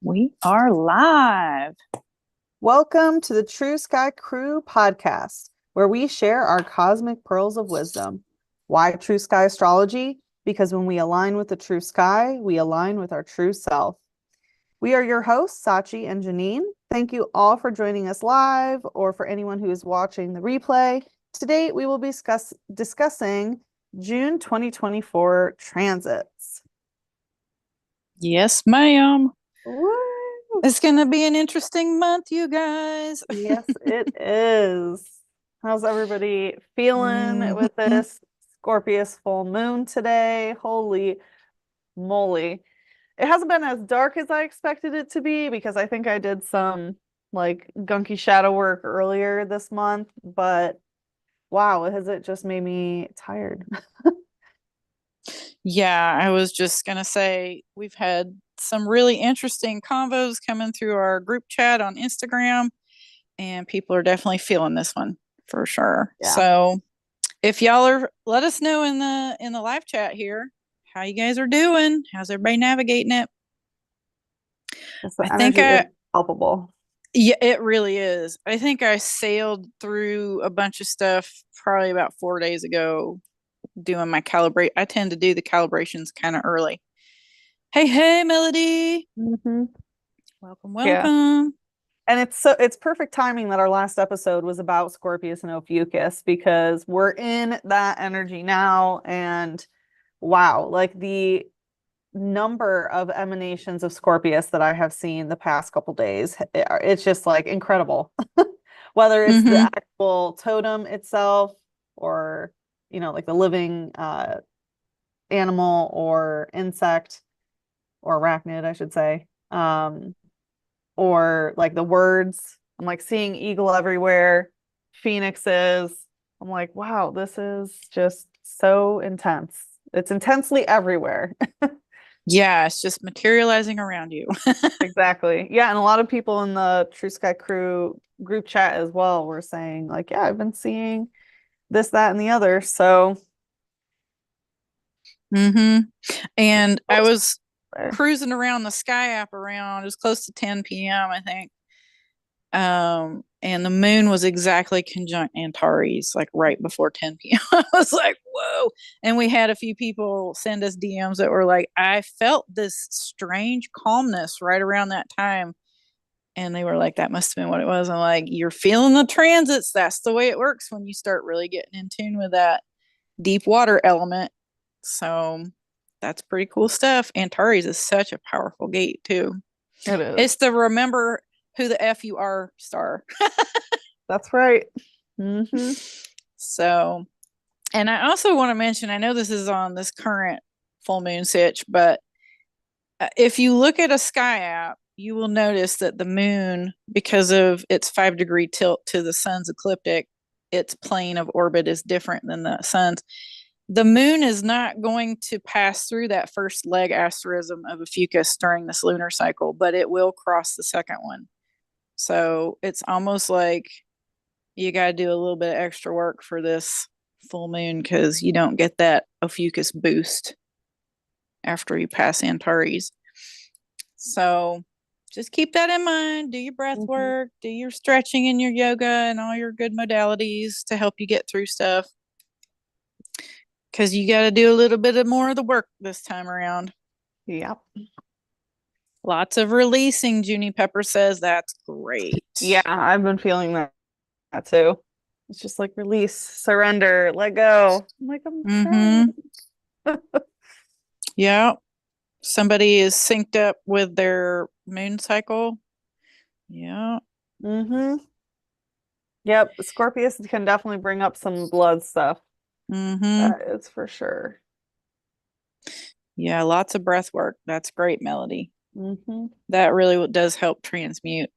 We are live. Welcome to the True Sky Crew podcast, where we share our cosmic pearls of wisdom. Why True Sky Astrology? Because when we align with the true sky, we align with our true self. We are your hosts, Sachi and Janine. Thank you all for joining us live or for anyone who is watching the replay. Today, we will be discussing June 2024 transits. Yes, ma'am. Woo! It's going to be an interesting month, you guys. Yes, it is. How's everybody feeling with this Scorpius full moon today? Holy moly. It hasn't been as dark as I expected it to be because I think I did some like gunky shadow work earlier this month, but wow, has it just made me tired. Yeah, I was just going to say we've had some really interesting convos coming through our group chat on Instagram, and people are definitely feeling this one for sure. Yeah. So if y'all are, let us know in the live chat here how you guys are doing. How's everybody navigating it? I think is palpable. Yeah, it really is. I think I sailed through a bunch of stuff probably about 4 days ago doing my calibrate. I tend to do the calibrations kind of early. Hey, Melody. Mm-hmm. Welcome. Yeah. And it's perfect timing that our last episode was about Scorpius and Ophiuchus because we're in that energy now, and wow, like the number of emanations of Scorpius that I have seen the past couple days, it's just like incredible. Whether it's the actual totem itself or like the living animal or insect or arachnid, I should say. Or like the words. I'm like seeing eagle everywhere, phoenixes. I'm like, wow, this is just so intense. It's intensely everywhere. Yeah, it's just materializing around you. Exactly. Yeah, and a lot of people in the True Sky Crew group chat as well were saying like, yeah, I've been seeing this, that, and the other. So And I was cruising around the sky app around, it was close to 10 p.m. I think. And the moon was exactly conjunct Antares, like right before 10 p.m. I was like, whoa. And we had a few people send us DMs that were like, I felt this strange calmness right around that time. And they were like, that must have been what it was. I'm like, you're feeling the transits. That's the way it works when you start really getting in tune with that deep water element. So that's pretty cool stuff. Antares is such a powerful gate, too. it is. It's the remember who the F you are star. That's right. Mm-hmm. So, and I also want to mention, I know this is on this current full moon sitch, but if you look at a sky app, you will notice that the moon, because of its 5-degree tilt to the sun's ecliptic, its plane of orbit is different than the sun's. The moon is not going to pass through that first leg asterism of Ophiuchus during this lunar cycle, but it will cross the second one. So it's almost like you got to do a little bit of extra work for this full moon because you don't get that Ophiuchus boost after you pass Antares. So just keep that in mind. Do your breath work, do your stretching and your yoga and all your good modalities to help you get through stuff. Because you got to do a little bit of more of the work this time around. Yep. Lots of releasing, Junie Pepper says. That's great. Yeah, I've been feeling that too. It's just like release, surrender, let go. I'm like, I'm yeah. Somebody is synced up with their moon cycle. Yeah. Yep. Scorpius can definitely bring up some blood stuff. That is for sure. Yeah, lots of breath work. That's great, Melody. That really does help transmute.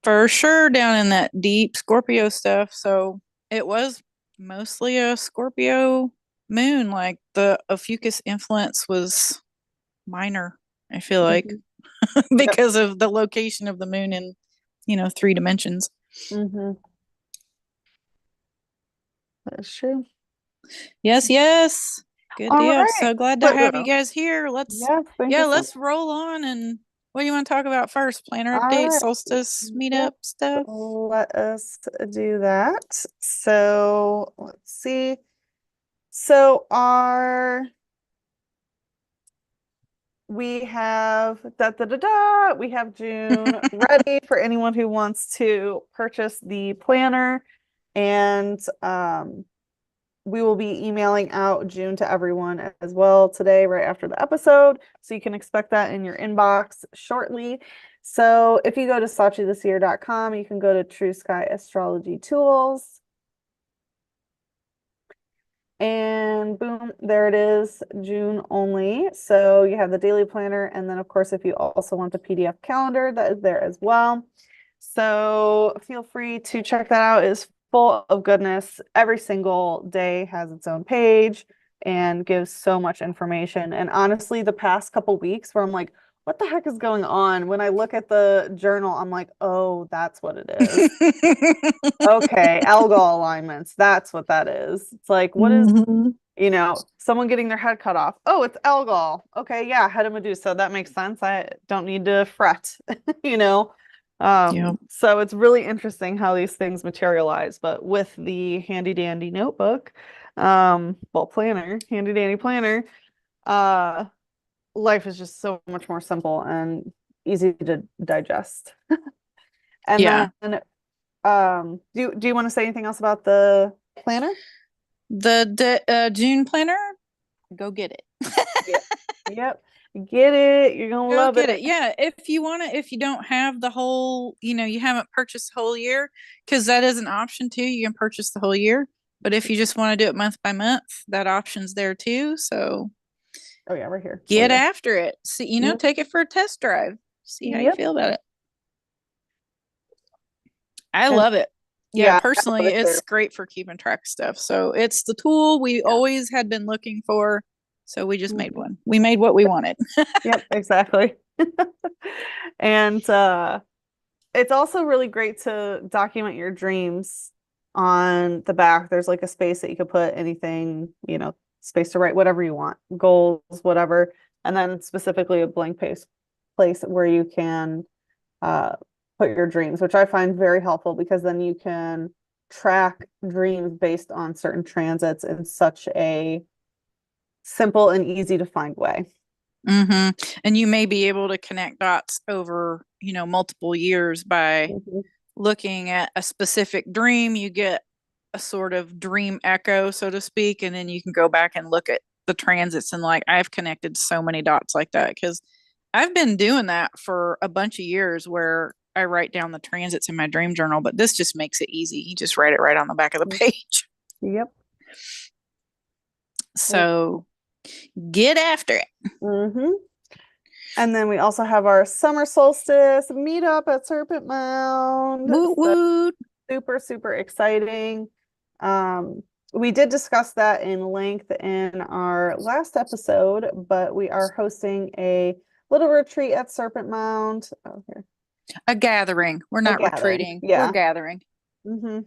For sure, down in that deep Scorpio stuff. So it was mostly a Scorpio moon. Like the Ophiuchus influence was minor, I feel like, because of the location of the moon in, 3 dimensions. That's true. Yes. Good All deal. right. So glad to have you So, guys here. Let's yes, thank you so much. let's roll on. And what do you want to talk about first? Planner All update, right. solstice, Yep. meetup stuff. Let us do that. So let's see. So we have we have June ready for anyone who wants to purchase the planner, and we will be emailing out June to everyone as well today, right after the episode. So you can expect that in your inbox shortly. So if you go to sachitheseer.com, you can go to True Sky Astrology Tools. And boom, there it is, June only. So you have the daily planner. And then, of course, if you also want the PDF calendar, that is there as well. So feel free to check that out. It's full of goodness. Every single day has its own page and gives so much information. And honestly, the past couple weeks where I'm like, what the heck is going on? When I look at the journal, I'm like, oh, that's what it is. Okay, algal alignments. That's what that is. It's like, what is, Mhm. someone getting their head cut off? Oh, it's algal. Okay, yeah, head of Medusa. That makes sense. I don't need to fret, you know. Yep. So it's really interesting how these things materialize. But with the handy dandy notebook, planner, handy dandy planner, uh, life is just so much more simple and easy to digest. And Yeah. then do you want to say anything else about the planner? The June planner, go get it. Yeah. Yep. Get it. You're gonna Go love get it. it. Yeah, if you want to, if you don't have the whole, you haven't purchased the whole year, because that is an option too. You can purchase the whole year. But if you just want to do it month by month, that option's there too. So Oh yeah, right here. get after it. See, Yep. take it for a test drive. See how you Yep. feel about it. I And love it. Yeah, yeah, I personally, love it too. it's great for keeping track of stuff. So it's the tool we Yeah. always had been looking for. So we just made Mhm. one. We made what we wanted. Yep, exactly. And it's also really great to document your dreams on the back. There's like a space that you could put anything, space to write whatever you want, goals, whatever. And then specifically a blank place where you can uh, put your dreams, which I find very helpful because then you can track dreams based on certain transits in such a simple and easy to find way. Mm-hmm. And you may be able to connect dots over, multiple years by Mhm. looking at a specific dream. You get a sort of dream echo, so to speak, and then you can go back and look at the transits. And like, I've connected so many dots like that because I've been doing that for a bunch of years where I write down the transits in my dream journal, but this just makes it easy. You just write it right on the back of the page. Yep. So get after it. Mm-hmm. And then we also have our summer solstice meetup at Serpent Mound. Woot So woot. super, super exciting. We did discuss that in length in our last episode, but we are hosting a little retreat at Serpent Mound. Oh, here. A gathering. We're A not gathering. retreating. We're Yeah. gathering. Mm-hmm.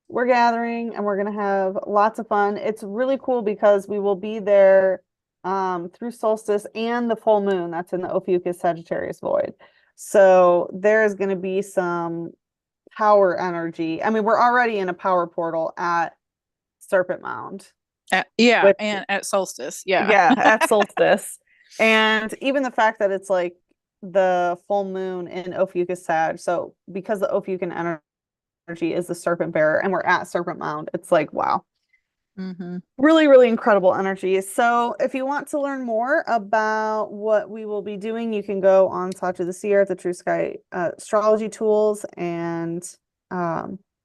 We're gathering and we're going to have lots of fun. It's really cool because we will be there through solstice and the full moon that's in the Ophiuchus Sagittarius void. So there is going to be some power energy. I mean, we're already in a power portal at Serpent Mound. Yeah, Which, and at solstice. Yeah. yeah, at solstice. And even the fact that it's like the full moon in Ophiuchus Sag. So because the Ophiucan energy is the serpent bearer and we're at Serpent Mound, it's like, wow. Mm-hmm. Really, really incredible energy. So if you want to learn more about what we will be doing, you can go on Sachi the Seer at the True Sky Astrology Tools and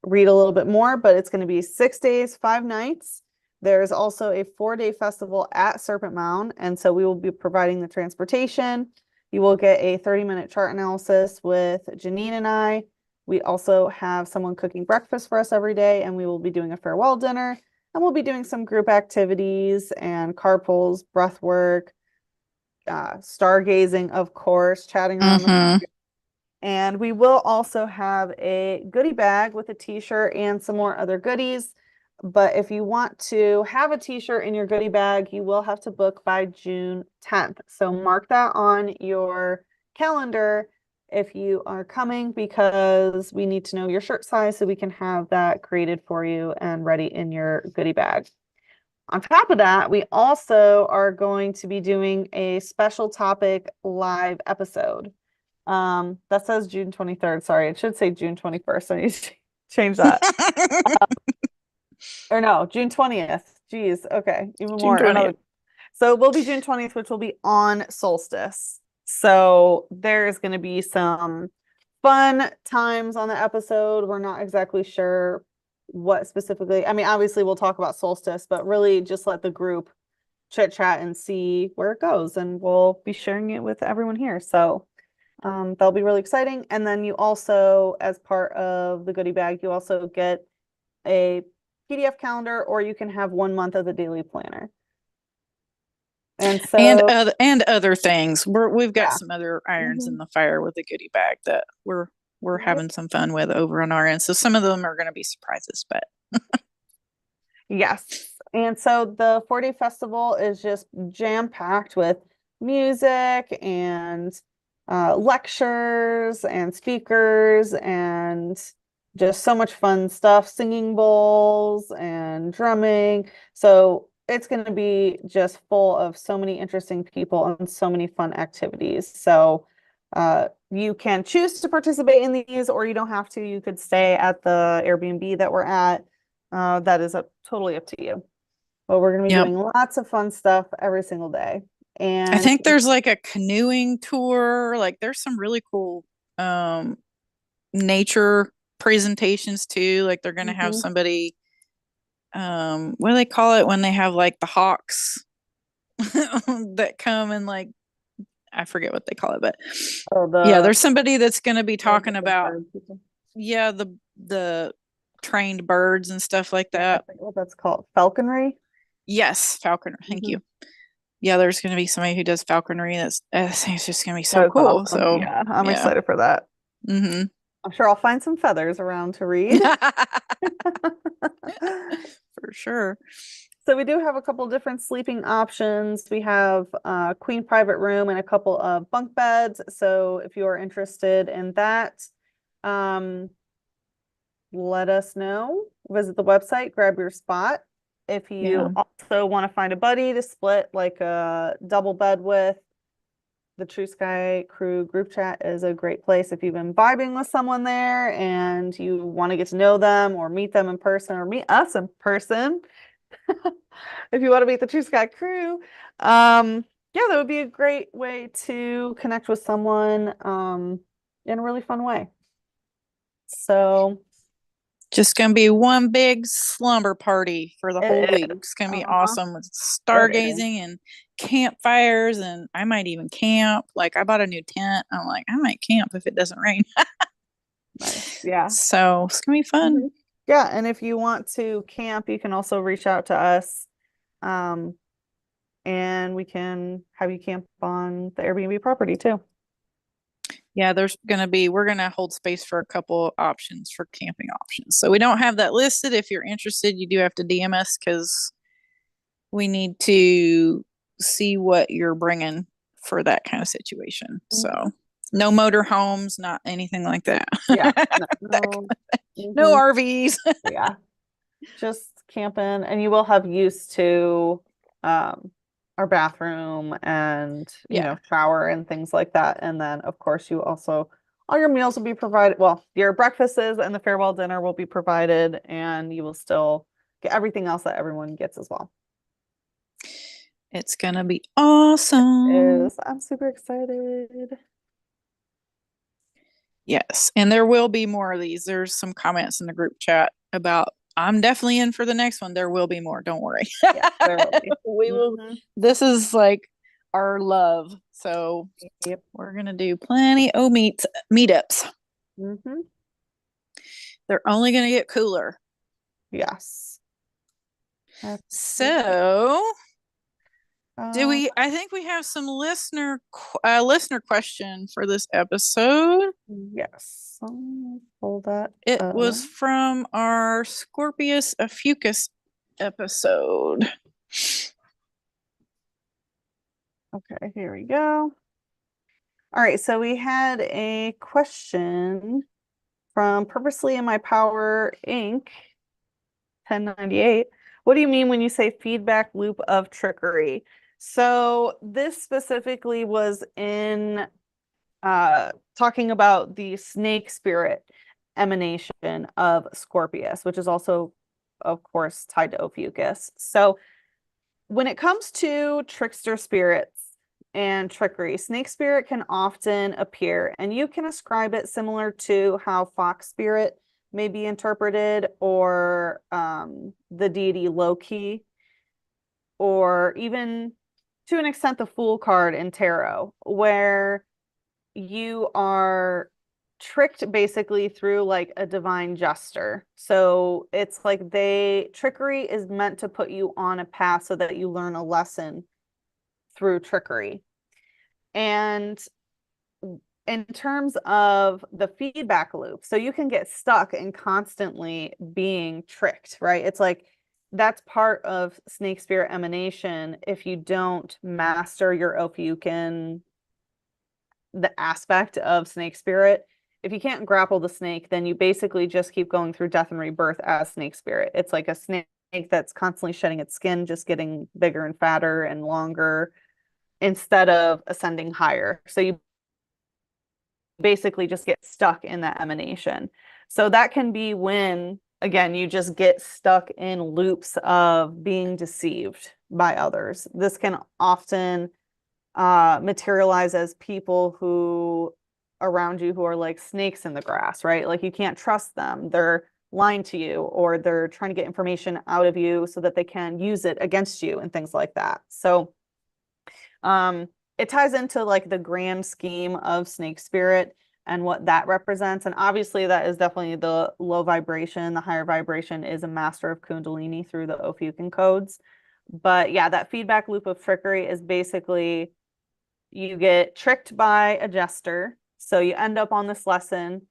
read a little bit more, but it's going to be 6 days, 5 nights. There's also a 4-day festival at Serpent Mound, and so we will be providing the transportation. You will get a 30-minute chart analysis with Janine and I. We also have someone cooking breakfast for us every day, and we will be doing a farewell dinner. And we'll be doing some group activities and carpools, breath work, stargazing, of course, chatting around the Mm-hmm. and we will also have a goodie bag with a t-shirt and some more other goodies. But if you want to have a t-shirt in your goodie bag, you will have to book by June 10th. So mark that on your calendar if you are coming, because we need to know your shirt size so we can have that created for you and ready in your goodie bag. On top of that, we also are going to be doing a special topic live episode. That says June 23rd. Sorry, it should say June 21st. I need to change that. Or no, June 20th. Jeez. Okay. Even June more. 20th. So it will be June 20th, which will be on Solstice. So there's going to be some fun times on the episode. We're not exactly sure what specifically. I mean, obviously we'll talk about Solstice, but really just let the group chit chat and see where it goes. And we'll be sharing it with everyone here. So that'll be really exciting. And then you also, as part of the goodie bag, you also get a PDF calendar, or you can have 1 month of the daily planner. And so and other things. We've got yeah. some other irons in the fire with the goodie bag that we're having some fun with over on our end. So some of them are going to be surprises, but yes. And so the 4-day festival is just jam-packed with music and lectures and speakers and just so much fun stuff, singing bowls and drumming. So it's going to be just full of so many interesting people and so many fun activities. So you can choose to participate in these, or you don't have to. You could stay at the Airbnb that we're at. That is totally up to you. But we're going to be doing lots of fun stuff every single day. And I think there's like a canoeing tour. Like there's some really cool nature presentations too. Like they're going to have somebody, what do they call it when they have like the hawks that come and like, I forget what they call it, but there's somebody that's going to be talking about the trained birds and stuff like that. I think what that's called, falconry. Yes, falconry. Thank you. Yeah, there's going to be somebody who does falconry. I think it's just going to be so cool. Awesome. So yeah, I'm excited for that. I'm sure I'll find some feathers around to read. For sure. So we do have a couple different sleeping options. We have a queen private room and a couple of bunk beds. So if you are interested in that, let us know. Visit the website, grab your spot. If you also want to find a buddy to split like a double bed with, the True Sky Crew group chat is a great place if you've been vibing with someone there and you want to get to know them or meet them in person or meet us in person. If you want to meet the True Sky Crew, that would be a great way to connect with someone in a really fun way. So just gonna be one big slumber party for the whole week. It's gonna be awesome with stargazing and campfires, and I might even camp. Like I bought a new tent. I'm like, I might camp if it doesn't rain. Nice. Yeah. So it's gonna be fun. Yeah, and if you want to camp, you can also reach out to us. And we can have you camp on the Airbnb property too. Yeah, we're going to hold space for a couple options for camping options. So we don't have that listed. If you're interested, you do have to DM us because we need to see what you're bringing for that kind of situation. So no motor homes, not anything like that. Yeah. No RVs. Yeah. Just camping, and you will have use to our bathroom and shower and things like that. And then of course you also, all your meals will be provided. Well, your breakfasts and the farewell dinner will be provided, and you will still get everything else that everyone gets as well. It's gonna be awesome. I'm super excited. Yes, and there will be more of these. There's some comments in the group chat about I'm definitely in for the next one. There will be more. Don't worry. Yeah, there will be. We will. This is like our love. So we're gonna do plenty of meetups. They're only gonna get cooler. Yes. So Do we? I think we have some listener question for this episode. Yes. Pull that It up. was from our Scorpius Fucus episode. Okay, here we go. All right, so we had a question from Purposely in My Power Inc. 1098. What do you mean when you say feedback loop of trickery? So this specifically was in talking about the snake spirit emanation of Scorpius, which is also, of course, tied to Ophiuchus. So when it comes to trickster spirits and trickery, snake spirit can often appear, and you can ascribe it similar to how fox spirit may be interpreted, or the deity Loki, or even to an extent the Fool card in tarot, where you are tricked basically through like a divine jester. So it's like trickery is meant to put you on a path so that you learn a lesson through trickery. And in terms of the feedback loop, so you can get stuck in constantly being tricked, right? It's like that's part of snake spirit emanation. If you don't master your Ophiuchian, the aspect of snake spirit, if you can't grapple the snake, then you basically just keep going through death and rebirth as snake spirit. It's like a snake that's constantly shedding its skin, just getting bigger and fatter and longer instead of ascending higher. So you basically just get stuck in that emanation. So that can be when, again, you just get stuck in loops of being deceived by others. This can often materialize as people who around you who are like snakes in the grass, right? Like you can't trust them. They're lying to you, or they're trying to get information out of you so that they can use it against you and things like that. So it ties into like the grand scheme of snake spirit and what that represents. And obviously that is definitely the low vibration. The higher vibration is a master of Kundalini through the Ophiuchian codes. But yeah, that feedback loop of trickery is basically you get tricked by a jester. So you end up on this lesson,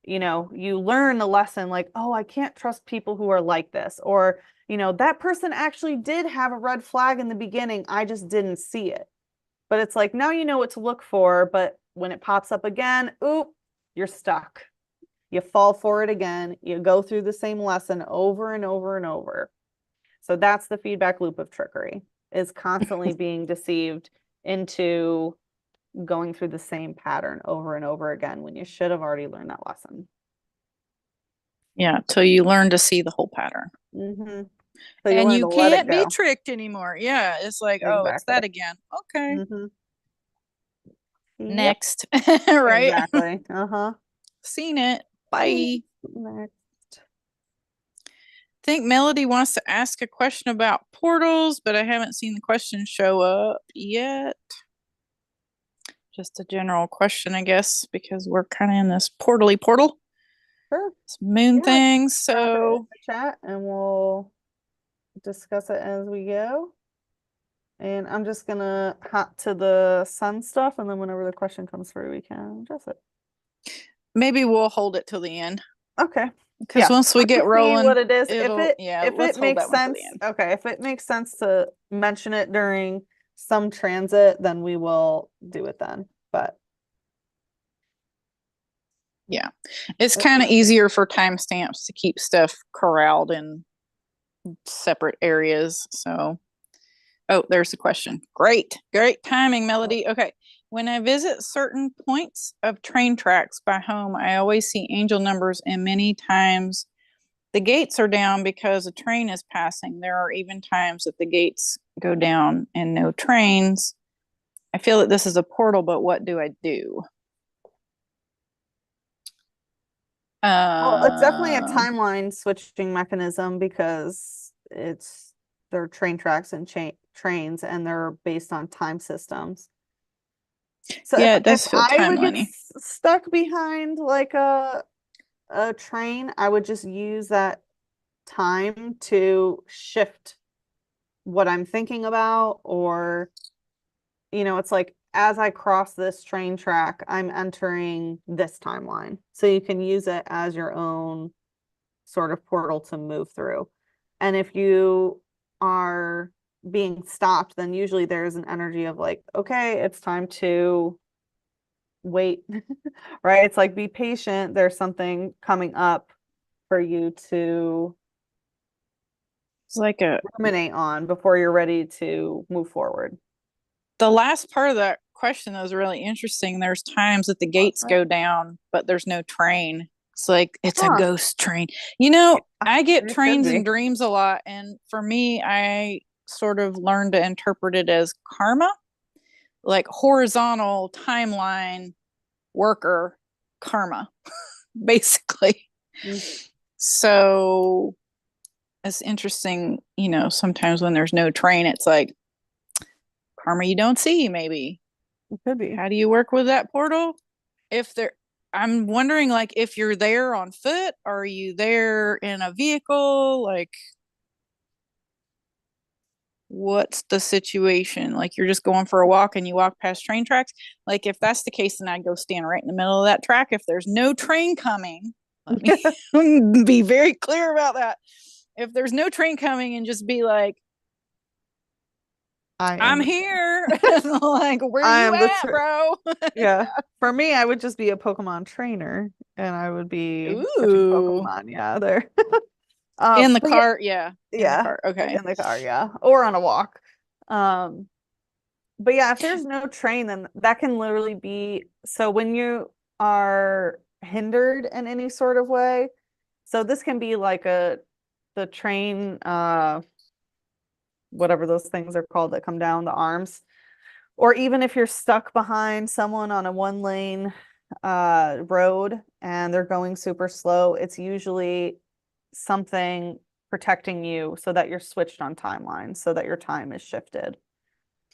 you learn the lesson like, oh, I can't trust people who are like this. Or, that person actually did have a red flag in the beginning. I just didn't see it. But it's like, now you know what to look for. But when it pops up again, oop, you're stuck. You fall for it again. You go through the same lesson over and over and over. So that's the feedback loop of trickery, is constantly being deceived into going through the same pattern over and over again when you should have already learned that lesson. Yeah, till you learn to see the whole pattern. Mm-hmm. So and you can't be go. tricked anymore. Yeah, it's like, Exactly. oh, it's that again. Okay. Mm-hmm. Next. Right? Exactly. Uh-huh. Seen it. Bye. Next. Think Melody wants to ask a question about portals, but I haven't seen the question show up yet. Just a general question, I guess, because we're kind of in this portal. Sure. This moon thing. So chat and we'll discuss it as we go. And I'm just gonna hop to the sun stuff, and then whenever the question comes through, we can address it. Maybe we'll hold it till the end. Okay. Because once we get rolling, what it is, if it makes sense. Okay, if it makes sense to mention it during some transit, then we will do it then. But yeah, it's kind of easier for timestamps to keep stuff corralled in separate areas. So, oh, there's the question. Great timing, Melody. Okay. When I visit certain points of train tracks by home, I always see angel numbers, and many times the gates are down because a train is passing. There are even times that the gates go down and no trains. I feel that this is a portal, but what do I do? well, it's definitely a timeline switching mechanism, because they're train tracks and trains, and they're based on time systems. So yeah, it does feel I would get timeliney. stuck behind like a train, I would just use that time to shift what I'm thinking about, or, it's like as I cross this train track, I'm entering this timeline. So you can use it as your own sort of portal to move through. And if you are being stopped, then usually there's an energy of like, okay, it's time to wait, right? It's like, be patient. There's something coming up for you to It's like ruminate on before you're ready to move forward. the last part of that question that was really interesting. There's times that the gates go down, but there's no train. It's like it's a ghost train. I get trains and dreams a lot, and for me, I sort of learned to interpret it as karma, like horizontal timeline worker karma, basically. So it's interesting, sometimes when there's no train, it's like karma you don't see, maybe. It could be. How do you work with that portal? I'm wondering, like, if you're there on foot, are you there in a vehicle? Like, what's the situation? Like, you're just going for a walk and you walk past train tracks? Like, if that's the case, then I'd go stand right in the middle of that track. If there's no train coming, let me be very clear about that. If there's no train coming, and just be like, I'm here. Like, where you at, bro? Yeah. For me, I would just be a Pokemon trainer, and I would be catching Ooh. Pokemon. Yeah, there. In the car, yeah. Yeah. In the car. Okay. In the car, yeah. Or on a walk. But yeah, if there's no train, then that can literally be, so when you are hindered in any sort of way, so this can be like the train, whatever those things are called that come down the arms, or even if you're stuck behind someone on a one lane road and they're going super slow, it's usually something protecting you so that you're switched on timelines, so that your time is shifted.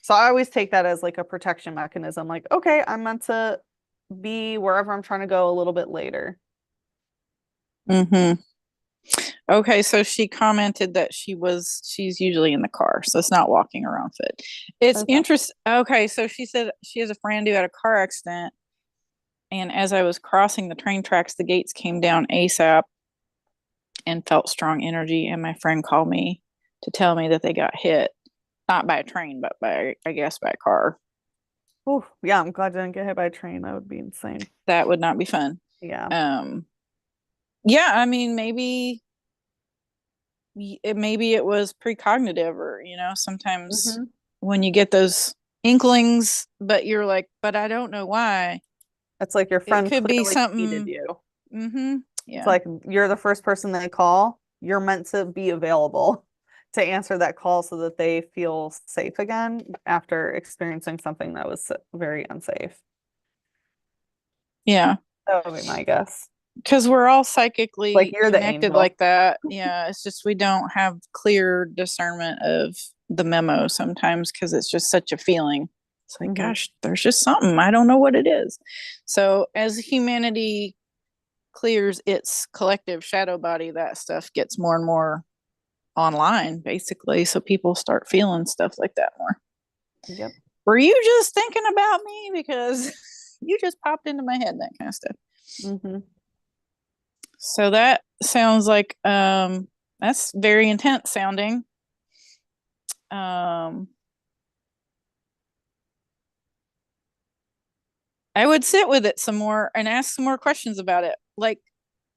So I always take that as like a protection mechanism. Like, okay, I'm meant to be wherever I'm trying to go a little bit later. Okay, so she commented that she's usually in the car, so it's not walking around foot. It's interesting. Okay, so she said she has a friend who had a car accident, and as I was crossing the train tracks, the gates came down ASAP and felt strong energy, and my friend called me to tell me that they got hit, not by a train, but I guess by a car. Oh, yeah, I'm glad I didn't get hit by a train. That would be insane. That would not be fun. Yeah. Yeah, I mean, maybe it was precognitive, or sometimes when you get those inklings, but you're like, but I don't know why. It's like your friend could be something needed you. Yeah. It's like you're the first person they call. You're meant to be available to answer that call so that they feel safe again after experiencing something that was very unsafe. Yeah. That would be my guess. Because we're all psychically like you're connected like that. Yeah. It's just we don't have clear discernment of the memo sometimes, because it's just such a feeling. It's like, gosh, there's just something. I don't know what it is. So as humanity clears its collective shadow body, that stuff gets more and more online, basically. So people start feeling stuff like that more. Yep. Were you just thinking about me? Because you just popped into my head, that kind of stuff. So that sounds like that's very intense sounding. I would sit with it some more and ask some more questions about it. Like,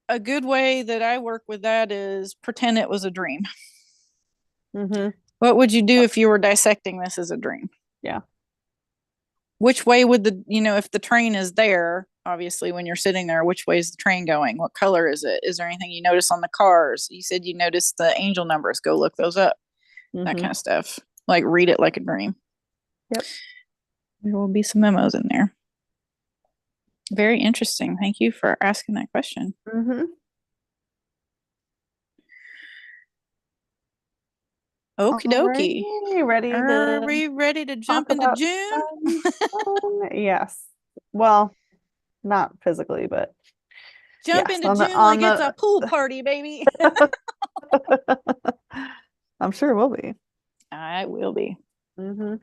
a good way that I work with that is pretend it was a dream. What would you do if you were dissecting this as a dream? Yeah. Which way would if the train is there, obviously when you're sitting there, which way is the train going? What color is it? Is there anything you notice on the cars? You said you noticed the angel numbers. Go look those up. That kind of stuff. Like, read it like a dream. Yep. There will be some memos in there. Very interesting. Thank you for asking that question. Okie dokie. Are we ready to jump into June? Yes. Well, not physically, but jump into June like it's a pool party, baby. I'm sure it will be. I will be. Mm-hmm.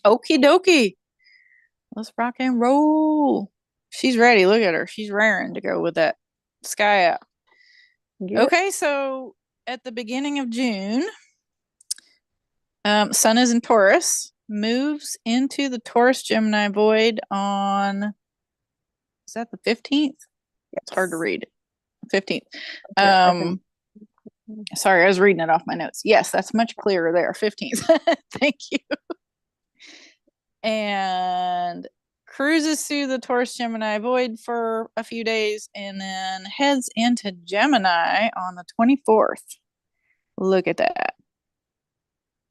Okie dokie. Let's rock and roll. She's ready. Look at her. She's raring to go with that sky out. Yep. Okay, so at the beginning of June, Sun is in Taurus, moves into the Taurus Gemini void on, is that the 15th? It's hard to read. 15th. Okay, Sorry, I was reading it off my notes. Yes, that's much clearer there. 15th. Thank you. And cruises through the Taurus Gemini void for a few days and then heads into Gemini on the 24th. Look at that.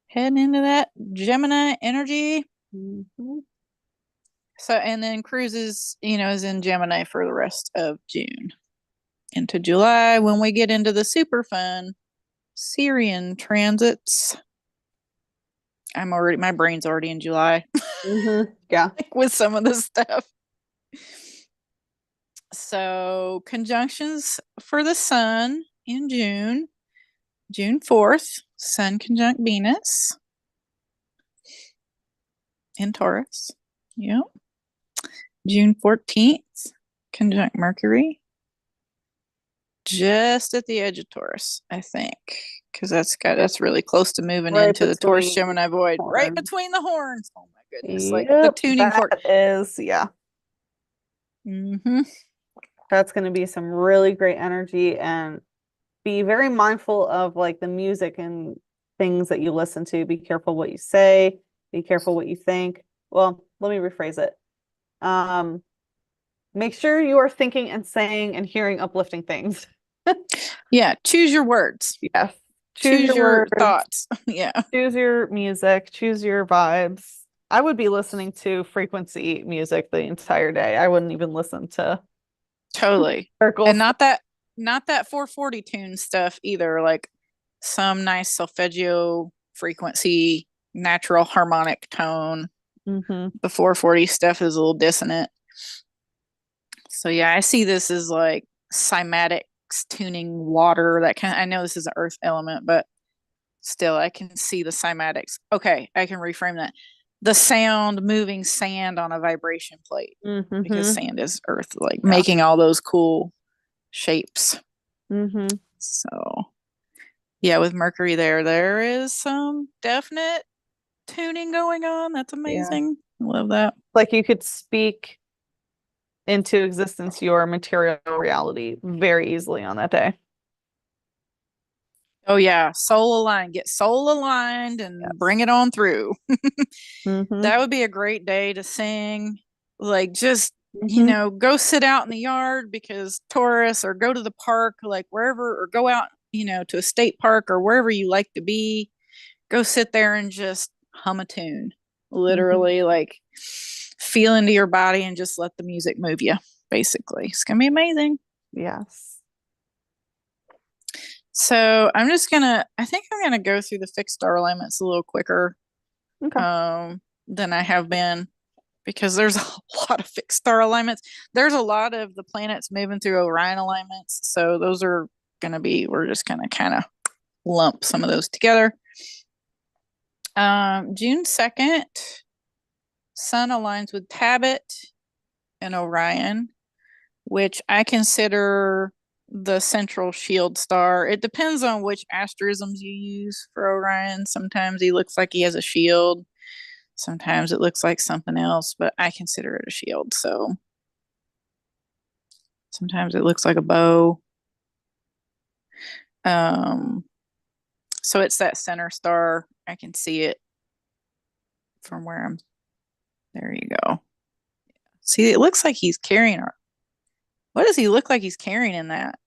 Heading into that Gemini energy. Mm-hmm. So, and then cruises, is in Gemini for the rest of June. Into July, when we get into the super fun Syrian transits. My brain's already in July. Mm-hmm. Yeah. With some of this stuff. So, conjunctions for the sun in June. June 4th, Sun conjunct Venus in Taurus. Yep. June 14th, conjunct Mercury. Just at the edge of Taurus, I think, because that's really close to moving Right into the Taurus between Gemini void, right horns. between the horns. Oh my goodness! Like the Yep, tuning fork. that is, yeah. Mm-hmm. That's going to be some really great energy, and be very mindful of like the music and things that you listen to. Be careful what you say, be careful what you think. Well, let me rephrase it. Make sure you are thinking and saying and hearing uplifting things. Yeah, choose your words. Yes. Choose your words, thoughts. Yeah. choose your music, choose your vibes. I would be listening to frequency music the entire day. I wouldn't even listen to Totally. circles. And not that 440 tune stuff either, like some nice solfeggio frequency, natural harmonic tone. Mm-hmm. The 440 stuff is a little dissonant. So yeah, I see this as like cymatics tuning water, that kind of, I know this is an earth element, but still I can see the cymatics. Okay, I can reframe that. The sound moving sand on a vibration plate, Mm-hmm. because sand is earth, like making all those cool shapes. Mm-hmm. So yeah, with Mercury there is some definite tuning going on. That's amazing. I love that. Like you could speak into existence your material reality very easily on that day. Oh yeah, soul aligned. Get soul aligned and bring it on through. Mm-hmm. That would be a great day to sing. Like just, Mm-hmm. go sit out in the yard because Taurus, or go to the park, like wherever, or go out, to a state park or wherever you like to be. Go sit there and just hum a tune. Literally, like feel into your body and just let the music move you, basically. It's going to be amazing. Yes. So I think I'm gonna go through the fixed star alignments a little quicker Okay. than I have been, because there's a lot of fixed star alignments. There's a lot of the planets moving through Orion alignments. So those are we're just gonna kind of lump some of those together. June 2nd, Sun aligns with Tabit and Orion, which I consider the central shield star. It depends on which asterisms you use for Orion. Sometimes he looks like he has a shield. Sometimes it looks like something else, but I consider it a shield. So sometimes it looks like a bow. So it's that center star. I can see it from where I'm. There you go. See, it looks like he's carrying her. What does he look like he's carrying in that?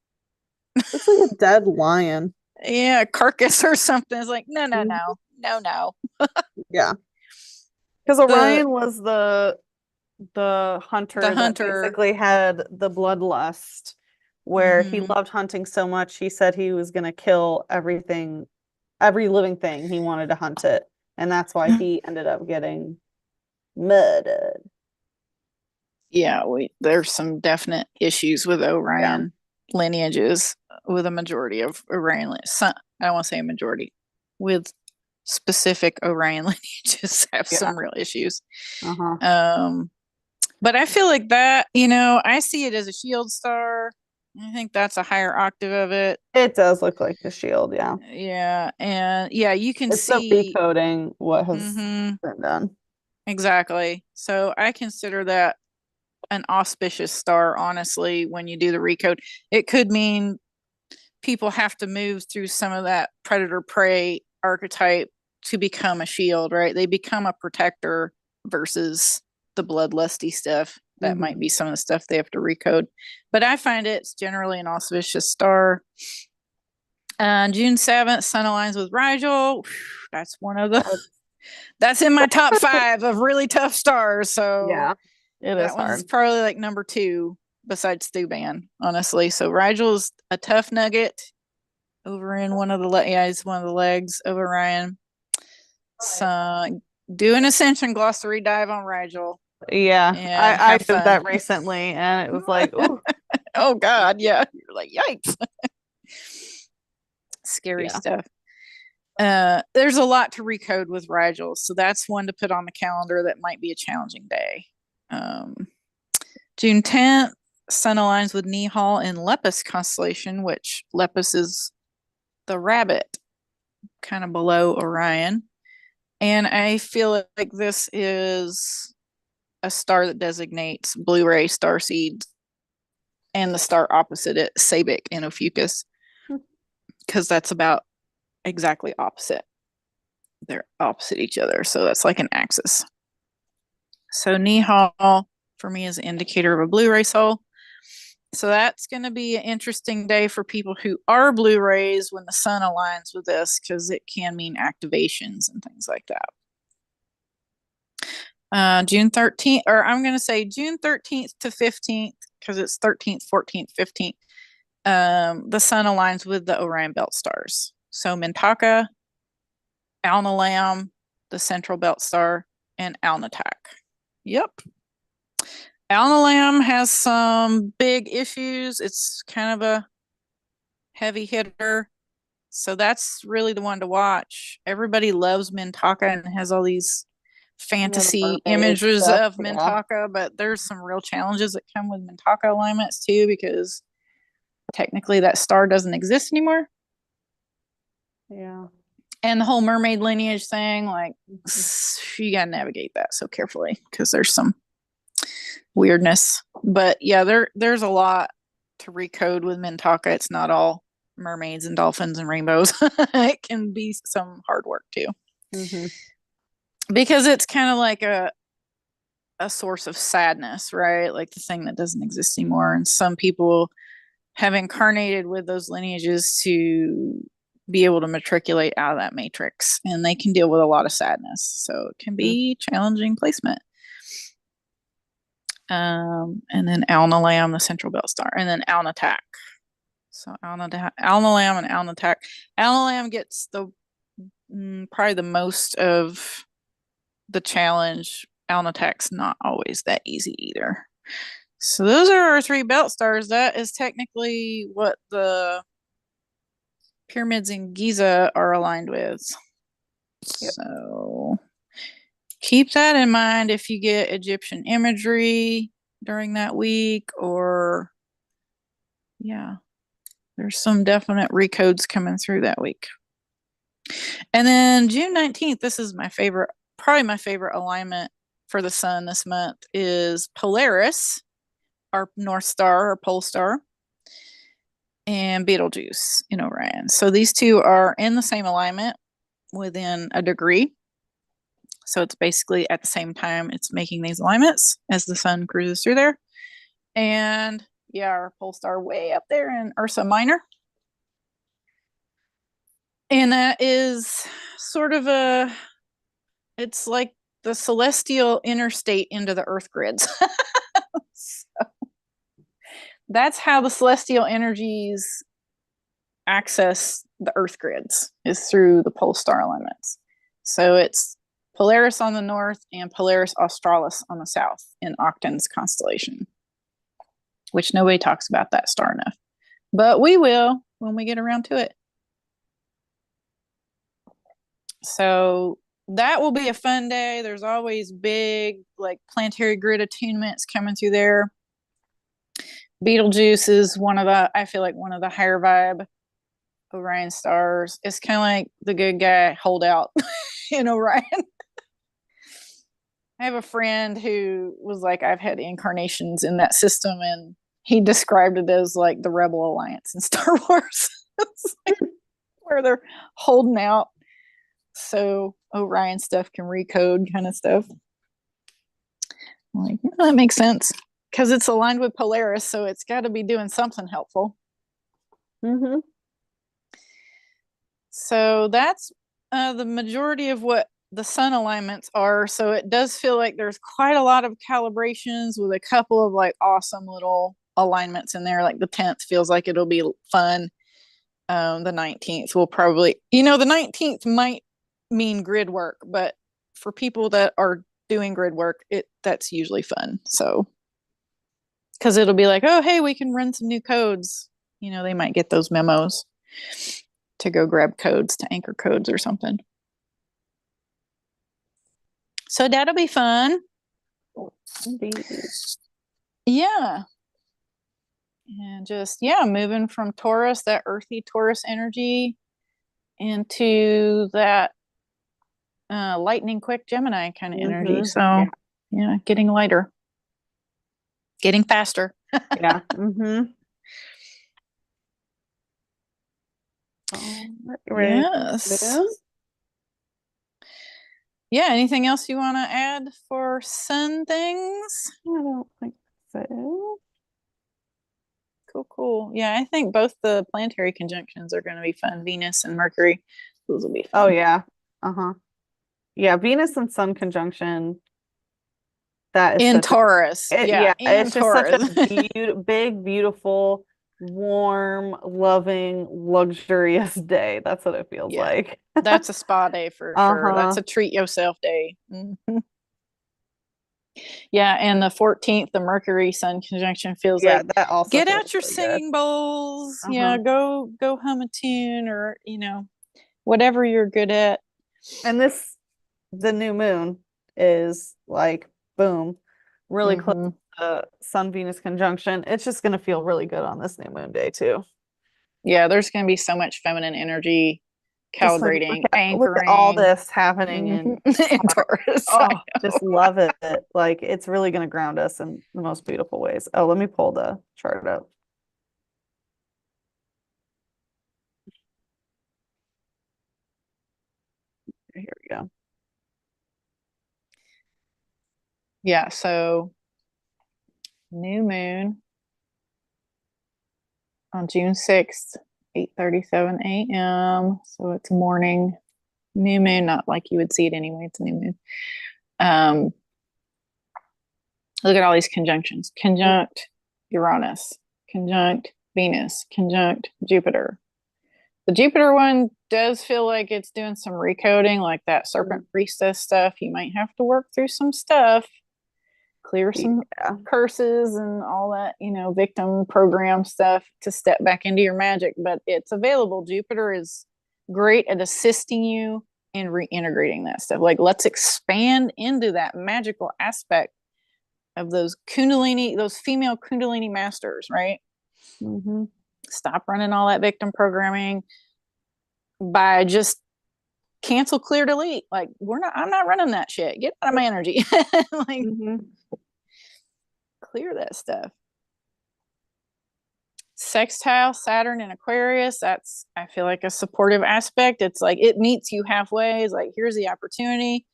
Looks like a dead lion. Yeah, a carcass or something. It's like, no. Yeah. Because Orion was the hunter The that hunter. basically had the bloodlust, where he loved hunting so much he said he was going to kill everything, every living thing. He wanted to hunt it, and that's why he ended up getting murdered. Yeah, there's some definite issues with Orion lineages with a majority of Orion. I don't want to say a majority, with specific Orion lineages have some real issues. But I feel like that, I see it as a shield star. I think that's a higher octave of it. It does look like a shield, yeah. Yeah, and yeah, you can it's see recoding what has been done. Exactly. So I consider that an auspicious star, honestly, when you do the recode. It could mean people have to move through some of that predator prey archetype to become a shield, right? They become a protector versus the bloodlusty stuff. That might be some of the stuff they have to recode. But I find it's generally an auspicious star. June 7th, Sun aligns with Rigel. That's one of the that's in my top 5 of really tough stars. So yeah, that one's probably like number 2 besides Thuban, honestly. So Rigel's a tough nugget over in one of the he's one of the legs of Orion. So do an Ascension glossary dive on Rigel. Yeah, I did that recently, and it was like, ooh. Oh God, yeah. You're like, yikes. Scary stuff. There's a lot to recode with Rigel, so that's one to put on the calendar that might be a challenging day. June 10th, Sun aligns with Nihal in Lepus constellation, which Lepus is the rabbit, kind of below Orion. And I feel like this is a star that designates Blu-ray star seeds, and the star opposite it, Sabic in Ophiuchus, because that's about exactly opposite. They're opposite each other, so that's like an axis. So Nihal for me is an indicator of a Blu-ray soul. So that's going to be an interesting day for people who are Blu-rays when the Sun aligns with this, because it can mean activations and things like that. June 13th, or I'm going to say June 13th to 15th, because it's 13th, 14th, 15th. The Sun aligns with the Orion belt stars. So Mintaka, Alnilam, the central belt star, and Alnitak. Yep. Alnilam has some big issues. It's kind of a heavy hitter. So that's really the one to watch. Everybody loves Mintaka and has all these fantasy images of Mintaka, but there's some real challenges that come with Mintaka alignments too, because technically that star doesn't exist anymore. Yeah. And the whole mermaid lineage thing, like, you gotta navigate that so carefully, because there's some weirdness. But yeah, there's a lot to recode with Mintaka. It's not all mermaids and dolphins and rainbows. It can be some hard work too. Because it's kind of like a source of sadness, right? Like the thing that doesn't exist anymore. And some people have incarnated with those lineages to be able to matriculate out of that matrix, and they can deal with a lot of sadness. So it can be challenging placement. And then Alnilam, the central belt star, and then Alnitak. So Alnilam and Alnitak. Alnilam gets probably the most of the challenge. Alnitak's not always that easy either. So those are our 3 belt stars. That is technically what the pyramids in Giza are aligned with. So keep that in mind if you get Egyptian imagery during that week, or there's some definite recodes coming through that week. And then June 19th, this is my favorite, probably my favorite alignment for the Sun this month, is Polaris, our North Star or Pole Star, and Betelgeuse in Orion. So these two are in the same alignment within a degree. So it's basically at the same time it's making these alignments as the Sun cruises through there. And our pole star way up there in Ursa Minor. And that is sort of it's like the celestial interstate into the Earth grids. So that's how the celestial energies access the Earth grids, is through the pole star alignments. So it's Polaris on the north and Polaris Australis on the south in Octan's constellation, which nobody talks about that star enough. But we will when we get around to it. So that will be a fun day. There's always big like planetary grid attunements coming through there. Betelgeuse is I feel like one of the higher vibe Orion stars. It's kind of like the good guy holdout in Orion. I have a friend who was like, I've had incarnations in that system, and he described it as like the Rebel Alliance in Star Wars. Like where they're holding out so Orion stuff can recode kind of stuff. I'm like, yeah, that makes sense because it's aligned with Polaris, so it's got to be doing something helpful. Mm-hmm. So that's the majority of what the sun alignments are. So it does feel like there's quite a lot of calibrations with a couple of like awesome little alignments in there. Like the 10th feels like it'll be fun. The 19th will probably, the 19th might mean grid work, but for people that are doing grid work, that's usually fun. So, because it'll be like, oh, hey, we can run some new codes. They might get those memos to go grab codes to anchor codes or something. So that'll be fun. Indeed. Yeah. And just, moving from Taurus, that earthy Taurus energy, into that lightning quick Gemini kind of energy. So, getting lighter, getting faster. Yeah. Mm-hmm. Yes. Yeah. Anything else you want to add for sun things? I don't think so. Cool. Yeah, I think both the planetary conjunctions are going to be fun. Venus and Mercury. Those will be fun. Oh, yeah. Uh-huh. Yeah, Venus and Sun conjunction. That is in Taurus. It's just Taurus. such a big, beautiful, warm, loving, luxurious day. That's what it feels like. That's a spa day for sure. That's a treat yourself day. Mm-hmm. Yeah, and the 14th, the Mercury Sun conjunction feels like that also get out your singing bowls. Yeah, go hum a tune, or whatever you're good at. And the new moon is like boom, really close to Sun Venus conjunction. It's just gonna feel really good on this new moon day too. Yeah, there's gonna be so much feminine energy calibrating, anchoring. Look at all this happening in Taurus. Just love it. Like it's really going to ground us in the most beautiful ways. Oh, let me pull the chart up. Here we go. Yeah, so new moon on June 6th, 8:37 a.m. So it's morning new moon, not like you would see it anyway. It's a new moon. Look at all these conjunctions. Conjunct Uranus, conjunct Venus, conjunct Jupiter. The Jupiter one does feel like it's doing some recoding, like that serpent priestess stuff. You might have to work through some stuff, clear some curses and all that, victim program stuff to step back into your magic, but it's available. Jupiter is great at assisting you in reintegrating that stuff. Like, let's expand into that magical aspect of those female Kundalini masters, right? Mm-hmm. Stop running all that victim programming by just cancel, clear, delete. Like, I'm not running that shit. Get out of my energy. Like, clear that stuff. Sextile Saturn and Aquarius, that's, I feel like, a supportive aspect. It's like it meets you halfway. It's like, here's the opportunity.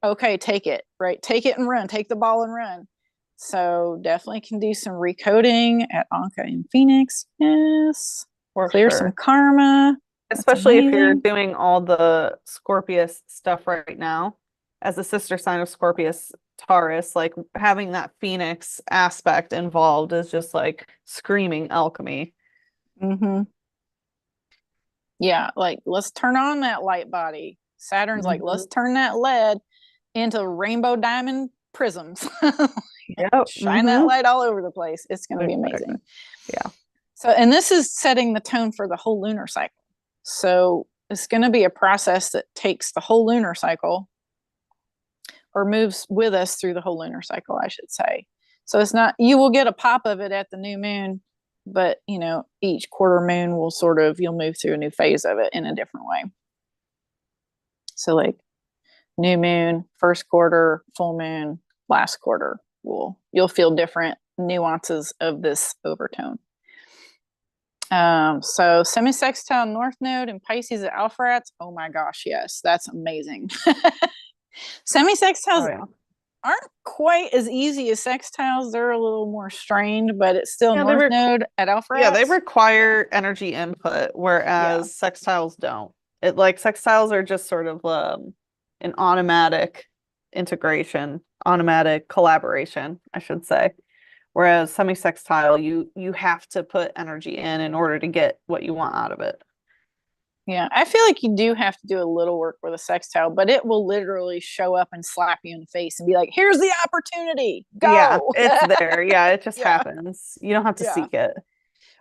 Okay, take it, right? Take it and run. Take the ball and run. So definitely can do some recoding at Anka and Phoenix. Yes. Clear some karma. Especially if you're doing all the Scorpius stuff right now. As a sister sign of Scorpius, Taurus, like having that Phoenix aspect involved is just like screaming alchemy. Yeah, like let's turn on that light body. Saturn's like, let's turn that lead into rainbow diamond prisms. Shine that light all over the place. It's going to be amazing. Yeah. So, and this is setting the tone for the whole lunar cycle. So it's going to be a process that takes the whole lunar cycle, or moves with us through the whole lunar cycle, I should say. So it's not, you will get a pop of it at the new moon, but you know, each quarter moon will sort of, you'll move through a new phase of it in a different way. So like new moon, first quarter, full moon, last quarter, you'll feel different nuances of this overtone. So semi-sextile North Node in Pisces at Alpharats. Oh my gosh, yes, that's amazing. Semi-sextiles aren't quite as easy as sextiles. They're a little more strained, but it's still North Node at Alpharats. Yeah, they require energy input, whereas sextiles don't. It like sextiles are just sort of an automatic integration, automatic collaboration, I should say. Whereas semi-sextile, you have to put energy in order to get what you want out of it. Yeah, I feel like you do have to do a little work with a sextile, but it will literally show up and slap you in the face and be like, here's the opportunity. Go. Yeah, it's there. Yeah, it just happens. You don't have to seek it.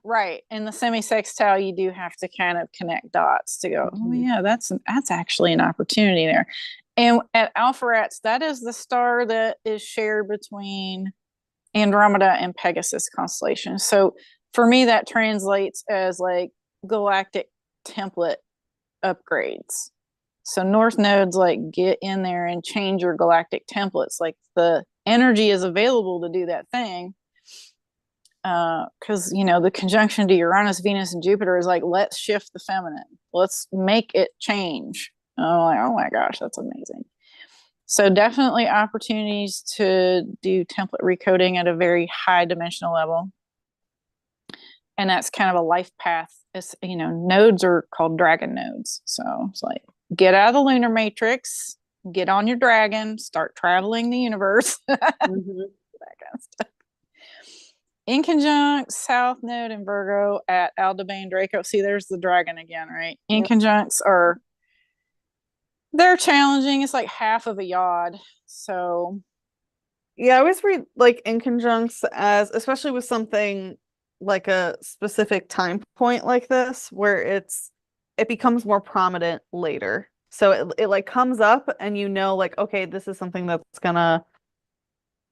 Right. In the semi-sextile, you do have to kind of connect dots to go, oh yeah, that's actually an opportunity there. And at Alpharats, that is the star that is shared between Andromeda and Pegasus constellation. So for me, that translates as like galactic template upgrades. So North Nodes like get in there and change your galactic templates. Like the energy is available to do that thing. Because you know, the conjunction to Uranus, Venus, and Jupiter is like, let's shift the feminine. Let's make it change. Oh my gosh, that's amazing. So definitely opportunities to do template recoding at a very high dimensional level. And that's kind of a life path. It's, you know, nodes are called dragon nodes. So it's like, get out of the lunar matrix, get on your dragon, start traveling the universe. That kind of stuff. In conjunct South Node in Virgo at Aldebaran Draco. See, there's the dragon again, right? In conjuncts are, they're challenging. It's like half of a yod. So yeah, I always read like in conjuncts as, especially with something like a specific time point like this, where it becomes more prominent later. So it like comes up and you know, like, okay, this is something that's gonna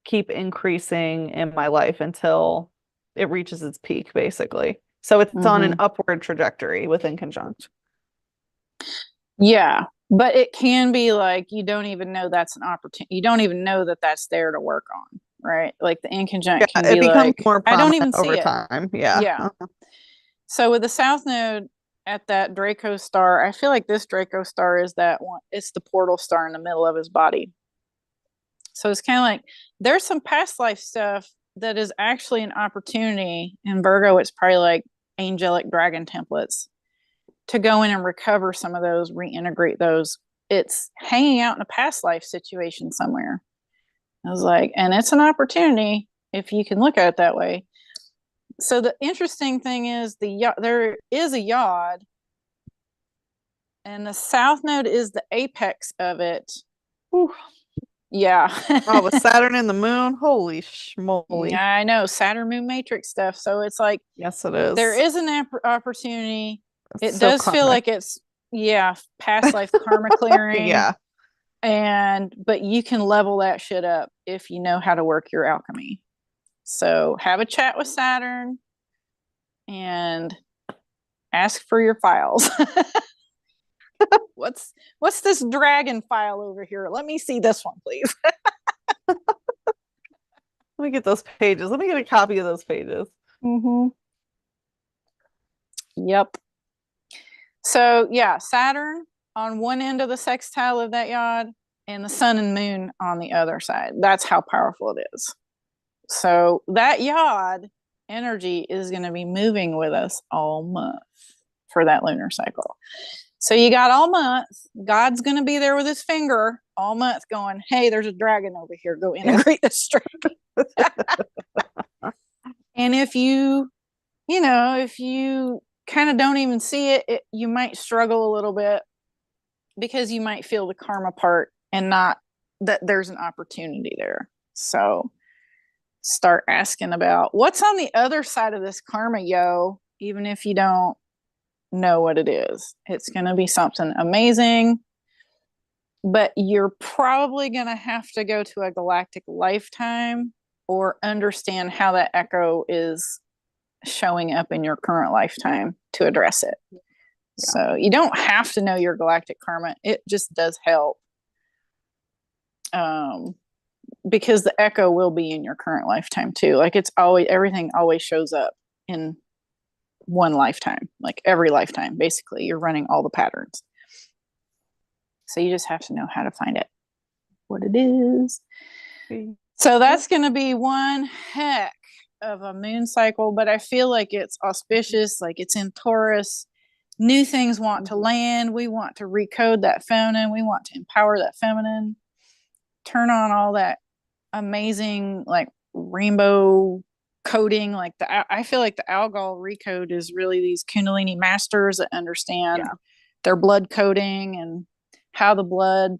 keep increasing in my life until it reaches its peak, basically. So it's on an upward trajectory within conjunct. Yeah, but it can be like you don't even know that's an opportunity. You don't even know that that's there to work on, right? Like the in conjunct can be like, more I don't even see over it. time. Yeah. So with the South Node at that Draco star, I feel like this Draco star is that one. It's the portal star in the middle of his body. So it's kind of like there's some past life stuff that is actually an opportunity in Virgo. It's probably like angelic dragon templates to go in and recover some of those, reintegrate those. It's hanging out in a past life situation somewhere. I was like, and it's an opportunity if you can look at it that way. So the interesting thing is there is a yod, and the South Node is the apex of it. Ooh. Yeah. Oh, with Saturn and the moon, holy schmoly. Yeah, I know, Saturn moon matrix stuff. So it's like, yes, it is. There is an opportunity. It does karmic. Feel like it's past life karma clearing. Yeah. But you can level that shit up if you know how to work your alchemy. So have a chat with Saturn and ask for your files. What's this dragon file over here? Let me see this one, please. Let me get those pages. Let me get a copy of those pages. Yep. So yeah, Saturn on one end of the sextile of that yod and the sun and moon on the other side. That's how powerful it is. So that yod energy is going to be moving with us all month for that lunar cycle. So you got all month. God's going to be there with his finger all month going, hey, there's a dragon over here. Go integrate this dragon. And if you kind of don't even see it, you might struggle a little bit because you might feel the karma part and not that there's an opportunity there. So start asking about what's on the other side of this karma, yo, even if you don't know what it is. It's going to be something amazing, but you're probably going to have to go to a galactic lifetime or understand how that echo is showing up in your current lifetime to address it. Yeah. So you don't have to know your galactic karma. It just does help. Because the echo will be in your current lifetime too. Like it's always, everything always shows up in one lifetime, like every lifetime, basically you're running all the patterns. So you just have to know how to find it, what it is. So that's going to be one heck of a moon cycle, but I feel like it's auspicious, like it's in Taurus. New things want to land. We want to recode that feminine. We want to empower that feminine, turn on all that amazing like rainbow coding. Like I feel like the Algol recode is really these Kundalini masters that understand their blood coding and how the blood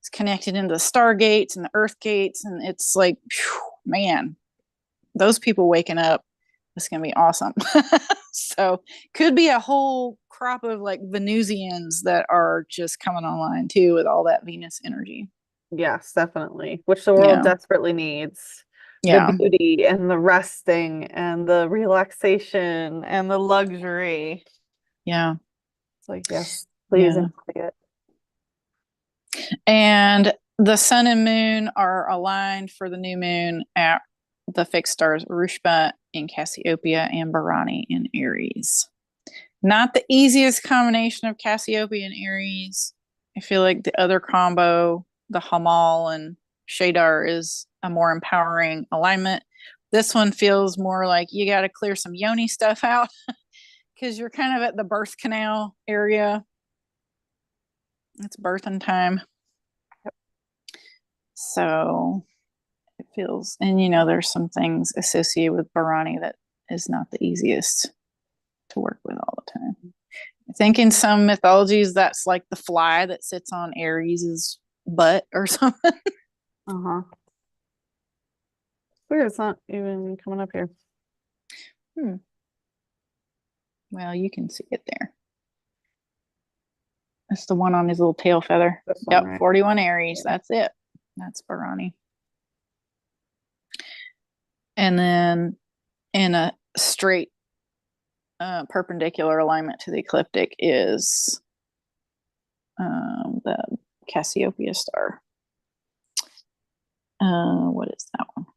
is connected into the stargates and the earth gates. And it's like, whew, man, those people waking up, it's going to be awesome. So could be a whole crop of like Venusians that are just coming online too with all that Venus energy. Yes, definitely. Which the world desperately needs. The beauty and the resting and the relaxation and the luxury. Yeah. It's like, yes, please enjoy it. And the sun and moon are aligned for the new moon at the fixed stars Rushba in Cassiopeia and Bharani in Aries. Not the easiest combination of Cassiopeia and Aries. I feel like the other combo, the Hamal and Shadar, is a more empowering alignment. This one feels more like you got to clear some yoni stuff out because you're kind of at the birth canal area. It's birthing time. So it feels, and you know, there's some things associated with Bharani that is not the easiest to work with all the time. I think in some mythologies, that's like the fly that sits on Ares's butt or something. Weird, it's not even coming up here. Well, you can see it there. That's the one on his little tail feather. Yep, right. 41 Aries. That's it. That's Bharani. And then in a straight perpendicular alignment to the ecliptic is the Cassiopeia star. What is that one?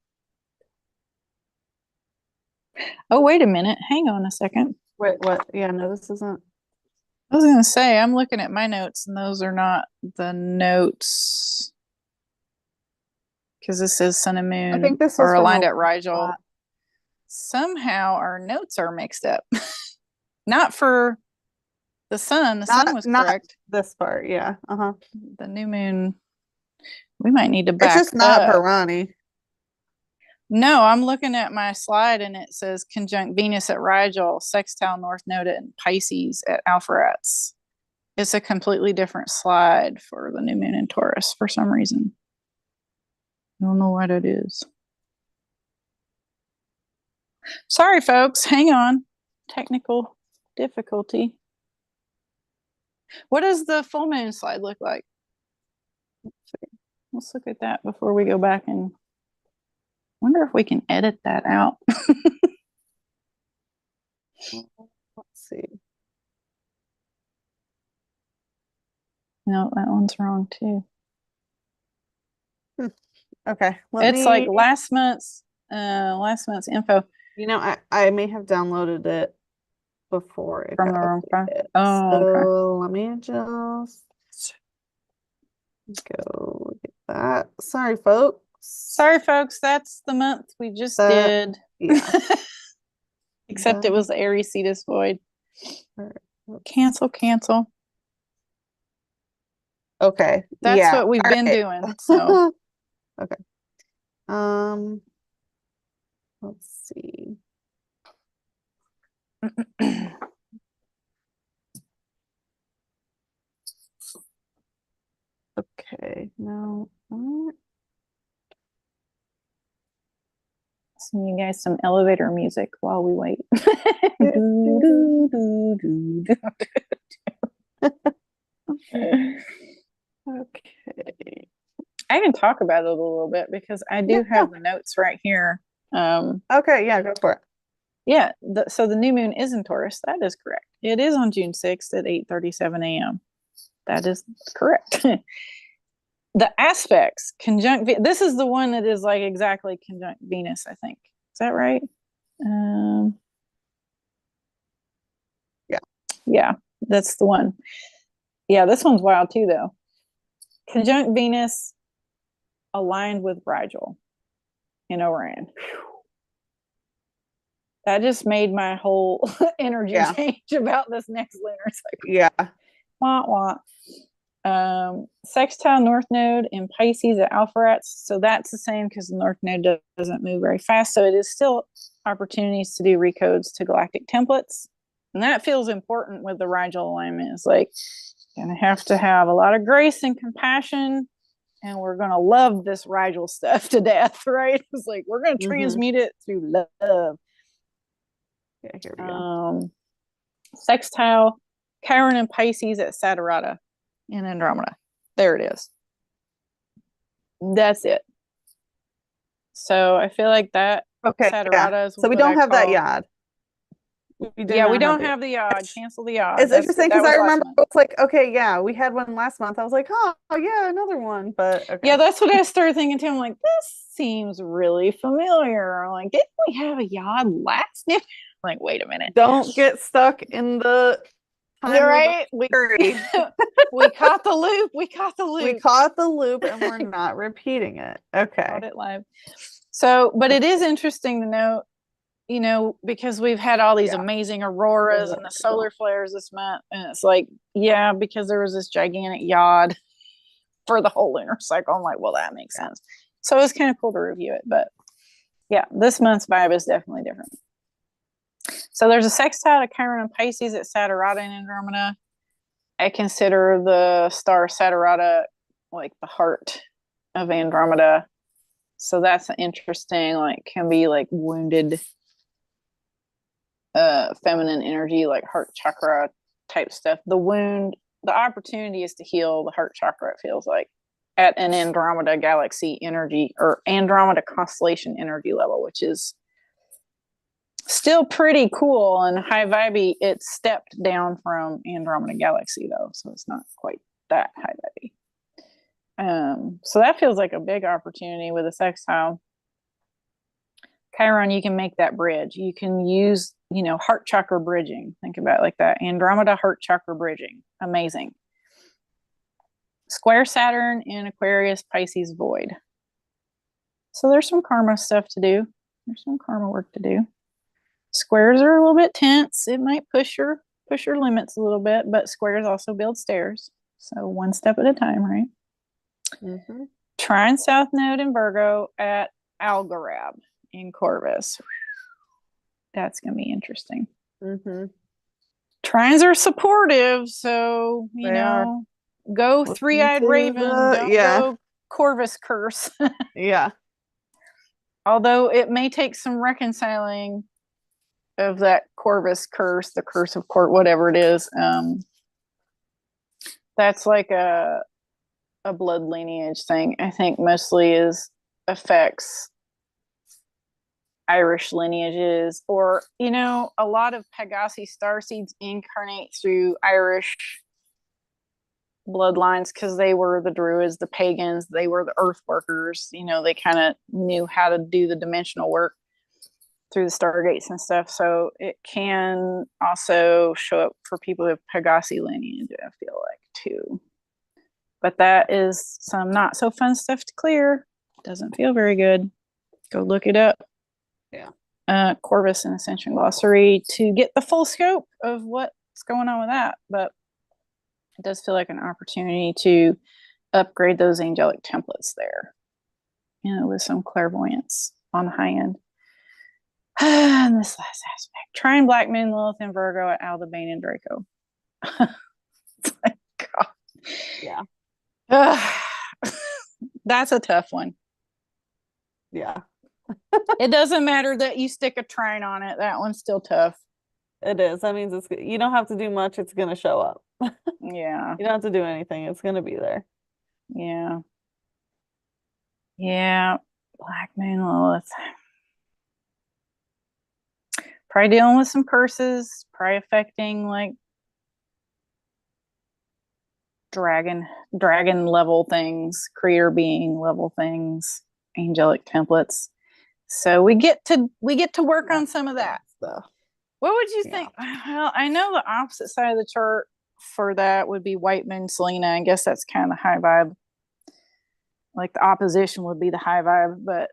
Oh, wait a minute. Hang on a second. Wait, what? Yeah, no, this isn't. I was going to say, I'm looking at my notes, and those are not the notes. Because this says sun and moon I think this are aligned at Rigel. Somehow our notes are mixed up. Not for the sun. The sun was correct. This part, yeah. The new moon. We might need to back up. It's just not Bharani. No, I'm looking at my slide and it says conjunct Venus at Rigel, sextile North Node and Pisces at Alpheratz. It's a completely different slide for the new moon in Taurus for some reason. I don't know what it is. Sorry, folks. Hang on. Technical difficulty. What does the full moon slide look like? Let's look at that before we go back and wonder if we can edit that out. Let's see. No, that one's wrong too. Okay. It's like last month's info. You know, I may have downloaded it before it from the wrong file. Oh, so okay. Let me just go get that. Sorry, folks. Sorry, folks. That's the month we just did. Yeah. Except it was the Aries Cetus void. Cancel. Okay. That's what we've been doing. So okay. Let's see. Okay. No. Sing you guys some elevator music while we wait. Okay. I can talk about it a little bit because I do have the notes right here. Okay, yeah, go for it. Yeah, so the new moon is in Taurus. That is correct. It is on June 6th at 8:37 a.m. That is correct. The aspects conjunct this is the one that is like exactly conjunct Venus, I think. Is that right? Yeah, that's the one. Yeah, this one's wild too, though. Conjunct Venus aligned with Rigel in Orion. That just made my whole energy change about this next lunar cycle. Yeah. Wah, wah. Sextile North Node in Pisces at Alpharats. So that's the same because the North Node doesn't move very fast. So it is still opportunities to do recodes to galactic templates. And that feels important with the Rigel alignment. It's like, gonna have to have a lot of grace and compassion, and we're gonna love this Rigel stuff to death, right? It's like we're gonna transmute it through love. Yeah, here we go. Sextile Chiron and Pisces at Saturn in Andromeda. There it is. That's it. So I feel like that Saturn is so we don't have that yod. We don't have the yod. Cancel the yod. It's interesting because I remember it's like, okay, yeah, we had one last month. I was like, oh yeah, another one. But okay. Yeah, that's what I started thinking too. I'm like, this seems really familiar. I'm like, didn't we have a yod last night? I'm like, wait a minute. Don't get stuck in the You're right. We caught the loop. We caught the loop. We caught the loop and we're not repeating it. Okay. Caught it live. So, but it is interesting to note, you know, because we've had all these amazing auroras and the solar flares this month. And it's like, yeah, because there was this gigantic yod for the whole lunar cycle. I'm like, well, that makes sense. So it's kind of cool to review it. But yeah, this month's vibe is definitely different. So there's a sextile to Chiron and Pisces at Saturn in Andromeda. I consider the star Saturn like the heart of Andromeda. So that's interesting, like can be like wounded feminine energy, like heart chakra type stuff. The opportunity is to heal the heart chakra, it feels like, at an Andromeda galaxy energy or Andromeda constellation energy level, which is still pretty cool and high vibey. It's stepped down from Andromeda galaxy though, so it's not quite that high vibey. So that feels like a big opportunity with a sextile. Chiron, you can make that bridge. You can use, you know, heart chakra bridging. Think about it like that. Andromeda heart chakra bridging. Amazing. Square Saturn in Aquarius Pisces void. So there's some karma stuff to do. There's some karma work to do. Squares are a little bit tense. It might push your limits a little bit, but squares also build stairs. So one step at a time, right? Trine South Node in Virgo at Algorab in Corvus. That's going to be interesting. Trines are supportive, so, you know, go three-eyed raven. Don't go Corvus curse. Although it may take some reconciling of that Corvus curse, the curse of court, whatever it is. That's like a blood lineage thing. I think mostly affects Irish lineages, or, you know, a lot of Pegasi starseeds incarnate through Irish bloodlines because they were the druids, the pagans, they were the earth workers. You know, they kind of knew how to do the dimensional work through the stargates and stuff. So it can also show up for people who have Pegasi lineage, I feel like, too. But that is some not so fun stuff to clear. Doesn't feel very good. Go look it up. Corvus and Ascension Glossary to get the full scope of what's going on with that. But it does feel like an opportunity to upgrade those angelic templates there, you know, with some clairvoyance on the high end. And this last aspect, Trine Black Moon, Lilith and Virgo at Aldebaran and Draco. It's like, God. That's a tough one. It doesn't matter that you stick a trine on it. That one's still tough. It is. That means you don't have to do much. It's going to show up. Yeah. You don't have to do anything. It's going to be there. Yeah. Yeah. Black Moon Lilith. Probably dealing with some curses, probably affecting like dragon level things, creator being level things, angelic templates. So we get to work on some of that stuff. What would you think? Well, I know the opposite side of the chart for that would be White Moon Selena. I guess that's kind of high vibe. Like the opposition would be the high vibe, but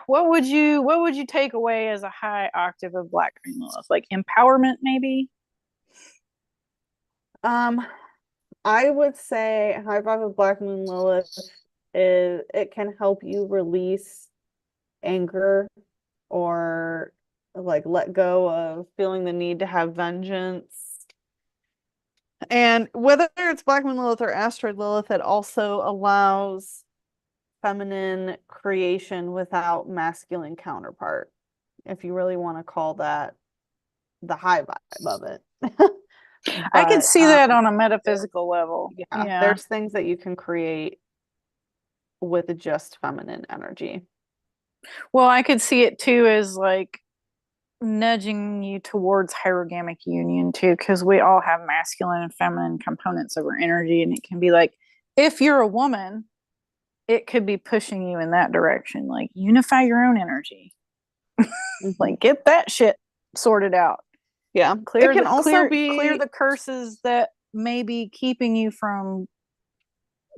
what would you take away as a high octave of Black Moon Lilith? Like empowerment, maybe? I would say high vibe of Black Moon Lilith is it can help you release anger or like let go of feeling the need to have vengeance. And whether it's Black Moon Lilith or Asteroid Lilith, it also allows feminine creation without masculine counterpart, if you really want to call that the high vibe of it. I could see that on a metaphysical level. Yeah, there's things that you can create with just feminine energy. Well, I could see it too as like nudging you towards hierogamic union too, because we all have masculine and feminine components of our energy, and it can be like, if you're a woman, it could be pushing you in that direction, like unify your own energy. Like get that shit sorted out. Yeah, clear the curses that may be keeping you from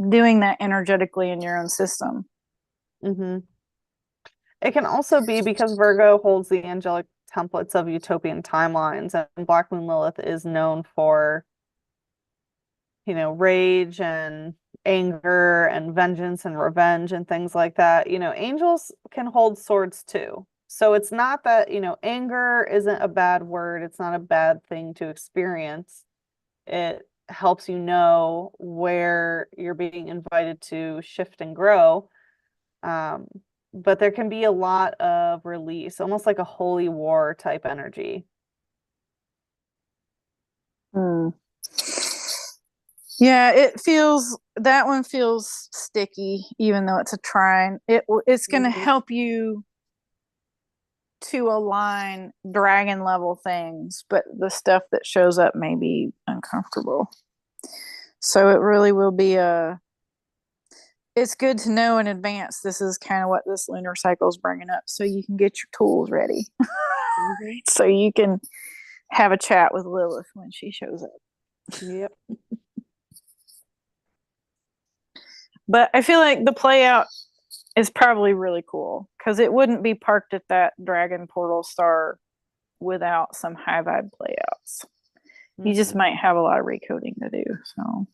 doing that energetically in your own system. It can also be because Virgo holds the angelic templates of utopian timelines, and Black Moon Lilith is known for, rage and anger and vengeance and revenge and things like that. Angels can hold swords too. So it's not that, anger isn't a bad word. It's not a bad thing to experience. It helps you know where you're being invited to shift and grow. But there can be a lot of release, almost like a holy war type energy. Yeah, that one feels sticky, even though it's a trine. It's going to help you to align dragon level things, but the stuff that shows up may be uncomfortable. So it really will be it's good to know in advance. This is kind of what this lunar cycle is bringing up, so you can get your tools ready. So you can have a chat with Lilith when she shows up. Yep. But I feel like the play out is probably really cool because it wouldn't be parked at that dragon portal star without some high vibe playouts. You just might have a lot of recoding to do. So,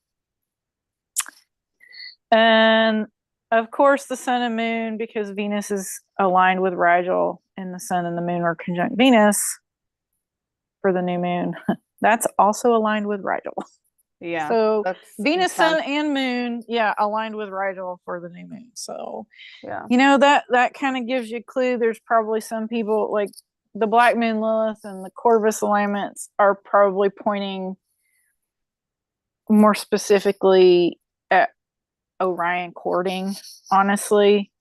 and of course, the sun and moon, because Venus is aligned with Rigel, and the sun and the moon are conjunct Venus for the new moon. That's also aligned with Rigel. Yeah. So Venus, sun, and moon, aligned with Rigel for the new moon. So, that kind of gives you a clue. There's probably some people like the Black Moon Lilith and the Corvus alignments are probably pointing more specifically at Orion courting. Honestly,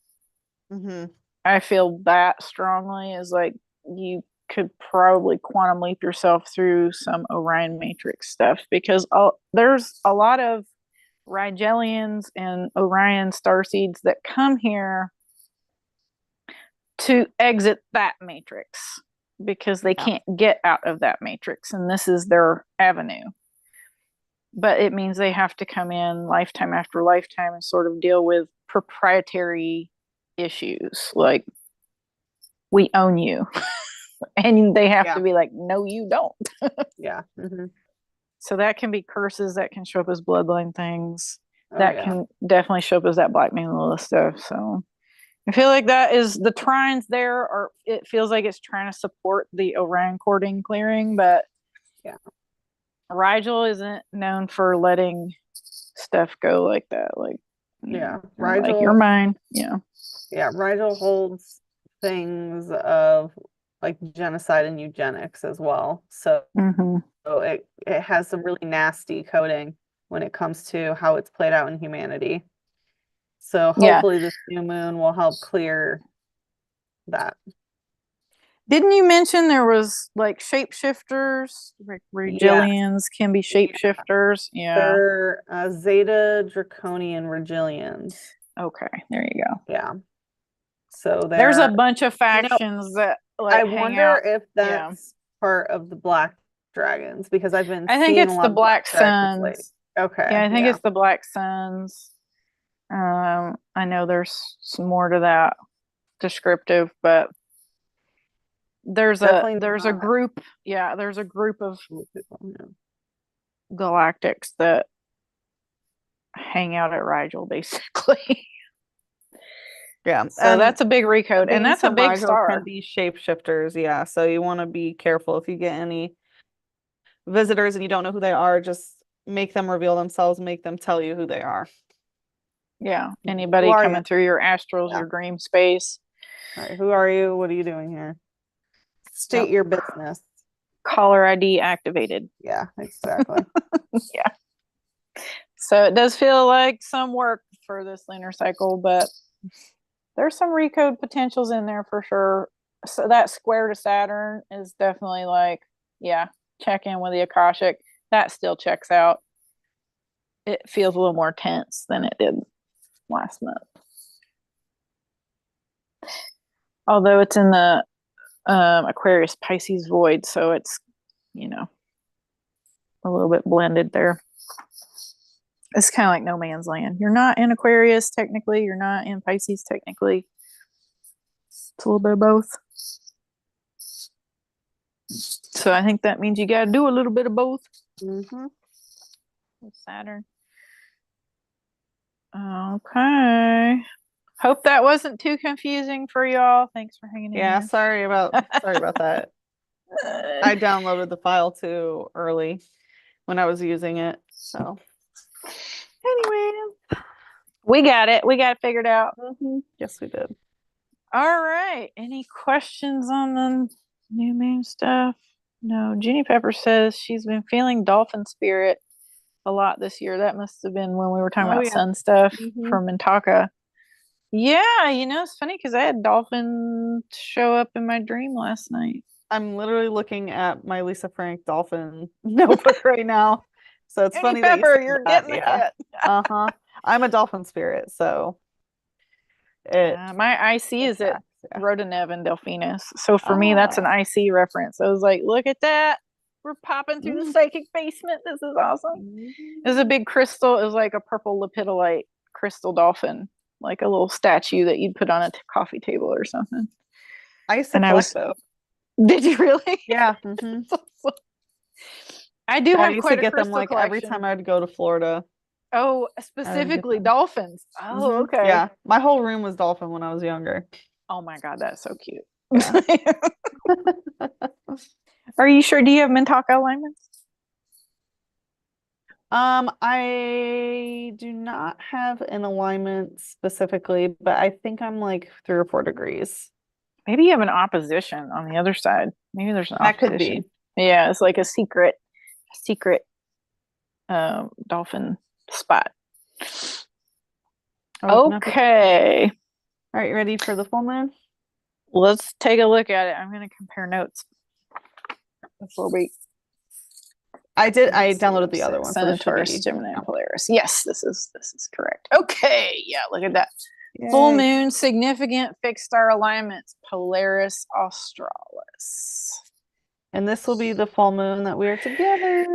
I feel that strongly is like you could probably quantum leap yourself through some Orion matrix stuff because there's a lot of Rigelians and Orion starseeds that come here to exit that matrix because they can't get out of that matrix, and this is their avenue. But it means they have to come in lifetime after lifetime and sort of deal with proprietary issues like we own you. And they have to be like, no, you don't. So that can be curses, that can show up as bloodline things. Can definitely show up as that Black Moon Lilith stuff. So I feel like that is the trines there, or it feels like it's trying to support the Orion courting clearing, but Rigel isn't known for letting stuff go like that. Like Yeah, Like, Rigel. you're mine. Yeah. Yeah, Rigel holds things of like genocide and eugenics as well. So, Mm-hmm. it has some really nasty coding when it comes to how it's played out in humanity. So Yeah. hopefully this new moon will help clear that. Didn't you mention there was like shapeshifters? Like Yeah, Regillians can be shapeshifters. Yeah. they're Zeta Draconian Regillians. Okay, there you go. Yeah. So There's a they're, bunch of you know, factions that like I hang wonder out. if Yeah. that's part of the Black Dragons because I've been I think seeing a it's lot the of Black Black Dragons lately. Suns. Okay. Yeah, I think Yeah. it's the Black Suns. I know there's some more to that descriptive, but there's Definitely a not group. Yeah, there's a group of cool people, yeah. galactics that hang out at Rigel, basically. Yeah. So And that's a big recode, and beings that's a from big Rigel star. can be shapeshifters, yeah. So you want to be careful if you get any visitors and you don't know who they are, just make them reveal themselves, make them tell you who they are. Yeah, Who anybody are coming you? through your astrals, Yeah. your dream space. All right, who are you? What are you doing here? State your business. Caller ID activated. Yeah, exactly. Yeah. So it does feel like some work for this lunar cycle, but there's some recode potentials in there for sure. So that square to Saturn is definitely like, yeah, check in with the Akashic. That still checks out. It feels a little more tense than it did last month. Although it's in the Aquarius Pisces void, so it's, a little bit blended there. It's kind of like no man's land. You're not in Aquarius technically, you're not in Pisces technically. It's a little bit of both. So I think that means you got to do a little bit of both. Mm-hmm. With Saturn. Okay. Hope that wasn't too confusing for y'all. Thanks for hanging in Yeah, there. sorry about that. I downloaded the file too early when I was using it. So anyway, we got it. We got it figured out. mm-hmm. Yes, we did. All right. Any questions on the new moon stuff? No. Jenny Pepper says she's been feeling dolphin spirit a lot this year. That must have been when we were talking about sun stuff from Mintaka. Yeah, it's funny because I had dolphin show up in my dream last night. I'm literally looking at my Lisa Frank dolphin notebook right now. So it's funny that you're getting it. Uh-huh. I'm a dolphin spirit, so my IC is at Rhodanev and Delphinus. So for me, that's an IC reference. I was like, look at that. We're popping through the psychic basement. This is awesome. It was a big crystal. It was like a purple lepidolite crystal dolphin, like a little statue that you'd put on a coffee table or something. I used to collect those. Did you really? Yeah. Mm-hmm. I do have quite a get crystal them like collection. every time I'd go to Florida. Oh, specifically dolphins. Oh, okay. Yeah, my whole room was dolphin when I was younger. Oh my God, that's so cute. Yeah. Are you sure? Do you have Mintaka alignments? I do not have an alignment specifically, but I think I'm like 3 or 4 degrees. Maybe you have an opposition on the other side. Maybe there's an opposition. Could be. Yeah, it's like a secret dolphin spot. Okay. All right, you ready for the full moon? Let's take a look at it. I'm going to compare notes before we. I downloaded the other one. Sun, Taurus, Gemini, Polaris. Yes, this is correct. Okay, yeah, look at that. Yay. Full moon, significant fixed star alignments, Polaris Australis. And this will be the full moon that we are together.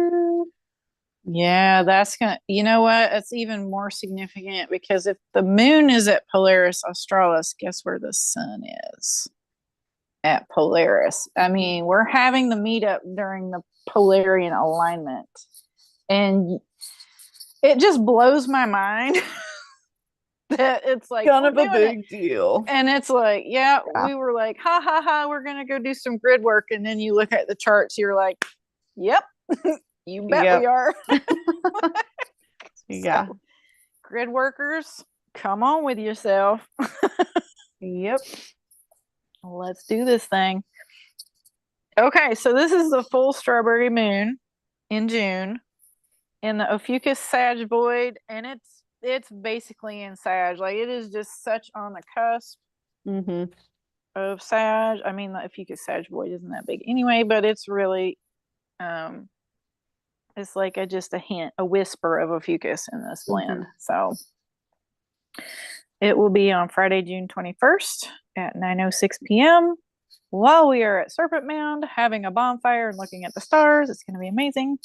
Yeah, that's gonna, you know what? It's even more significant because if the moon is at Polaris Australis, guess where the sun is? At Polaris. I mean, we're having the meetup during the Polarian alignment. And it just blows my mind that it's like kind of a big deal. And it's like, yeah, we were like, ha ha ha, we're gonna go do some grid work. And then you look at the charts, you're like, yep. You bet we are. Yeah. So, grid workers, come on with yourself. Yep. Let's do this thing. Okay, so this is the full strawberry moon in June in the Ophiuchus Sag void, and it's basically in Sag. Like, it is just such on the cusp of Sag. I mean, the Ophiuchus Sag void isn't that big anyway, but it's really it's like just a hint, a whisper of Ophiuchus in this blend. So it will be on Friday, June 21st at 9:06 p.m. while we are at Serpent Mound having a bonfire and looking at the stars. It's going to be amazing.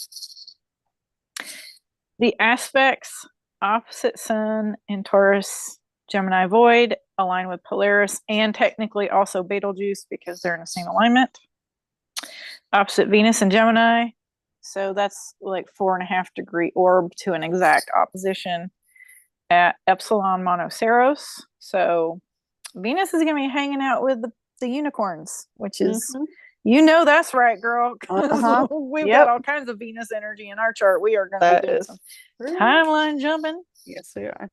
The aspects: opposite Sun in Taurus, Gemini void, align with Polaris, and technically also Betelgeuse because they're in the same alignment. Opposite Venus in Gemini. So that's like 4.5 degree orb to an exact opposition at Epsilon Monoceros. So Venus is going to be hanging out with the unicorns, which is, that's right, girl. We've got all kinds of Venus energy in our chart. We are going to be doing some timeline jumping. Yes, we are.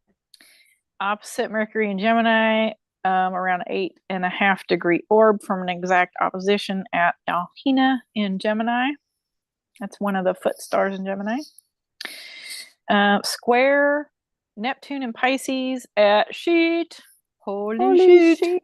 Opposite Mercury in Gemini, around 8.5 degree orb from an exact opposition at Alhina in Gemini. That's one of the foot stars in Gemini. Square Neptune in Pisces at Sheet. Holy shit.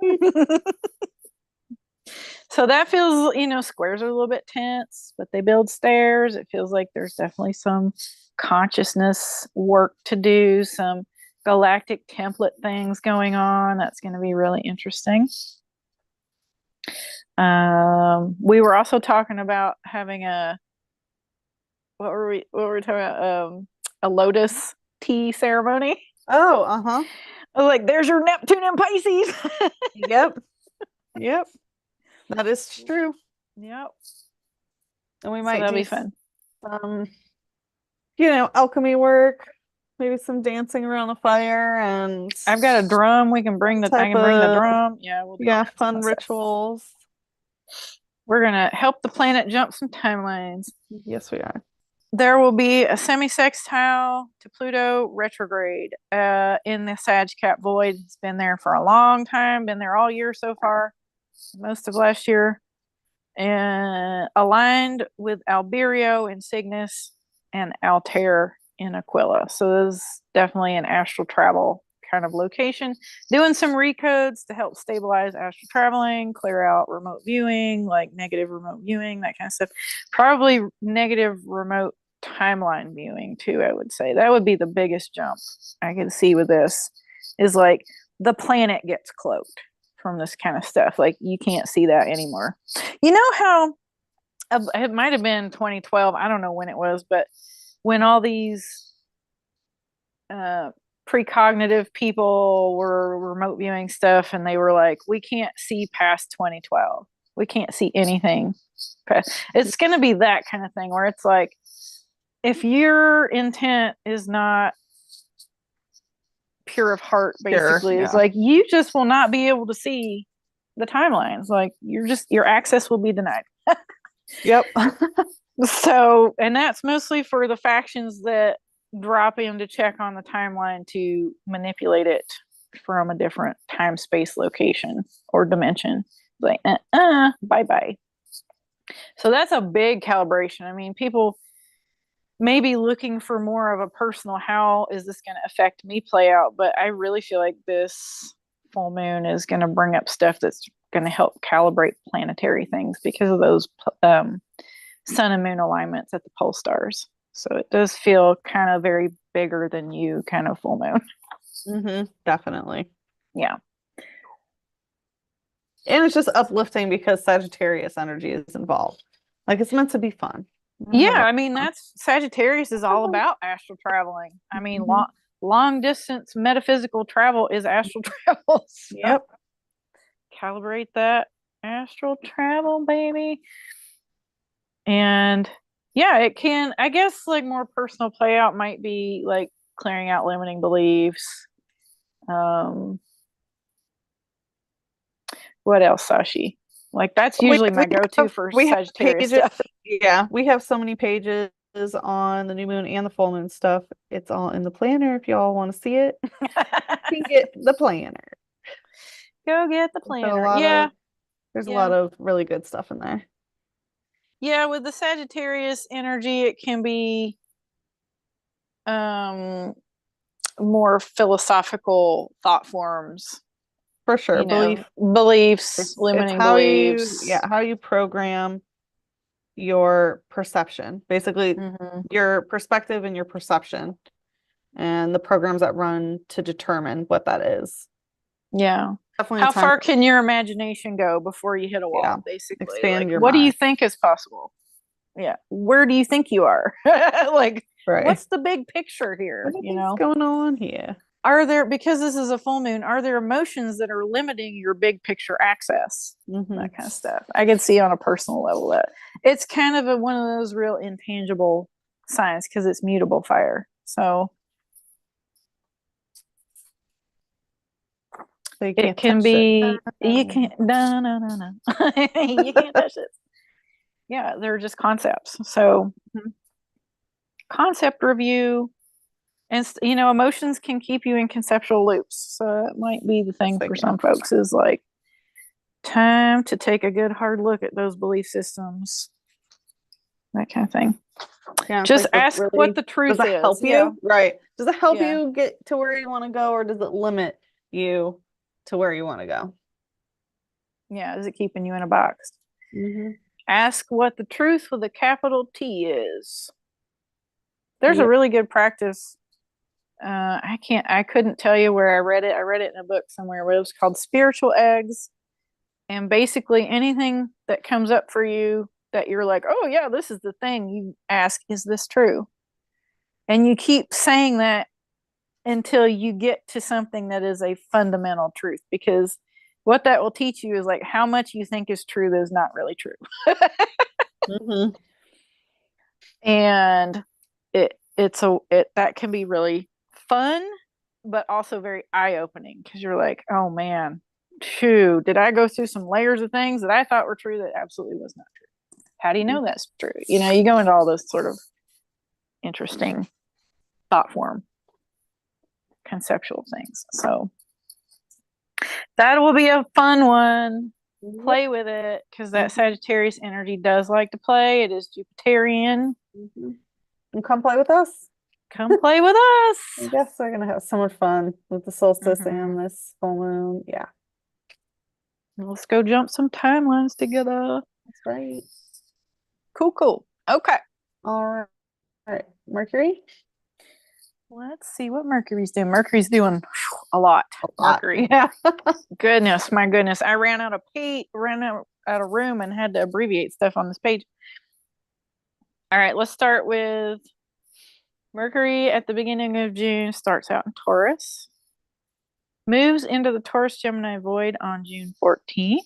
So that feels, squares are a little bit tense, but they build stairs. It feels like there's definitely some consciousness work to do, some galactic template things going on. That's going to be really interesting. We were also talking about having what were we talking about? A lotus tea ceremony. Oh, I was like, there's your Neptune and Pisces. Yep. That is true. Yep. And we might that'll be fun. Some, alchemy work, maybe some dancing around the fire, and I've got a drum. I can bring the drum. Yeah, we'll do fun rituals. We're gonna help the planet jump some timelines. Yes, we are. There will be a semi-sextile to Pluto retrograde in the Sag Cap void. It's been there for a long time, been there all year so far, most of last year, and aligned with Alberio in Cygnus and Altair in Aquila. So this is definitely an astral travel kind of location. Doing some recodes to help stabilize astral traveling, clear out remote viewing, like negative remote viewing, that kind of stuff. Probably negative remote timeline viewing too, I would say. That would be the biggest jump I can see with this, is like the planet gets cloaked from this kind of stuff. Like, you can't see that anymore. You know how it might have been 2012, I don't know when it was, but when all these precognitive people were remote viewing stuff, and they were like, we can't see past 2012, we can't see anything past. It's going to be that kind of thing where it's like, if your intent is not pure of heart, basically, it's like, you just will not be able to see the timelines. Like, your access will be denied. Yep. So, and that's mostly for the factions that drop in to check on the timeline to manipulate it from a different time, space, location, or dimension. Like, bye-bye. So that's a big calibration. I mean, people may be looking for more of a personal, how is this going to affect me play out? But I really feel like this full moon is going to bring up stuff that's going to help calibrate planetary things because of those sun and moon alignments at the pole stars. So it does feel kind of very bigger than you kind of full moon. Definitely. Yeah. And it's just uplifting because Sagittarius energy is involved. Like, it's meant to be fun. Yeah, I mean, that's Sagittarius is all about astral traveling. I mean, long distance metaphysical travel is astral travel. So yep. Calibrate that astral travel, baby. And yeah, it can, I guess, like, more personal play out might be like clearing out limiting beliefs. What else, Sachi? Like, that's usually my go-to for Sagittarius stuff. Yeah, we have so many pages on the new moon and the full moon stuff. It's all in the planner if y'all want to see it. can get the planner. Go get the planner. Yeah. There's a lot of really good stuff in there. Yeah, with the Sagittarius energy, it can be more philosophical thought forms. For sure. Beliefs, limiting beliefs. How you program your perception. Basically, your perspective and your perception and the programs that run to determine what that is. Yeah. Definitely how far can your imagination go before you hit a wall, basically? Expand your what mind. do you think is possible? Yeah. Where do you think you are? Like, what's the big picture here? What's going on here? Are there, because this is a full moon, are there emotions that are limiting your big picture access? That kind of stuff. I can see on a personal level that it's kind of one of those real intangible signs because it's mutable fire. So it can be, you can't, no. You can't touch it. Yeah, they're just concepts. So concept review, and emotions can keep you in conceptual loops. So it might be the thing for some folks is like time to take a good hard look at those belief systems, that kind of thing. Yeah, just ask what the truth is. Does it help you? Right. Does it help you get to where you want to go, or does it limit you to where you want to go? Yeah, is it keeping you in a box? Ask what the truth with a capital T is. There's a really good practice. I couldn't tell you where I read it. I read it in a book somewhere, but it was called Spiritual Eggs. And basically anything that comes up for you that you're like, oh yeah, this is the thing, you ask, is this true? And you keep saying that until you get to something that is a fundamental truth, because what that will teach you is like how much you think is true that is not really true. And that can be really fun, but also very eye-opening, because you're like, oh man, did I go through some layers of things that I thought were true that absolutely was not true? How do you know that's true? You go into all those sort of interesting thought form conceptual things. So that will be a fun one. Play with it, because that Sagittarius energy does like to play. It is Jupiterian. And come play with us. Come play with us. I guess we're gonna have so much fun with the solstice and this full moon. Yeah. Let's go jump some timelines together. That's right. Cool. Okay. All right. Mercury. Let's see what Mercury's doing. Mercury's doing a lot. Mercury. Yeah. My goodness. I ran out of room and had to abbreviate stuff on this page. All right, let's start with Mercury at the beginning of June. Starts out in Taurus. Moves into the Taurus Gemini void on June 14th.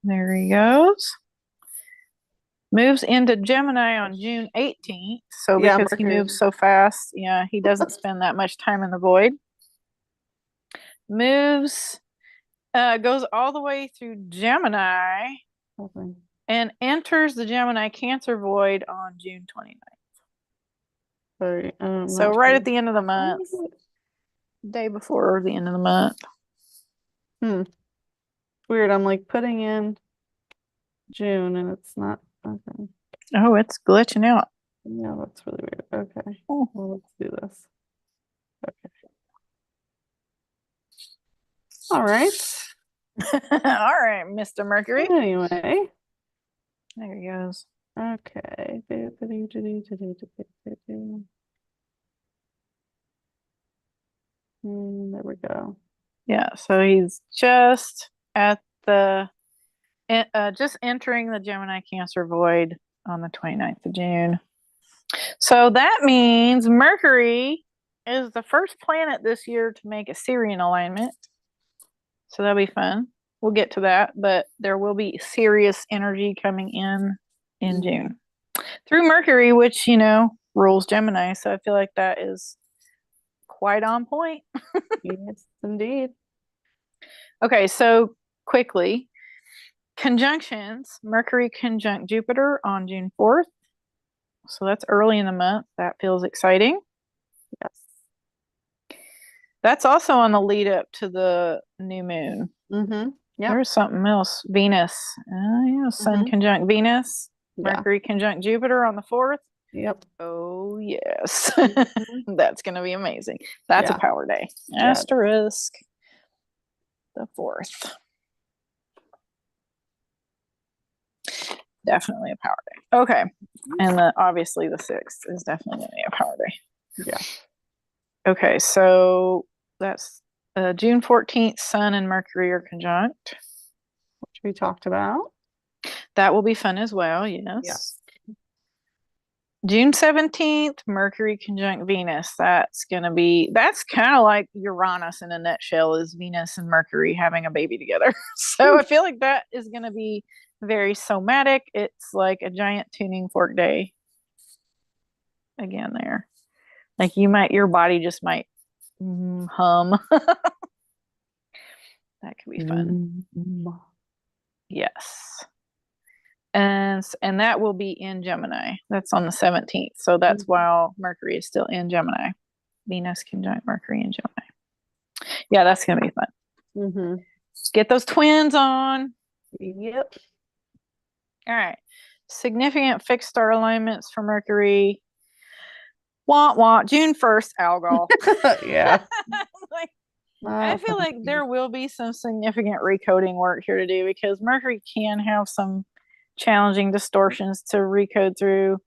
There he goes. Moves into Gemini on June 18th. So because he moves so fast, he doesn't spend that much time in the void. Goes all the way through Gemini and enters the Gemini Cancer void on June 29th. So right at the end of the month. Day before the end of the month. Weird. I'm like putting in June and it's not. Okay. Oh, it's glitching out. Yeah, that's really weird. Okay. Well, let's do this. Okay. All right. All right, Mr. Mercury. Anyway. There he goes. Okay. There we go. Yeah, so he's just at just entering the Gemini Cancer void on the 29th of June. So that means Mercury is the first planet this year to make a Sirian alignment. So that'll be fun. We'll get to that, but there will be serious energy coming in June through Mercury, which, rules Gemini. So I feel like that is quite on point. Yes, indeed. Okay, so quickly, conjunctions. Mercury conjunct Jupiter on June 4th. So that's early in the month. That feels exciting. Yes. That's also on the lead up to the new moon. Mm-hmm. Yeah. There's something else. Venus. Yeah, Sun conjunct Venus. Mercury conjunct Jupiter on the 4th. Yep. Oh, yes. That's going to be amazing. That's a power day. Asterisk. The 4th. Definitely a power day. Okay. And obviously the 6th is definitely going to be a power day. Yeah. Okay. So that's June 14th, Sun and Mercury are conjunct. Which we talked about. That will be fun as well. Yes. Yes. June 17th, Mercury conjunct Venus. That's kind of like Uranus in a nutshell, is Venus and Mercury having a baby together. So I feel like that is going to be very somatic. It's like a giant tuning fork day. Again, there. Like your body just might hum. That could be fun. Yes. And that will be in Gemini. That's on the 17th. So that's while Mercury is still in Gemini. Venus conjunct Mercury in Gemini. Yeah, that's going to be fun. Get those twins on. Yep. All right. Significant fixed star alignments for Mercury. June 1st, Algol. Yeah. I feel like there will be some significant recoding work here to do, because Mercury can have some challenging distortions to recode through,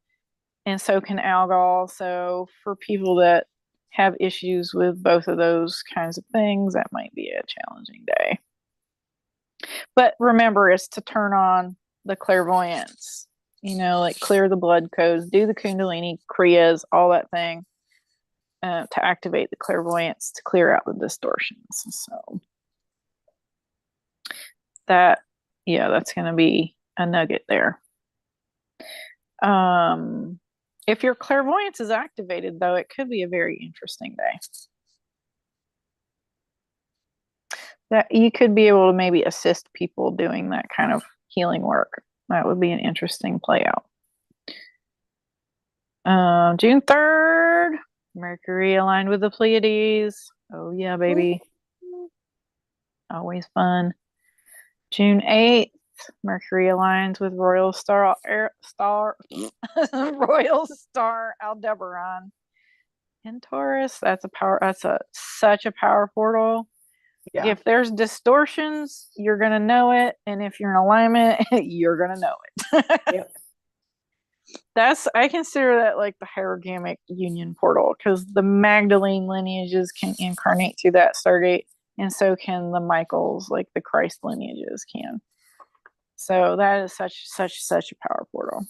and so can Algol. So for people that have issues with both of those kinds of things, that might be a challenging day. But remember, it's to turn on the clairvoyance, like clear the blood codes, do the Kundalini Kriyas, all that thing, to activate the clairvoyance, to clear out the distortions. So that's going to be a nugget there. If your clairvoyance is activated, though, it could be a very interesting day. That you could be able to maybe assist people doing that kind of healing work. That would be an interesting play out. June 3rd, Mercury aligned with the Pleiades. Oh yeah, baby. Always fun. June 8th, Mercury aligns with Royal Star Royal Star Aldebaran in Taurus. That's such a power portal. Yeah. If there's distortions, you're gonna know it, and if you're in alignment, you're gonna know it. Yep. I consider that like the hierogamic union portal, because the Magdalene lineages can incarnate through that Stargate, and so can the Michaels, like the Christ lineages can. So that is such a power portal.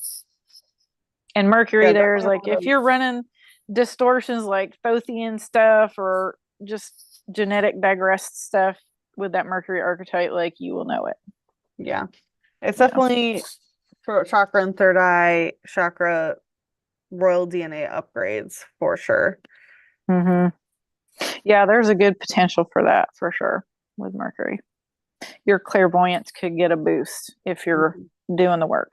And Mercury there's like, if you're running distortions like Phothian stuff or just genetic digressed stuff with that Mercury archetype, like, you will know it. Yeah. It's definitely throat chakra and third eye chakra royal DNA upgrades for sure. Yeah, there's a good potential for that for sure with Mercury. Your clairvoyance could get a boost if you're doing the work.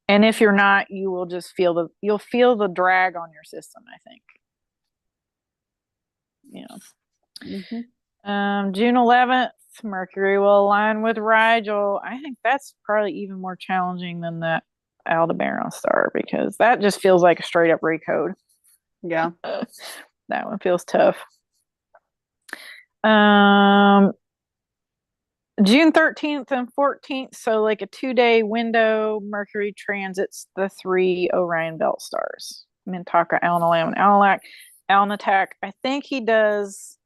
And if you're not, you will just feel the drag on your system, I think. June 11th, Mercury will align with Rigel. I think that's probably even more challenging than that Aldebaran star, because that just feels like a straight up recode. Yeah. That one feels tough. June 13th and 14th, so like a 2-day window, Mercury transits the 3 Orion belt stars, Mintaka, Alnilam, and Alnilac. Alnitak, I think he does,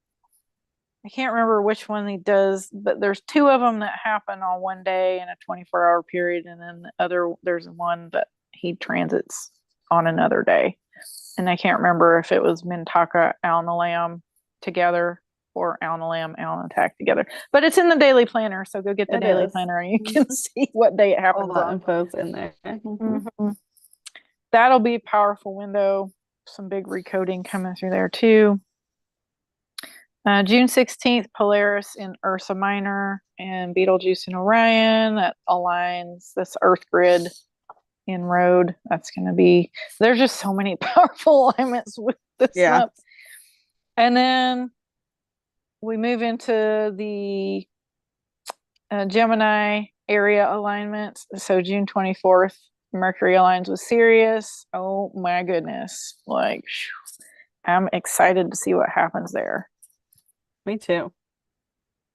I can't remember which one he does, but there's 2 of them that happen on one day in a 24-hour period, and then there's one that he transits on another day. And I can't remember if it was Mintaka, Alnilam together or Alnilam, Alnitak together. But it's in the daily planner, so go get the daily planner and you can see what day it happens on. Info's in there. That'll be a powerful window. Some big recoding coming through there too. June 16th, Polaris in Ursa Minor and Betelgeuse in Orion. That aligns this Earth grid inroad. That's going to be, there's just so many powerful alignments with this month. And then we move into the Gemini area alignments. So June 24th, Mercury aligns with Sirius. Oh my goodness. Like, I'm excited to see what happens there. Me too.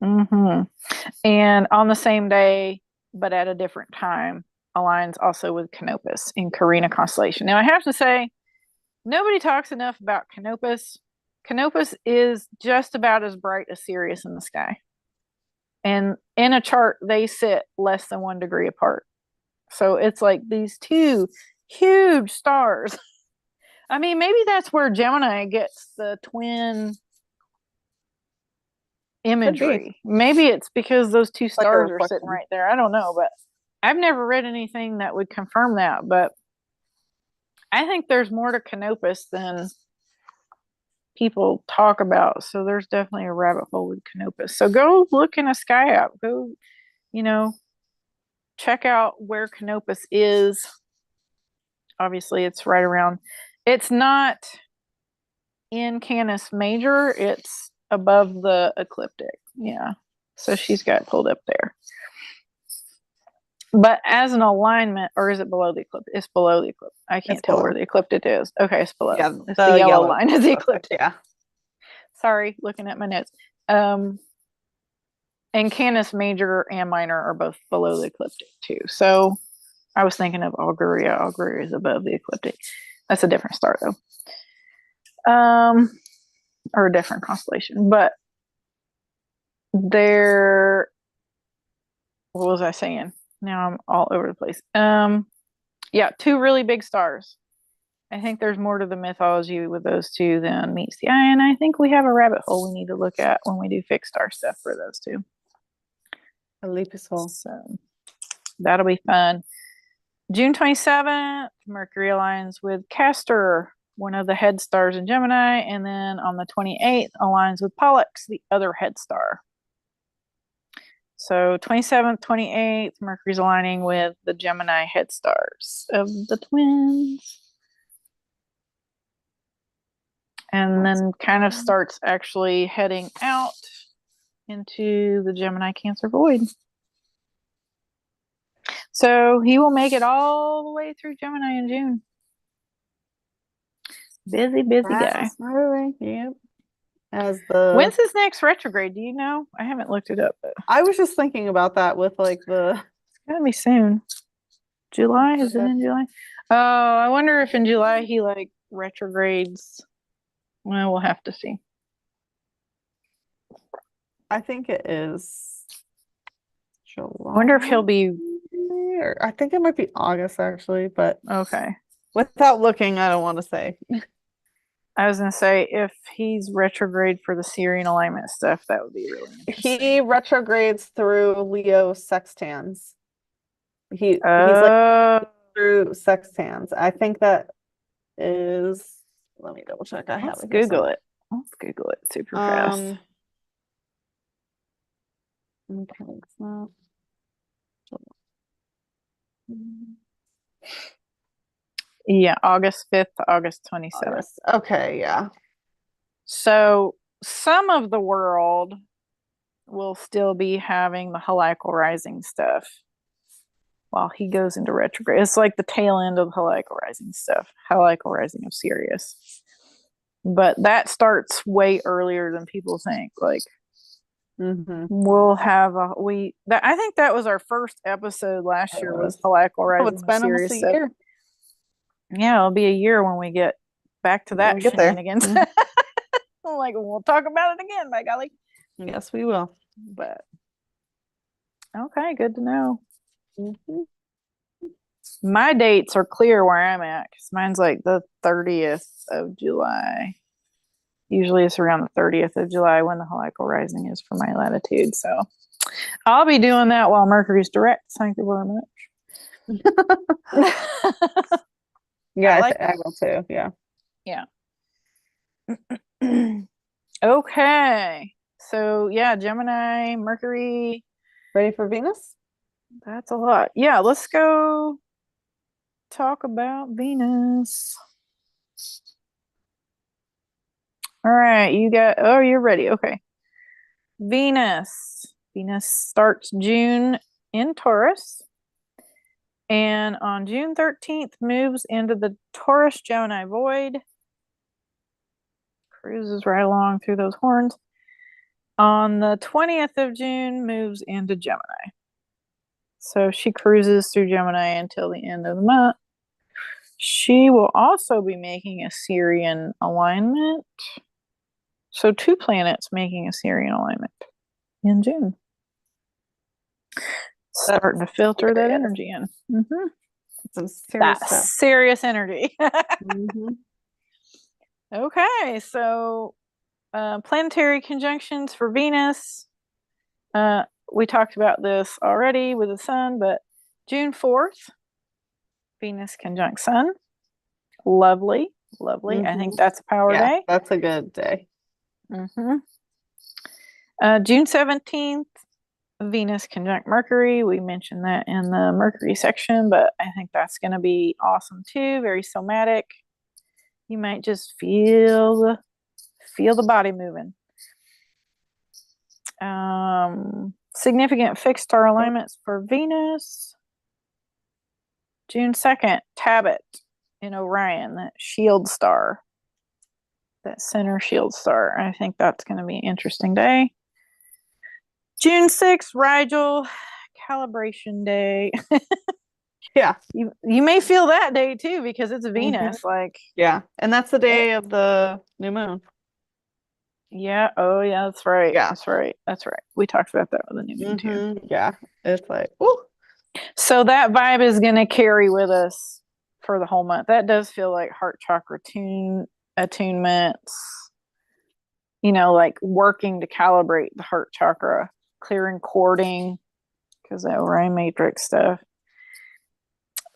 And on the same day, but at a different time, aligns also with Canopus in Carina constellation. Now, I have to say, nobody talks enough about Canopus. Canopus is just about as bright as Sirius in the sky. And in a chart, they sit less than 1 degree apart. So it's like these two huge stars. I mean, maybe that's where Gemini gets the twin imagery. Maybe it's because those two stars are sitting right there. I don't know, but I've never read anything that would confirm that. But I think there's more to Canopus than people talk about. So there's definitely a rabbit hole with Canopus. So go look in a sky app. Go, check out where Canopus is. Obviously, it's right around. It's not in Canis Major. It's above the ecliptic. Yeah. So she's got it pulled up there. But as an alignment, or is it below the ecliptic? It's below the ecliptic. I can't tell where the ecliptic is. Okay, it's below. Yeah, it's the yellow line is the ecliptic. Yeah. Sorry, looking at my notes. And Canis Major and Minor are both below the ecliptic too. So I was thinking of Auguria. Auguria is above the ecliptic. That's a different star though. Or a different constellation. But what was I saying? Now I'm all over the place. Yeah, 2 really big stars. I think there's more to the mythology with those 2 than meets the eye, and I think we have a rabbit hole we need to look at when we do fixed star stuff for those 2. A Lepus hole. So that'll be fun. June 27th, Mercury aligns with Castor, one of the head stars in Gemini, and then on the 28th aligns with Pollux, the other head star. So 27th, 28th, Mercury's aligning with the Gemini head stars of the twins. And then kind of starts actually heading out into the Gemini Cancer void. So he will make it all the way through Gemini in June. Busy guy. Yep. When's his next retrograde? Do you know? I haven't looked it up. But I was just thinking about that with it's gotta be soon. July? Is it in July? Oh, I wonder if in July he retrogrades. Well, we'll have to see. I think it is July. I wonder if he'll be. I think it might be August actually, but okay. Without looking, I don't want to say. I was going to say, if he's retrograde for the Syrian alignment stuff, that would be really interesting. He retrogrades through Leo sextans. He's through sextans. I think that is, let me double check. Let's Google it. Let's Google it super fast. Okay, so. Yeah, August 5th to August 27th. Okay, yeah. So some of the world will still be having the heliacal rising stuff while he goes into retrograde. It's like the tail end of the heliacal rising stuff, heliacal rising of Sirius. But that starts way earlier than people think. We'll have I think that was our first episode last year was heliacal rising it's been almost a year. Yeah, it'll be a year when we get back to that shenanigans. We'll talk about it again, by golly. Yes, we will. But okay, good to know. My dates are clear where I'm at because mine's the 30th of July. Usually it's around the 30th of July when the heliacal rising is for my latitude. So I'll be doing that while Mercury's direct. Thank you very much. Yeah, I will too. Yeah. Yeah. Okay. So yeah, Gemini, Mercury. Ready for Venus? That's a lot. Yeah, let's go. talk about Venus. All right, you're ready. Okay. Venus starts June in Taurus, and on June 13th moves into the Taurus Gemini void, cruises right along through those horns. On the 20th of June moves into Gemini, so she cruises through Gemini until the end of the month. She will also be making a Sirian alignment, so 2 planets making a Sirian alignment in June. Starting to filter that energy in. Mm-hmm. Some serious stuff. Serious energy. Mm-hmm. Okay, so planetary conjunctions for Venus. We talked about this already with the sun, but June 4th, Venus conjunct Sun. Lovely. Mm-hmm. I think that's a power day. That's a good day. Mm-hmm. June 17th, Venus conjunct Mercury. We mentioned that in the Mercury section, but I think that's going to be awesome too. Very somatic. You might just feel the body moving. Significant fixed star alignments for Venus. June 2nd, Tabit in Orion, that shield star, that center shield star. I think that's going to be an interesting day. June 6th, Rigel, calibration day. Yeah. You may feel that day too because it's Venus. Mm-hmm. Like, yeah. And that's the day of the new moon. Yeah. Oh, yeah. That's right. Yeah. That's right. We talked about that with the new moon too. Yeah. It's like, ooh. So that vibe is going to carry with us for the whole month. That does feel like heart chakra attunements, like working to calibrate the heart chakra, clearing cording, because that Orion matrix stuff.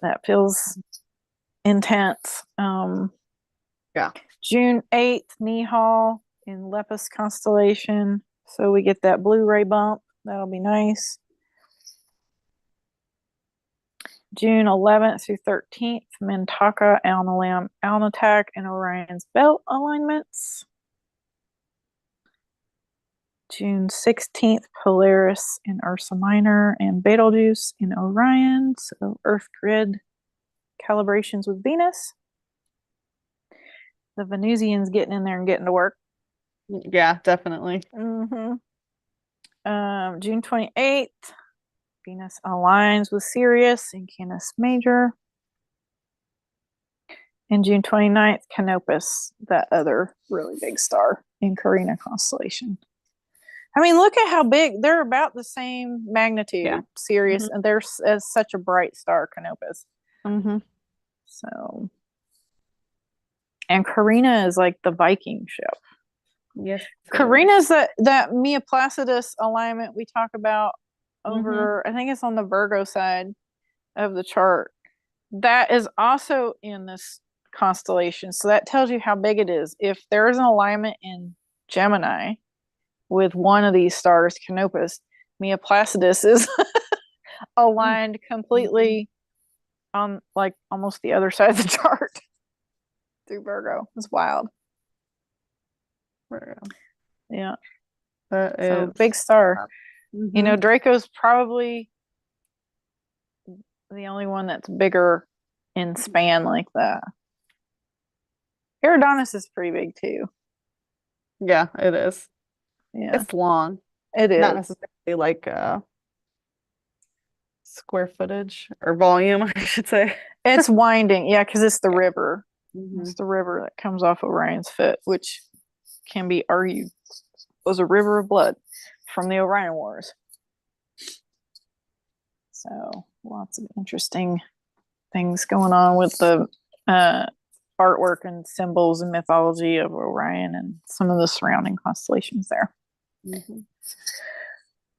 That feels intense. Yeah. June 8th, Nihal in Lepus constellation. So we get that Blu-ray bump. That'll be nice. June 11th through 13th, Mintaka, Alnitak, and Orion's belt alignments. June 16th, Polaris in Ursa Minor and Betelgeuse in Orion. So Earth grid calibrations with Venus. The Venusians getting in there and getting to work. Yeah, definitely. Mm-hmm. June 28th, Venus aligns with Sirius in Canis Major. And June 29th, Canopus, that other really big star in Carina constellation. I mean, look at how big. They're about the same magnitude, Sirius, mm-hmm. and they're such a bright star, Canopus. Mm-hmm. So, and Carina is like the Viking ship. Yes. Carina's that Mia Placidus alignment we talk about over, I think it's on the Virgo side of the chart. That is also in this constellation. So that tells you how big it is. If there is an alignment in Gemini with one of these stars, Canopus, Mia Placidus is aligned completely on like almost the other side of the chart through Virgo. It's wild. Virgo. Yeah. So big star. Draco's probably the only one that's bigger in span like that. Eridanus is pretty big too. Yeah, it is. Yeah. It's long. It is. Not necessarily like square footage or volume, I should say. It's winding. Yeah, because it's the river. It's the river that comes off Orion's foot, which can be argued was a river of blood from the Orion Wars. So lots of interesting things going on with the artwork and symbols and mythology of Orion and some of the surrounding constellations there.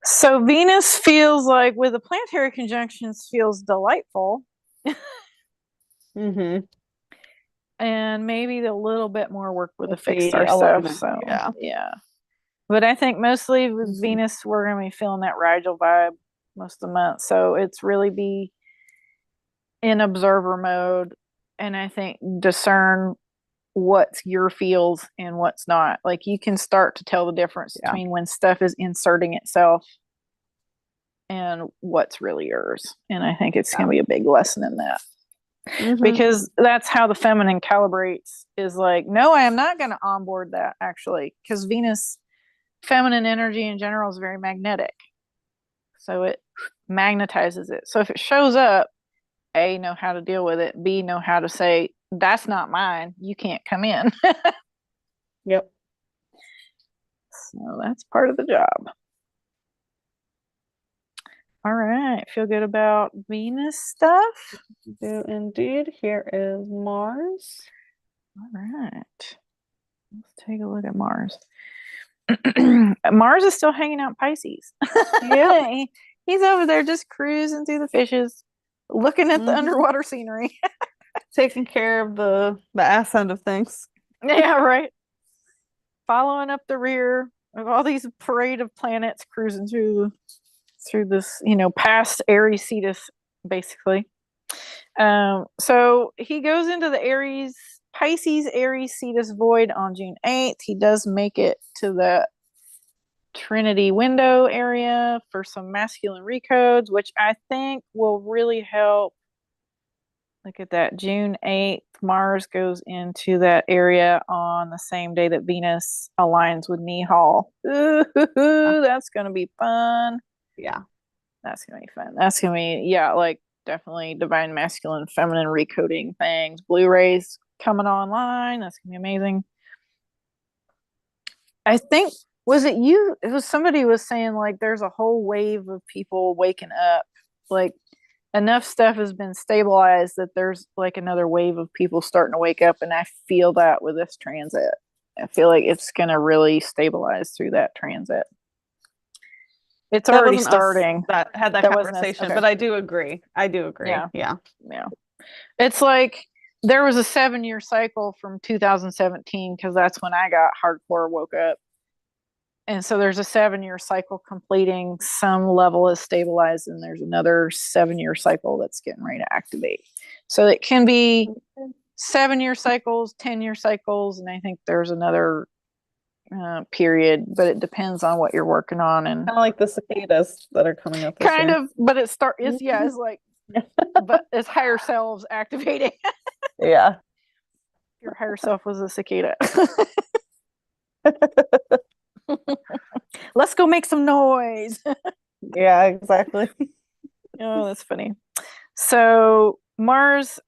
So Venus feels like, with the planetary conjunctions, feels delightful. And maybe a little bit more work with the fixed star stuff. So yeah. But I think mostly with Venus, we're going to be feeling that Rigel vibe most of the month. So it's really be in observer mode, and I think discern what's your feels and what's not. Like you can start to tell the difference between when stuff is inserting itself and what's really yours. And I think it's going to be a big lesson in that. Because that's how the feminine calibrates, is like, no, I am not going to onboard that, actually, because Venus, feminine energy in general, is very magnetic, so it magnetizes it. So if it shows up, A, know how to deal with it, B, know how to say, that's not mine, you can't come in. Yep. So that's part of the job. All right, feel good about Venus stuff? Do indeed. Here is Mars. All right, let's take a look at Mars. Mars is still hanging out in Pisces. Yeah. He's over there just cruising through the fishes, looking at the underwater scenery. Taking care of the ass end of things. Yeah, right. Following up the rear of all these parade of planets cruising through this, past Aries Cetus, basically. So he goes into the Pisces Aries Cetus void on June 8th. He does make it to the Trinity window area for some masculine recodes, which I think will really help. Look at that. June 8th, Mars goes into that area on the same day that Venus aligns with Nihal. Ooh, that's going to be fun. Yeah. That's going to be fun. That's going to be, like definitely divine masculine, feminine recoding things. Blu-rays coming online. That's going to be amazing. I think, was it you? It was somebody was saying like there's a whole wave of people waking up. Like enough stuff has been stabilized that there's like another wave of people starting to wake up, and I feel that with this transit. I feel like it's going to really stabilize through that transit. It's already starting. That had that conversation, but I do agree. Yeah. It's like there was a 7-year cycle from 2017, because that's when I got hardcore woke up. And so there's a 7-year cycle completing, some level is stabilized, and there's another 7-year cycle that's getting ready to activate. So it can be 7-year cycles, 10-year cycles, and I think there's another period, but it depends on what you're working on. And kind of like the cicadas that are coming up this year. But it's like but it's higher selves activating. Yeah. Your higher self was a cicada. Let's go make some noise. Yeah, exactly. Oh, that's funny. So Mars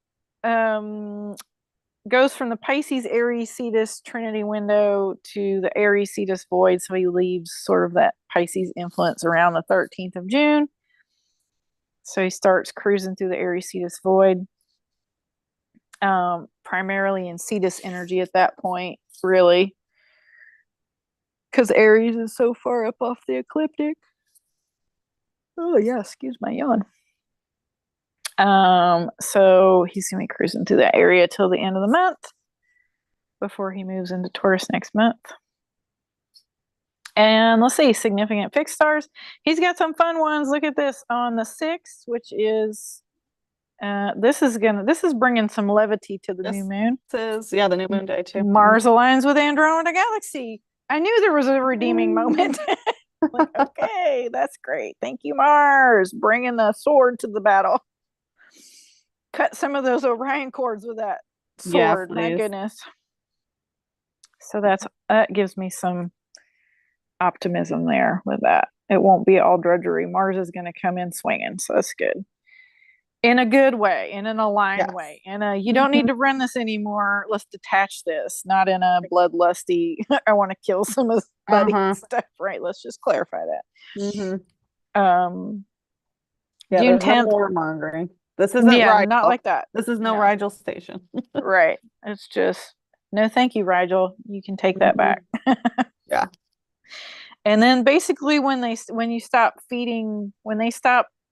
goes from the Pisces Aries Cetus Trinity window to the Aries Cetus void, so he leaves sort of that Pisces influence around the 13th of June. So he starts cruising through the Aries Cetus void, primarily in Cetus energy at that point, really, because Aries is so far up off the ecliptic. Oh yeah, excuse my yawn. So he's gonna be cruising through that area till the end of the month before he moves into Taurus next month. And let's see, significant fixed stars. He's got some fun ones. Look at this on the 6th, which is this is bringing some levity to the new moon. This is the new moon day too. Mars aligns with Andromeda Galaxy. I knew there was a redeeming moment. Like, okay, that's great. Thank you, Mars, bringing the sword to the battle. Cut some of those Orion cords with that sword. My goodness. So that gives me some optimism there with that. It won't be all drudgery. Mars is going to come in swinging, so that's good. In a good way, in an aligned way. And you don't need to run this anymore. Let's detach this, not in a bloodlusty, I want to kill some of buddy stuff, right? Let's just clarify that. June 10th. No warmongering. This isn't Rigel. Not like that. This is no Rigel station. Right. It's just, no, thank you, Rigel. You can take that back. Yeah. And then basically when they stop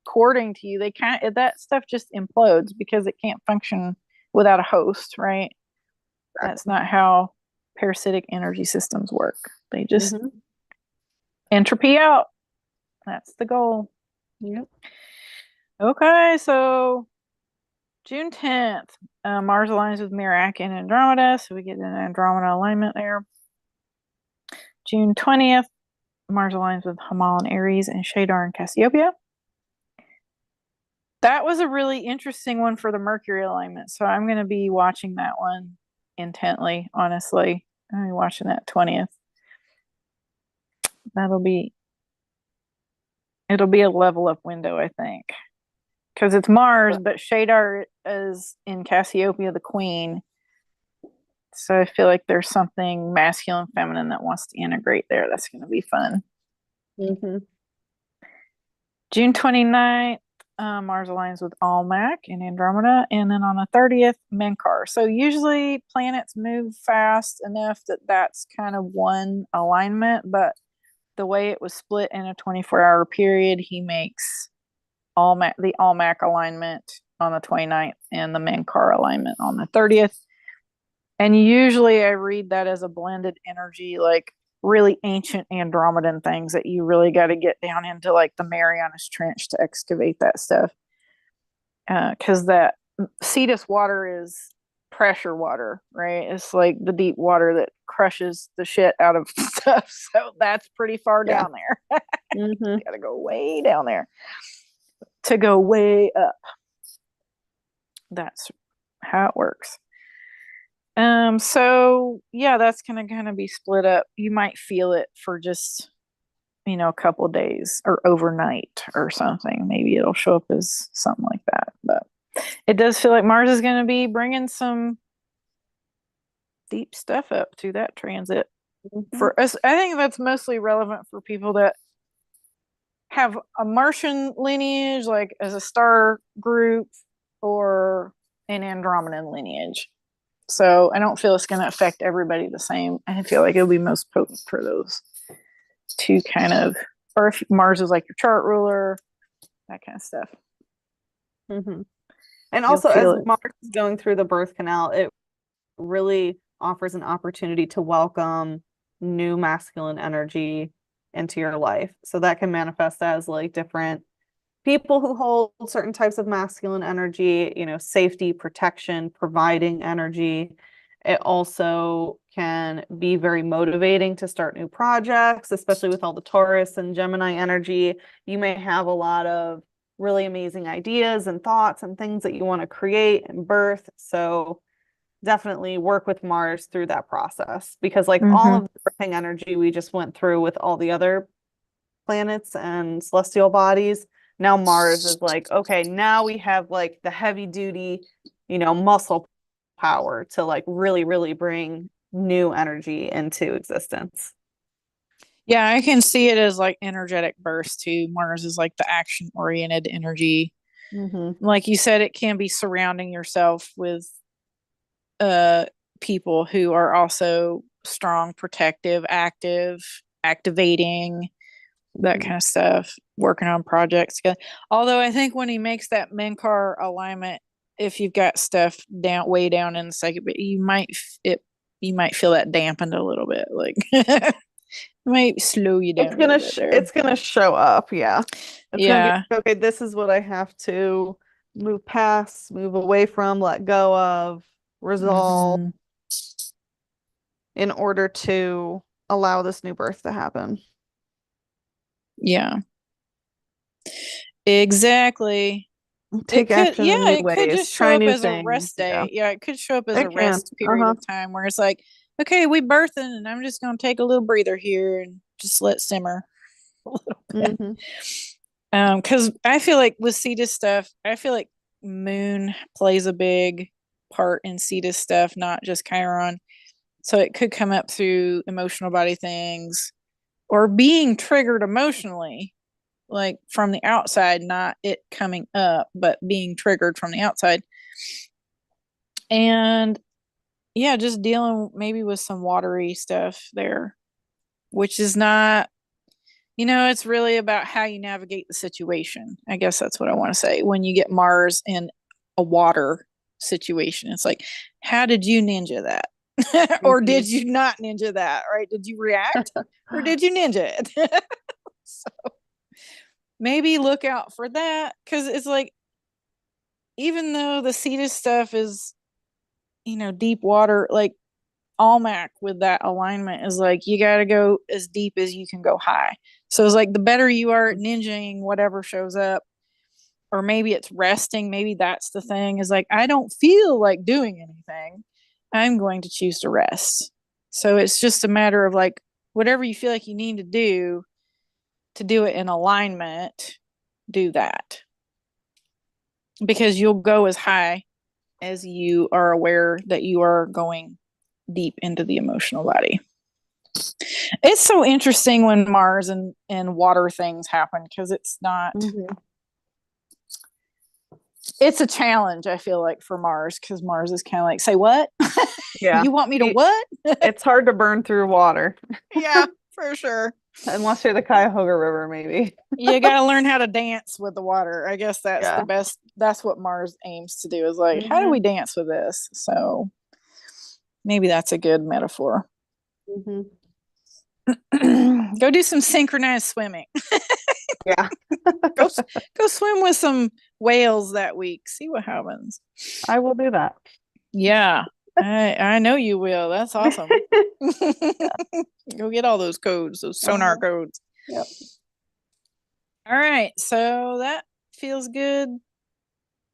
courting to you, that stuff just implodes because it can't function without a host, right? That's not how parasitic energy systems work. They just entropy out. That's the goal. Yep. Okay, so June 10th, Mars aligns with Merak and Andromeda, so we get an Andromeda alignment there. June 20th, Mars aligns with Hamal and Aries and Shadar and Cassiopeia. That was a really interesting one for the Mercury alignment, so I'm going to be watching that one intently, honestly. I'm watching that 20th. It'll be a level up window, I think. Because it's Mars, but Shadar is in Cassiopeia, the queen. So I feel like there's something masculine, feminine that wants to integrate there. That's going to be fun. Mm-hmm. June 29th, Mars aligns with Almach in Andromeda. And then on the 30th, Menkar. So usually planets move fast enough that that's kind of one alignment. But the way it was split in a 24-hour period, he makes the Almach alignment on the 29th and the Menkar alignment on the 30th. And usually I read that as a blended energy, like really ancient Andromedan things that you really got to get down into, like the Marianas Trench to excavate that stuff. Because that Cetus water is pressure water, right? It's like the deep water that crushes the shit out of stuff. So that's pretty far down there. Mm-hmm. Got to go way down there to go way up. That's how it works. So yeah, that's gonna kind of be split up. You might feel it for just, a couple days or overnight or something. Maybe it'll show up as something like that. But it does feel like Mars is gonna be bringing some deep stuff up to that transit. Mm-hmm. For us, I think that's mostly relevant for people that have a Martian lineage, like as a star group, or an Andromedan lineage. So I don't feel it's going to affect everybody the same. I feel like it'll be most potent for those two kind of, or if Mars is like your chart ruler, that kind of stuff. Mm-hmm. And also, as Mars is going through the birth canal, it really offers an opportunity to welcome new masculine energy into your life. So that can manifest as like different people who hold certain types of masculine energy, safety, protection, providing energy. It also can be very motivating to start new projects, especially with all the Taurus and Gemini energy. You may have a lot of really amazing ideas and thoughts and things that you want to create and birth. So definitely work with Mars through that process, because like all of the birthing energy we just went through with all the other planets and celestial bodies, now Mars is like, okay, now we have like the heavy duty, muscle power to like really, really bring new energy into existence. Yeah, I can see it as like energetic burst too. Mars is like the action oriented energy. Mm-hmm. Like you said, it can be surrounding yourself with people who are also strong, protective, active, activating, that kind of stuff, working on projects together. Although I think when he makes that Menkar alignment, if you've got stuff way down in the second, but you might feel that dampened a little bit, like it might slow you down. It's gonna show up, yeah. It's gonna be okay. This is what I have to move past, move away from, let go of, resolve, in order to allow this new birth to happen. Yeah. Exactly. Take action in new ways. It could just show up as a rest day. Yeah, it could show up as a rest period of time where it's like, okay, we birthing and I'm just gonna take a little breather here and just let simmer a little bit. Because I feel like with Cetus stuff, I feel like Moon plays a big part in Cetus stuff, not just Chiron. So it could come up through emotional body things or being triggered emotionally, like from the outside, not it coming up, but being triggered from the outside. And yeah, just dealing maybe with some watery stuff there, which is not, it's really about how you navigate the situation. I guess that's what I want to say. When you get Mars in a water situation, it's like, how did you ninja that? Or did you not ninja that? Right? Did you react or did you ninja it? So maybe look out for that, because it's like even though the Cetus stuff is, deep water, like Almac with that alignment is like you got to go as deep as you can go high. So it's like the better you are at ninjaing whatever shows up, or maybe it's resting. Maybe that's the thing, is like, I don't feel like doing anything. I'm going to choose to rest. So it's just a matter of like, whatever you feel like you need to do it in alignment, do that. Because you'll go as high as you are aware that you are going deep into the emotional body. It's so interesting when Mars and water things happen, because it's not it's a challenge, I feel like, for Mars, because Mars is kind of like, say what? Yeah. You want me to what? It's hard to burn through water. Yeah, for sure. Unless you're the Cuyahoga River, maybe. You got to learn how to dance with the water. I guess that's Yeah. the best. That's what Mars aims to do, is like, how do we dance with this? So maybe that's a good metaphor. Go do some synchronized swimming. Yeah. go swim with some whales that week. See what happens. I will do that. Yeah. I know you will. That's awesome. Go get all those codes, those sonar codes. Yep. All right. So that feels good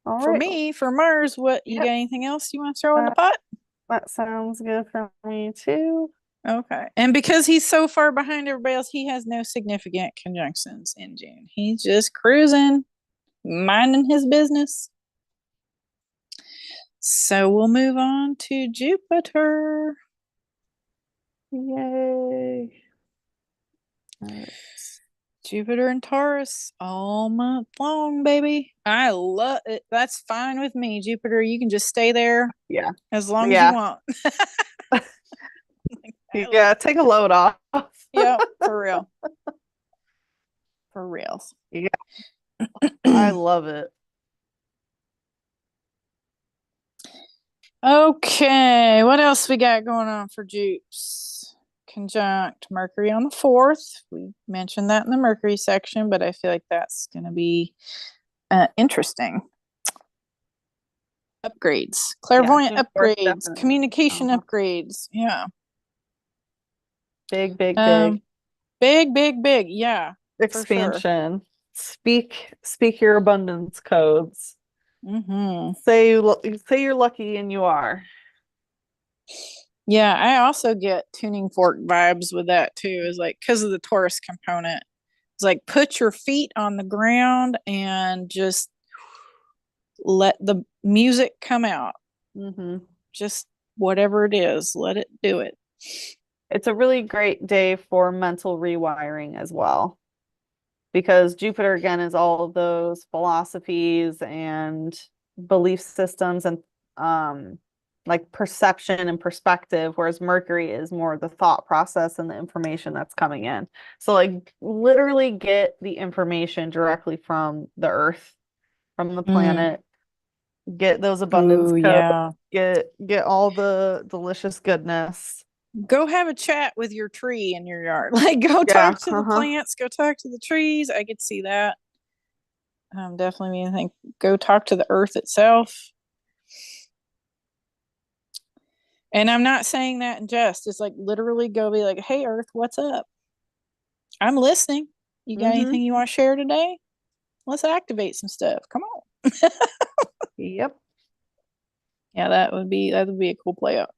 for me. For Mars, what you got anything else you want to throw in the pot? That sounds good for me too. Okay. And because he's so far behind everybody else, he has no significant conjunctions in June. He's just cruising, minding his business. So we'll move on to Jupiter. Yay. Jupiter and Taurus all month long, baby. I love it. That's fine with me. Jupiter, you can just stay there. Yeah. As long as you want. Yeah, take a load off. Yeah, for real. For real. Yeah. I love it. Okay, what else we got going on for Jupes? Conjunct Mercury on the 4th. We mentioned that in the Mercury section, but I feel like that's going to be interesting. Upgrades, clairvoyant upgrades, communication upgrades. Yeah. Big. Big. Yeah. Expansion. Sure. Speak your abundance codes. Say you're lucky, and you are. Yeah, I also get tuning fork vibes with that too. Is like, because of the Taurus component. It's like, put your feet on the ground and just let the music come out. Just whatever it is, let it do it. It's a really great day for mental rewiring as well, because Jupiter again is all of those philosophies and belief systems and like perception and perspective, whereas Mercury is more the thought process and the information that's coming in. So like literally get the information directly from the earth, from the planet. Get those abundance codes. Yeah. Get all the delicious goodness. Go have a chat with your tree in your yard. Like, go talk to the plants, go talk to the trees. I could see that. Definitely, I think, go talk to the earth itself. And I'm not saying that in jest. It's like literally go be like, hey, earth, what's up? I'm listening. You got anything you want to share today? Let's activate some stuff. Come on. Yep. Yeah, that would be a cool play up.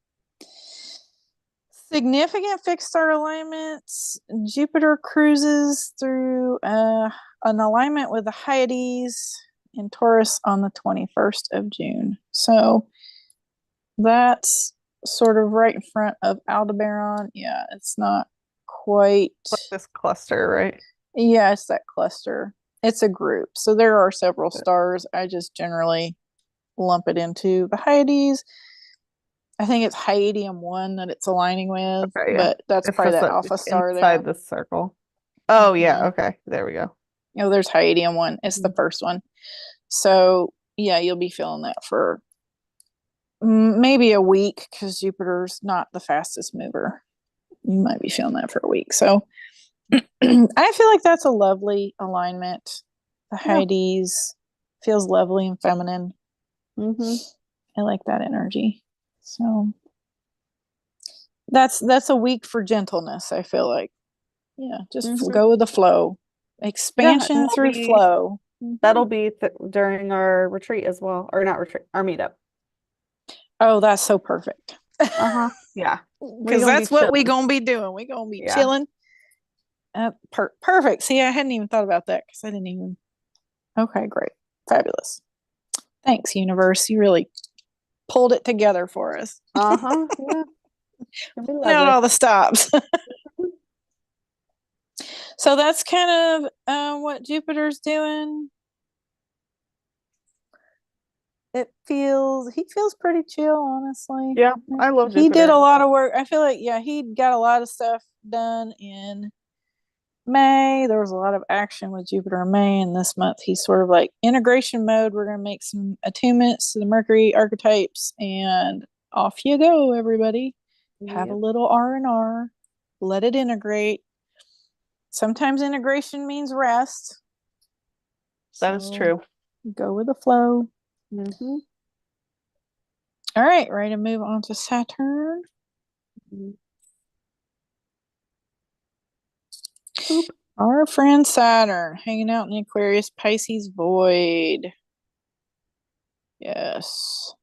Significant fixed star alignments. Jupiter cruises through an alignment with the Hyades in Taurus on the 21st of June. So that's sort of right in front of Aldebaran. Yeah, it's not quite like this cluster, right? Yeah, it's that cluster. It's a group. So there are several stars. I just generally lump it into the Hyades. I think it's Hyadium 1 that it's aligning with, but that's probably that alpha star there. Inside this circle. Oh, yeah. Okay. There we go. There's Hyadium 1. It's the first one. So, yeah, you'll be feeling that for maybe a week, because Jupiter's not the fastest mover. You might be feeling that for a week. So, I feel like that's a lovely alignment. The Hyades feels lovely and feminine. I like that energy. So that's a week for gentleness, I feel like. Yeah, just go with the flow. Expansion through flow. That'll be during our retreat as well, or not retreat, our meetup. Oh, that's so perfect. Yeah, because that's what we gonna be doing. We gonna be chilling. Perfect. See, I hadn't even thought about that because I didn't even. Okay, great, fabulous. Thanks, universe. You really pulled it together for us. Yeah. Not all the stops. So that's kind of what Jupiter's doing. He feels pretty chill, honestly. Yeah, I love Jupiter. He did a lot of work. I feel like, he got a lot of stuff done in May. There was a lot of action with Jupiter in May, and this month he's sort of like integration mode. We're going to make some attunements to the Mercury archetypes, and off you go, everybody. Have a little R&R. Let it integrate. Sometimes integration means rest. That is true. Go with the flow. All right, ready to move on to Saturn. Our friend Saturn, hanging out in the Aquarius Pisces void. Yes.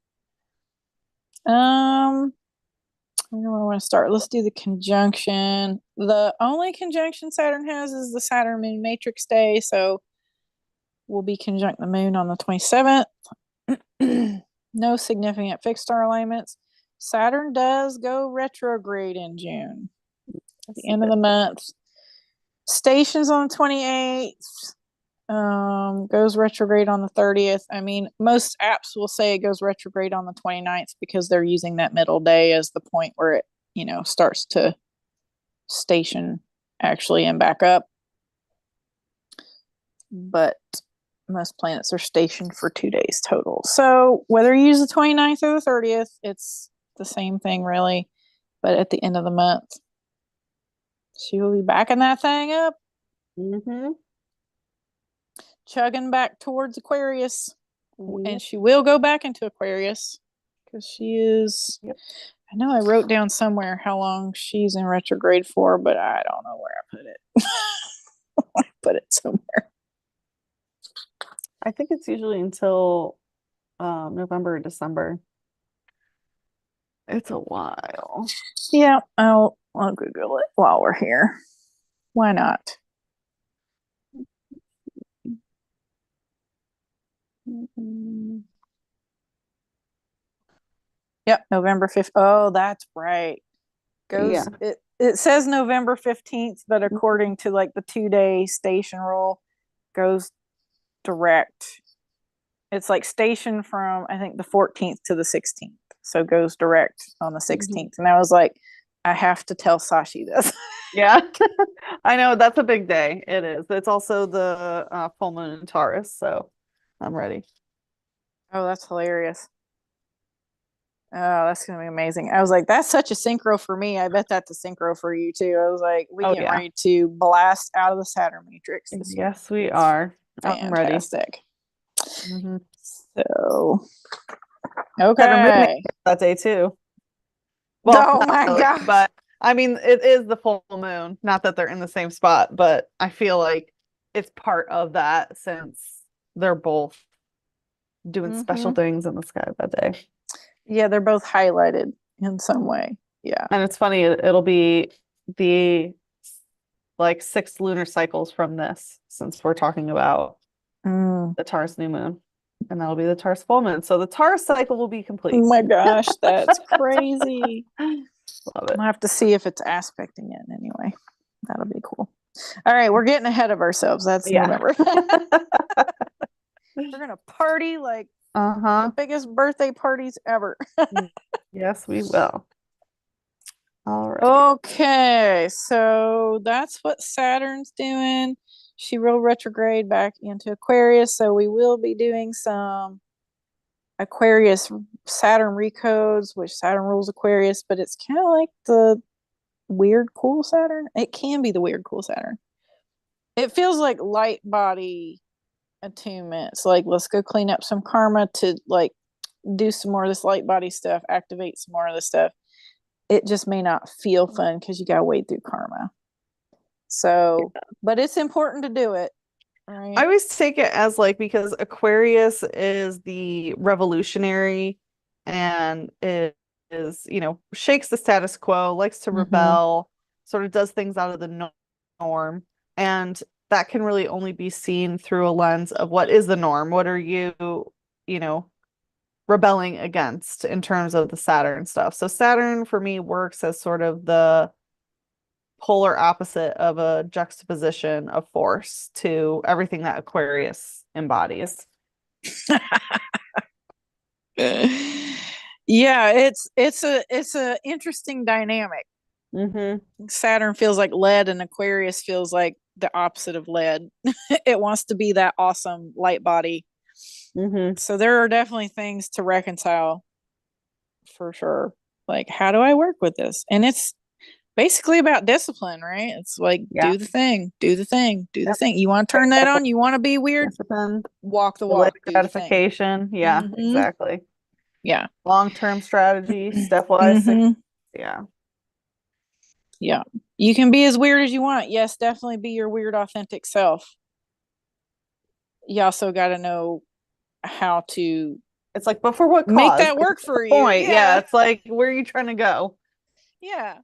I don't know where I want to start. Let's do the conjunction. The only conjunction Saturn has is the Saturn moon matrix day, so we'll be conjunct the moon on the 27th. No significant fixed star alignments. Saturn does go retrograde in June at the end of the month. Stations on the 28th. Goes retrograde on the 30th. I mean, most apps will say it goes retrograde on the 29th because they're using that middle day as the point where it, starts to station actually and back up. But most planets are stationed for 2 days total. So whether you use the 29th or the 30th, it's the same thing really. But at the end of the month, she will be backing that thing up. Chugging back towards Aquarius. And she will go back into Aquarius because she is. I know I wrote down somewhere how long she's in retrograde for, but I don't know where I put it. I put it somewhere. I think it's usually until November or December. It's a while. Yeah, I'll Google it while we're here. Why not? Yep, November 5th. Oh, that's right. It says November 15th, but according to like the 2-day station rule, goes direct. It's like station from I think the 14th to the 16th. So goes direct on the 16th. And I was like, I have to tell Sachi this. Yeah. I know, that's a big day. It is. It's also the full moon in Taurus, so I'm ready. Oh, that's hilarious. Oh, that's gonna be amazing. I was like, that's such a synchro for me. I bet that's a synchro for you too. I was like, we get ready to blast out of the Saturn matrix. Yes, we are. Fantastic. I'm ready. So, okay. That day too. Well, oh my gosh. But I mean, it is the full moon. Not that they're in the same spot, but I feel like it's part of that since they're both doing special things in the sky that day. Yeah, they're both highlighted in some way. Yeah. And it's funny, it'll be the 6 lunar cycles from this, since we're talking about the Taurus new moon. And that'll be the Taurus full moon. So the Taurus cycle will be complete. Oh my gosh, that's crazy. Love it. I'll have to see if it's aspecting it anyway. That'll be cool. All right, we're getting ahead of ourselves. That's November. We're gonna party like the biggest birthday parties ever. Yes, we will. All right. Okay, so that's what Saturn's doing. She will retrograde back into Aquarius, so we will be doing some Aquarius Saturn recodes, which Saturn rules Aquarius, but it's kind of like the weird cool Saturn. It can be the weird cool Saturn. It feels like light body attunements, like let's go clean up some karma to like do some more of this light body stuff, activate some more of this stuff. It just may not feel fun because you got to wade through karma. So, but it's important to do it. Right. I always take it as like, because Aquarius is the revolutionary and it is, shakes the status quo, likes to rebel, sort of does things out of the norm. And that can really only be seen through a lens of what is the norm? What are you, rebelling against in terms of the Saturn stuff? So Saturn for me works as sort of the polar opposite of a juxtaposition of force to everything that Aquarius embodies. Yeah, it's a interesting dynamic. Saturn feels like lead and Aquarius feels like the opposite of lead. It wants to be that awesome light body. So there are definitely things to reconcile for sure. Like, how do I work with this? And it's basically about discipline, right? It's like, do the thing, do the thing, do the thing. You want to turn that on? You want to be weird? Discipline, walk the walk, do gratification. Yeah, exactly. Yeah. Long-term strategy, stepwise. Yeah. Yeah. You can be as weird as you want. Yes, definitely be your weird, authentic self. You also got to know how to. It's like, but for what cause? Make that work for you. Yeah. It's like, where are you trying to go? Yeah.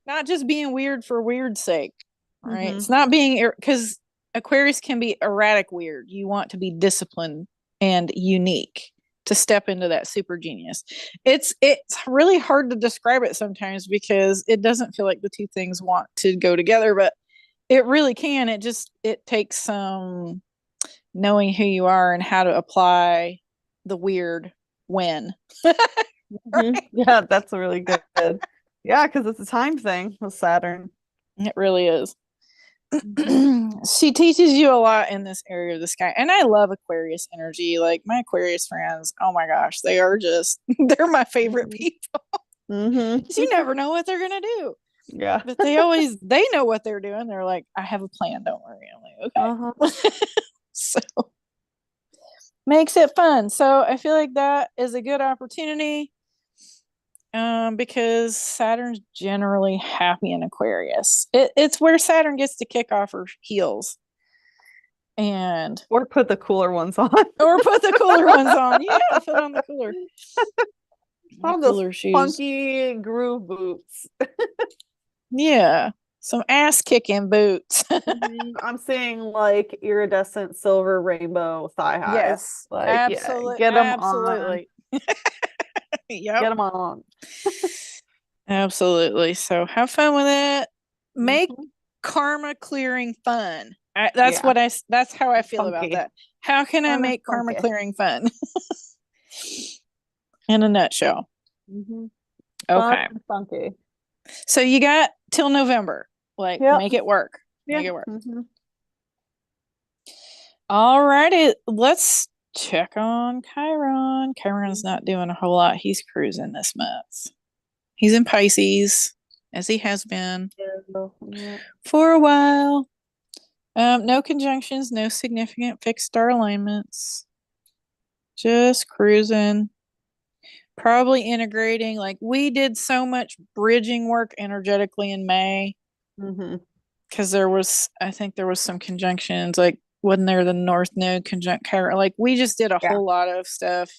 Not just being weird for weird's sake. Right. It's not being, because Aquarius can be erratic weird. You want to be disciplined and unique to step into that super genius. It's really hard to describe it sometimes because it doesn't feel like the two things want to go together, but it really can. It takes some knowing who you are and how to apply the weird when. Right? Yeah, that's really good. Yeah, because it's a time thing with Saturn. It really is. She teaches you a lot in this area of the sky, and I love Aquarius energy. Like, my Aquarius friends, oh my gosh, they are just they're my favorite people. You never know what they're gonna do. Yeah, but they know what they're doing. They're like, I have a plan, don't worry. I'm like, okay. So makes it fun. So I feel like that is a good opportunity, because Saturn's generally happy in Aquarius. It's where Saturn gets to kick off her heels. Or put the cooler ones on. Yeah, put on the cooler. All those shoes. Funky groove boots. Yeah. Some ass kicking boots. I'm seeing like iridescent silver rainbow thigh highs. Yes. Like, absolutely. Get them absolutely. on. Yep. Get them on. Absolutely. So have fun with it. Make karma clearing fun. That's how I feel about that. How can I make karma clearing fun? In a nutshell. Okay. Funky. So you got till November. Like, make it work. Make it work. All righty. Let's check on Chiron. Chiron's not doing a whole lot. He's cruising this month. He's in Pisces, as he has been for a while. No conjunctions, no significant fixed star alignments. Just cruising. Probably integrating. Like, we did so much bridging work energetically in May. Because I think there was some conjunctions. Like, wasn't there the North Node conjunct Chiron? Like, we just did a whole lot of stuff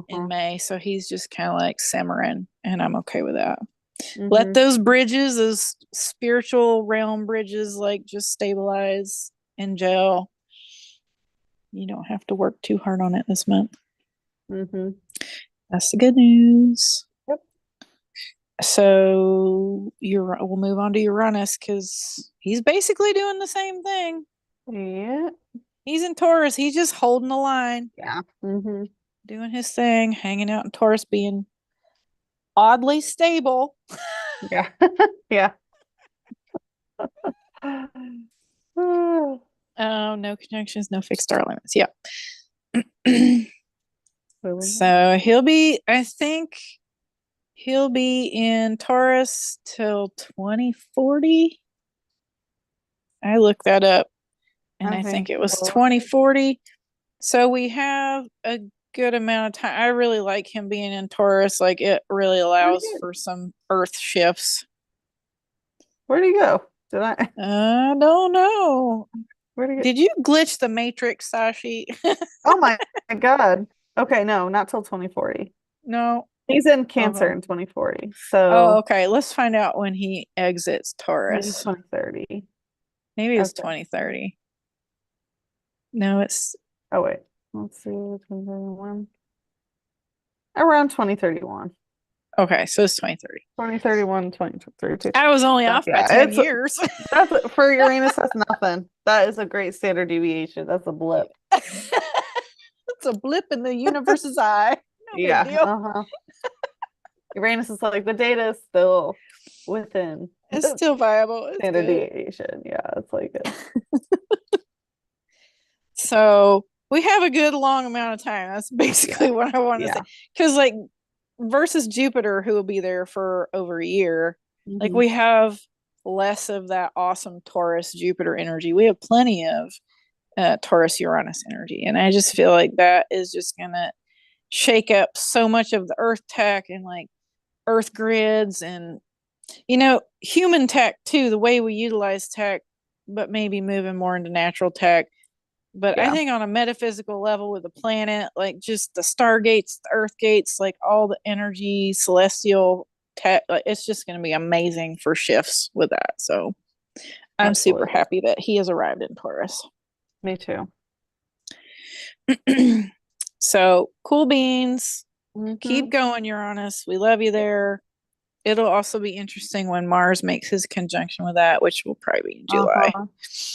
in May. So he's just kind of like simmering, and I'm okay with that. Let those bridges, those spiritual realm bridges, like, just stabilize and gel. You don't have to work too hard on it this month. That's the good news. Yep. So we'll move on to Uranus, because he's basically doing the same thing. Yeah. He's in Taurus. He's just holding the line. Yeah. Doing his thing, hanging out in Taurus, being oddly stable. Yeah. Yeah. No conjunctions, no fixed star limits. Yeah. So I think he'll be in Taurus till 2040. I looked that up, and I think it was 2040. So we have a good amount of time. I really like him being in Taurus. Like it really allows for some earth shifts. Where do you go? Did I? I don't know. Where do you? Did you glitch the Matrix, Sachi? Oh my God. Okay, no, not till 2040. No. He's in Cancer in 2040. So Oh, okay. Let's find out when he exits maybe Taurus. 2030. Maybe it's Okay. 2030. No, it's Oh wait. Let's see, 2031. Around 2031. okay, so it's 2030. 2031, 2032. I was only off by 10 years. That's for Uranus, that's nothing. That is a great standard deviation. That's a blip. It's a blip in the universe's eye. No Yeah. big deal. Uranus is like the data is still within. It's still viable. It's standard good. deviation. Yeah, it's like it. So we have a good long amount of time. That's basically what I want to say. Because like versus Jupiter, who will be there for over a year, like we have less of that awesome Taurus Jupiter energy. We have plenty of Taurus Uranus energy. And I just feel like that is just gonna shake up so much of the earth tech and like earth grids and human tech too, the way we utilize tech, but maybe moving more into natural tech. But I think on a metaphysical level with the planet, like just the stargates, the earth gates, like all the energy, celestial tech, like it's just going to be amazing for shifts with that. So I'm super happy that he has arrived in Taurus. Me too. So cool beans. Keep going, Uranus. We love you there. It'll also be interesting when Mars makes his conjunction with that, which will probably be in July.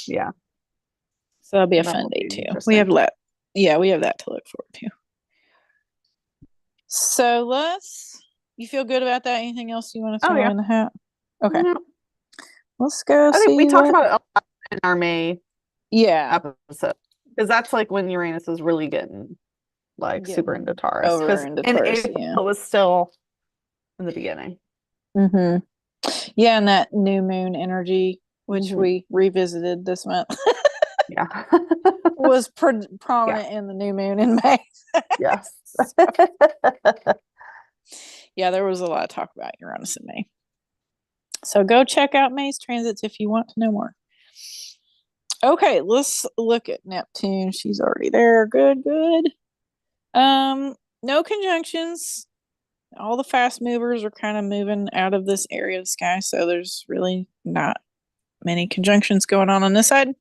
Yeah. So that'll be a fun day too. We have that to look forward to. So you feel good about that? Anything else you want to throw in the hat? Okay. Let's go. I think we talked about it in our May episode. Because that's like when Uranus is really getting like super into Taurus. Because in April it was still in the beginning. Yeah, and that new moon energy, which we revisited this month. Was prominent in the new moon in May. Yes. Yeah, there was a lot of talk about Uranus in May. So go check out May's transits if you want to know more. Okay, let's look at Neptune. She's already there. Good. No conjunctions. All the fast movers are kind of moving out of this area of the sky, so there's really not many conjunctions going on this side.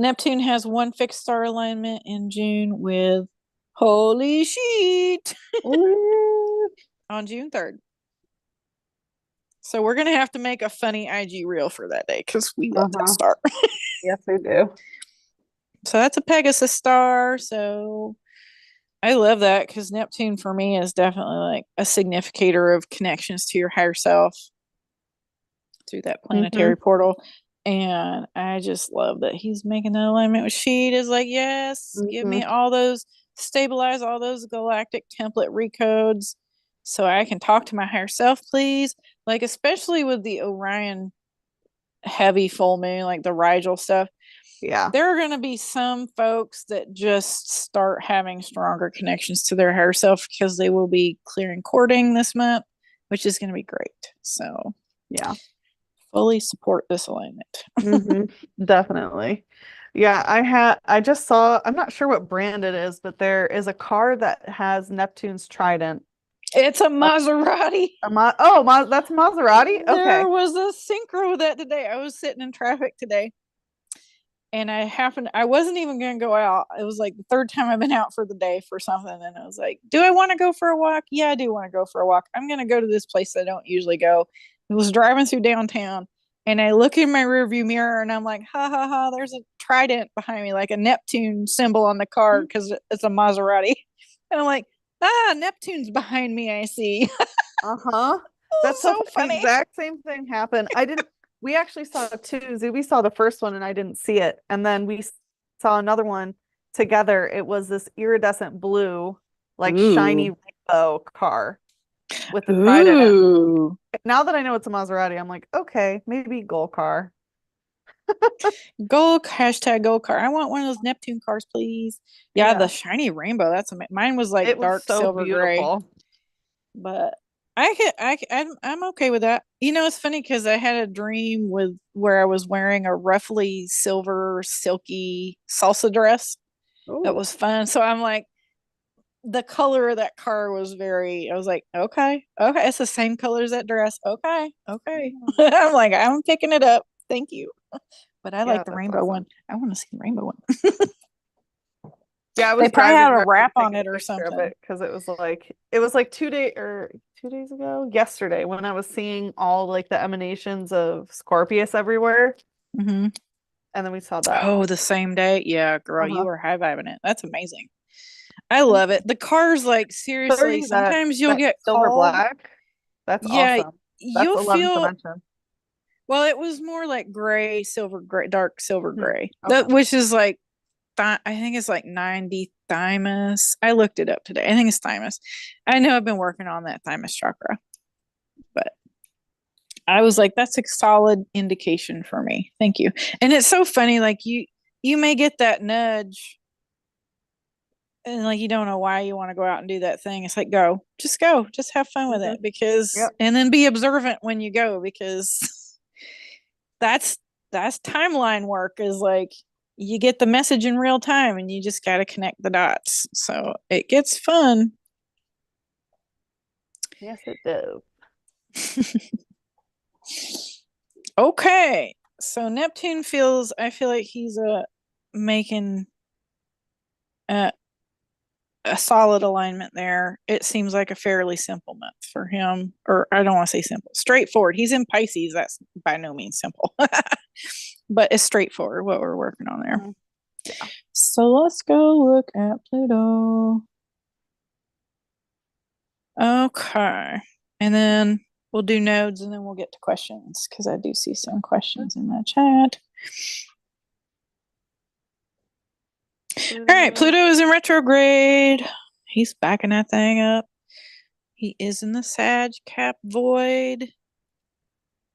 Neptune has one fixed star alignment in June with holy shit on June 3rd. So we're gonna have to make a funny IG reel for that day because we love that star. Yes, we do. So that's a Pegasus star. So I love that because Neptune for me is definitely like a significator of connections to your higher self through that planetary portal. And I just love that he's making that alignment with Sheet. Is like, yes, give me all those, stabilize all those galactic template recodes so I can talk to my higher self, please. Like, especially with the Orion heavy full moon, like the Rigel stuff. Yeah. There are going to be some folks that just start having stronger connections to their higher self because they will be clearing cording this month, which is going to be great. So, yeah. Fully support this alignment. Definitely. Yeah, I just saw, I'm not sure what brand it is, but there is a car that has Neptune's trident. It's a Maserati. That's Maserati? Okay. There was a synchro with that today. I was sitting in traffic today and I wasn't even going to go out. It was like the third time I've been out for the day for something. And I was like, do I want to go for a walk? Yeah, I do want to go for a walk. I'm going to go to this place I don't usually go. I was driving through downtown and I look in my rearview mirror and I'm like, ha, there's a trident behind me, like a Neptune symbol on the car because it's a Maserati. And I'm like, Neptune's behind me, I see. That's so funny. The exact same thing happened. We actually saw two. We saw the first one and I didn't see it. And then we saw another one together. It was this iridescent blue, like shiny rainbow car with the trident. Now that I know it's a Maserati, I'm like, okay, maybe gold car. Gold, hashtag gold car. I want one of those Neptune cars, please. Yeah, the shiny rainbow. That's mine was like It was dark so silver gray, beautiful. but I'm okay with that. You know, it's funny because I had a dream where I was wearing a roughly silver silky salsa dress. That Ooh, was fun. So I'm like, the color of that car was I was like, okay, it's the same color as that dress. Okay, okay. I'm like, I'm picking it up. Thank you. But I yeah, like the that's rainbow one. awesome. I want to see the rainbow one. Yeah, I They was probably driving had a around wrap on taking it a or picture of something. it because it was like 2 days ago, yesterday, when I was seeing all like the emanations of Scorpius everywhere, Hmm. and then we saw that. Oh, the same day? Yeah, girl, you Uh-huh. were high vibing it. That's amazing. I love it. The cars, like, seriously, Starting that sometimes you'll that get silver called. black, that's Yeah, awesome. That's you'll 11th feel, dimension. well, it was more like gray, silver gray, dark silver Hmm. gray. Okay. Which is like, I think it's like 90 thymus. I looked it up today. I think it's thymus. I know I've been working on that thymus chakra, but I was like, that's a solid indication for me. Thank you. And it's so funny, like you may get that nudge and like you don't know why you want to go out and do that thing. It's like go, just have fun with Hmm. it because Yep. and then be observant when you go because that's that's timeline work is like you get the message in real time and you just got to connect the dots. So it gets fun. Yes, it does. Okay. So Neptune I feel like he's making a, a solid alignment there. It seems like a fairly simple month for him, or I don't want to say simple, straightforward. He's in Pisces. That's by no means simple, but it's straightforward what we're working on there. Mhm. Yeah. So let's go look at Pluto. Okay. And then we'll do nodes and then we'll get to questions because I do see some questions in the chat. All right, Pluto is in retrograde. He's backing that thing up. He is in the Sag Cap void.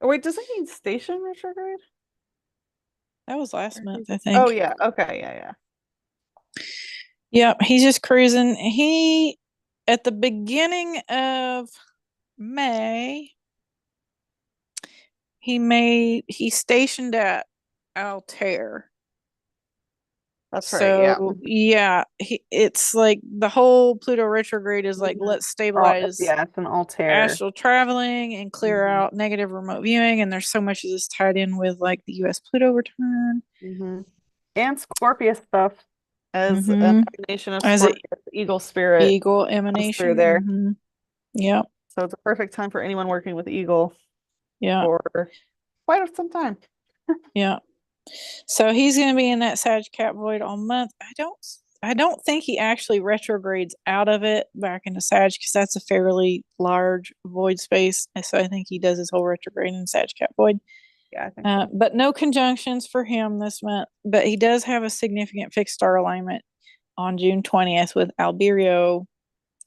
Oh, wait, doesn't he station retrograde? That was last month, I Oh, think. yeah. Okay. Yeah. Yeah. Yep, he's just cruising. He at the beginning of May, he stationed at Altair. That's right. Yeah. So yeah, it's like the whole Pluto retrograde is like Mhm. let's Oh, stabilize yeah. It's an Altair. astral traveling and clear Hmm. out negative remote viewing. And there's so much of this tied in with like the US Pluto return. Hmm. And Scorpius stuff as an Mm-hmm. emanation of As an Scorpius, eagle spirit eagle comes through emanation. there. Mm-hmm. Yep. So it's a perfect time for anyone working with eagle Yeah. for quite some time. Yeah. So he's going to be in that Sag Cap void all month. I don't think he actually retrogrades out of it back into Sag because that's a fairly large void space. And so I think he does his whole retrograde in Sag Cap void. Yeah, I think so. But no conjunctions for him this month. But he does have a significant fixed star alignment on June 20th with Alberio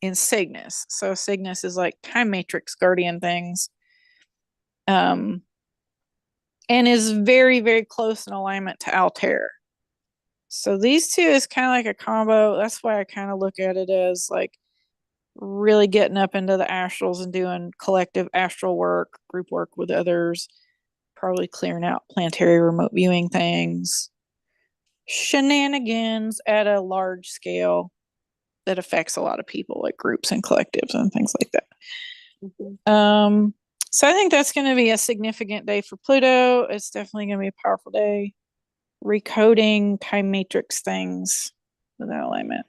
in Cygnus. So Cygnus is like time matrix guardian things. Um, and is very, very close in alignment to Altair. So these two is kind of like a combo. That's why I kind of look at it as like really getting up into the astrals and doing collective astral work, group work with others, probably clearing out planetary remote viewing things, shenanigans at a large scale that affects a lot of people, like groups and collectives and things like that. Mhm. So I think that's going to be a significant day for Pluto. It's definitely going to be a powerful day. Recoding time matrix things with that alignment.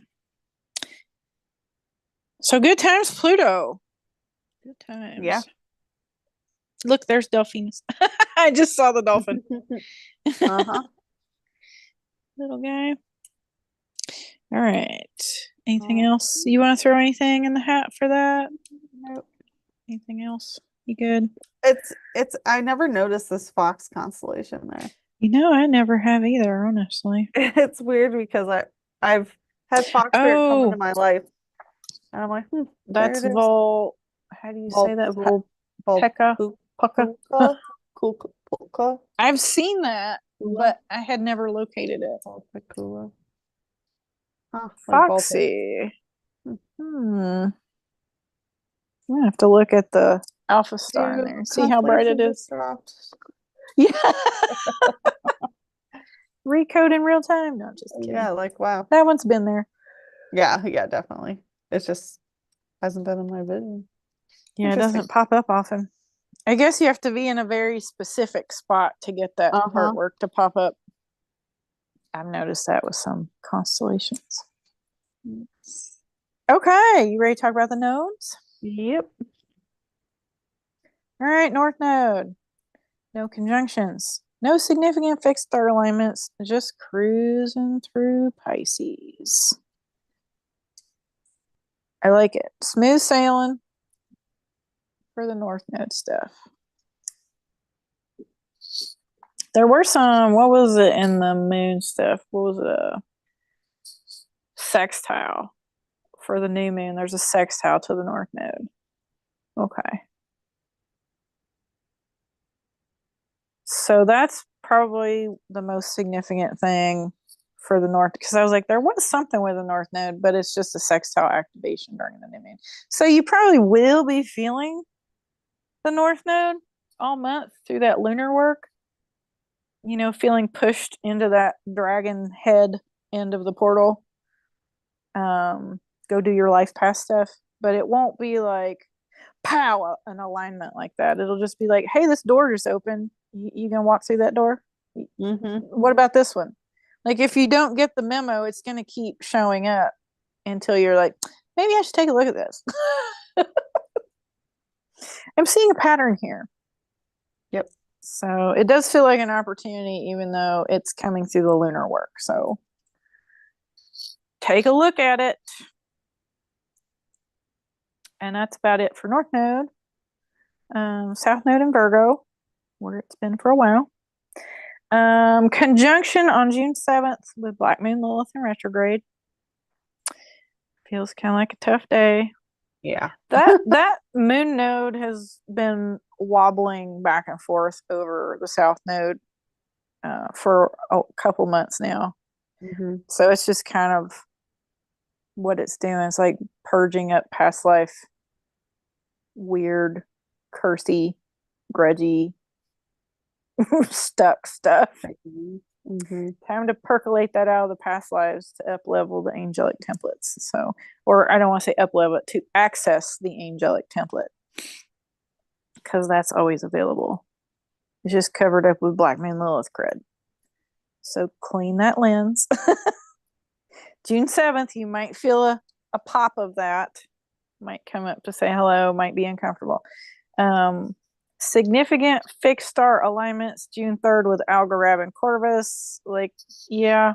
So good times, Pluto. Good times. Yeah. Look, there's dolphins. I just saw the dolphin. Uh-huh. Little guy. All right. Anything Uh, else? You want to throw anything in the hat for that? nope. Anything else? You good? It's I never noticed this fox constellation there. You know, I never have either, honestly. It's weird because I've had fox spirit come into Oh, my life, and I'm like, there that's it is. How do you say Vol that? Vol Pekka? Pucka? Pulka Kulka Pulka. I've seen that. but I had never located it. Balticula. Huh, like Baltic. Foxy. I'm gonna have to look at the alpha star in there and see how bright it is. Yeah. Recode in real time. No, just kidding. Yeah, like wow. That one's been there. Yeah, definitely. It's just hasn't been in my vision. Yeah, it doesn't pop up often. I guess you have to be in a very specific spot to get that artwork to pop up. I've noticed that with some constellations. Okay, you ready to talk about the nodes? Yep. All right, North Node. No conjunctions. No significant fixed star alignments. Just cruising through Pisces. I like it. Smooth sailing for the North Node stuff. There were some, what was it in the moon stuff? What was it? Sextile for the new moon. There's a sextile to the North Node. Okay. So that's probably the most significant thing for the North, because I was like, there was something with the North Node, but it's just a sextile activation during the new moon. So you probably will be feeling the North Node all month through that lunar work. You know, feeling pushed into that dragon head end of the portal. Go do your life path stuff, but it won't be like pow, an alignment like that. It'll just be like, hey, this door is open. You gonna walk through that door? What about this one? Like, if you don't get the memo, it's gonna keep showing up until you're like, maybe I should take a look at this. I'm seeing a pattern here. Yep. So it does feel like an opportunity, even though it's coming through the lunar work. So take a look at it. And that's about it for North Node. South Node in Virgo, where it's been for a while. Conjunction on June 7th with Black Moon Lilith in retrograde. Feels kind of like a tough day. Yeah. That moon node has been wobbling back and forth over the South Node for a couple months now. So it's just kind of what it's doing. It's like purging up past life, weird, cursey, grudgy, stuck stuff. Time to percolate that out of the past lives to up level the angelic templates. So, or I don't want to say up level it, to access the angelic template, because that's always available. It's just covered up with Black Moon Lilith cred. So clean that lens. June 7th, you might feel a pop of that. Might come up to say hello, might be uncomfortable. Significant fixed star alignments June 3rd with Algorab and Corvus. Like, yeah,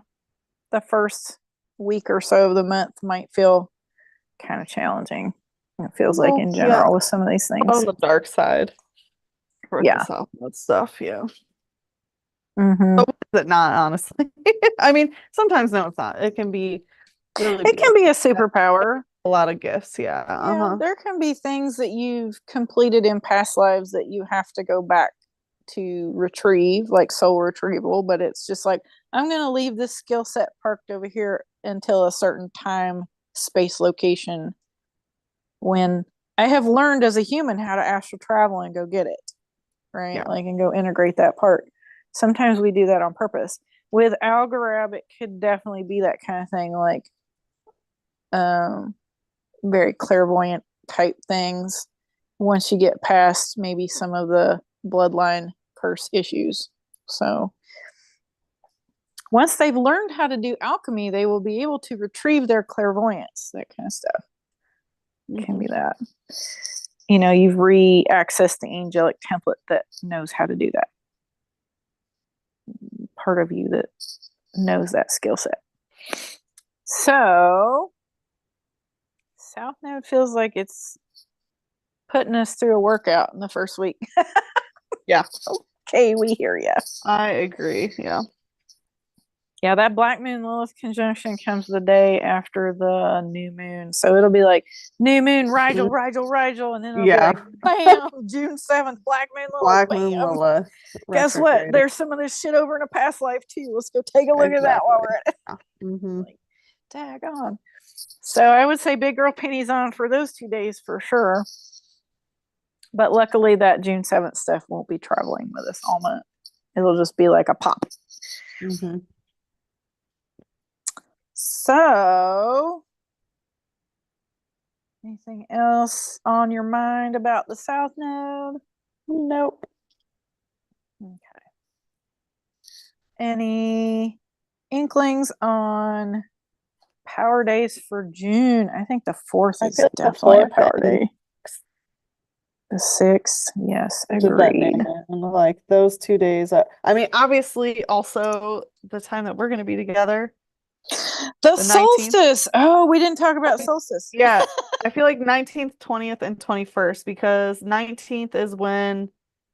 the first week or so of the month might feel kind of challenging. It feels like in general with some of these things. On the dark side. Yeah. The South Node stuff, yeah. But is it not, honestly? I mean, sometimes no, it's not. It can be really it can be a superpower. A lot of gifts, yeah. Yeah, there can be things that you've completed in past lives that you have to go back to retrieve, like soul retrieval, but it's just like, I'm going to leave this skill set parked over here until a certain time, space, location, when I have learned as a human how to astral travel and go get it, right? Yeah. Like, and go integrate that part. Sometimes we do that on purpose. With Algorab, it could definitely be that kind of thing, like very clairvoyant type things once you get past maybe some of the bloodline curse issues. So once they've learned how to do alchemy, they will be able to retrieve their clairvoyance, that kind of stuff. Can be that. You know, you've re-accessed the angelic template that knows how to do that. Part of you that knows that skill set. So South Node feels like it's putting us through a workout in the first week. Yeah. Okay, we hear you. I agree. Yeah. Yeah, that black moon Lilith conjunction comes the day after the new moon. So it'll be like new moon, Rigel, Rigel, Rigel, and then it'll be like bam, June 7th, black moon Lilith. Black Bam. moon Lilith. Guess what? There's some of this shit over in a past life too. Let's go take a look at that while we're at it. Like, tag on. So I would say big girl pennies on for those 2 days for sure. But luckily that June 7th stuff won't be traveling with us all month. It'll just be like a pop. So, anything else on your mind about the South Node? Nope. Okay. Any inklings on power days for June? I think the 4th is definitely a power day. The 6th, yes, agreed. Like those 2 days. I mean, obviously, also the time that we're going to be together. The solstice. Oh, we didn't talk about solstice. Yeah, I feel like 19th, 20th, and 21st, because 19th is when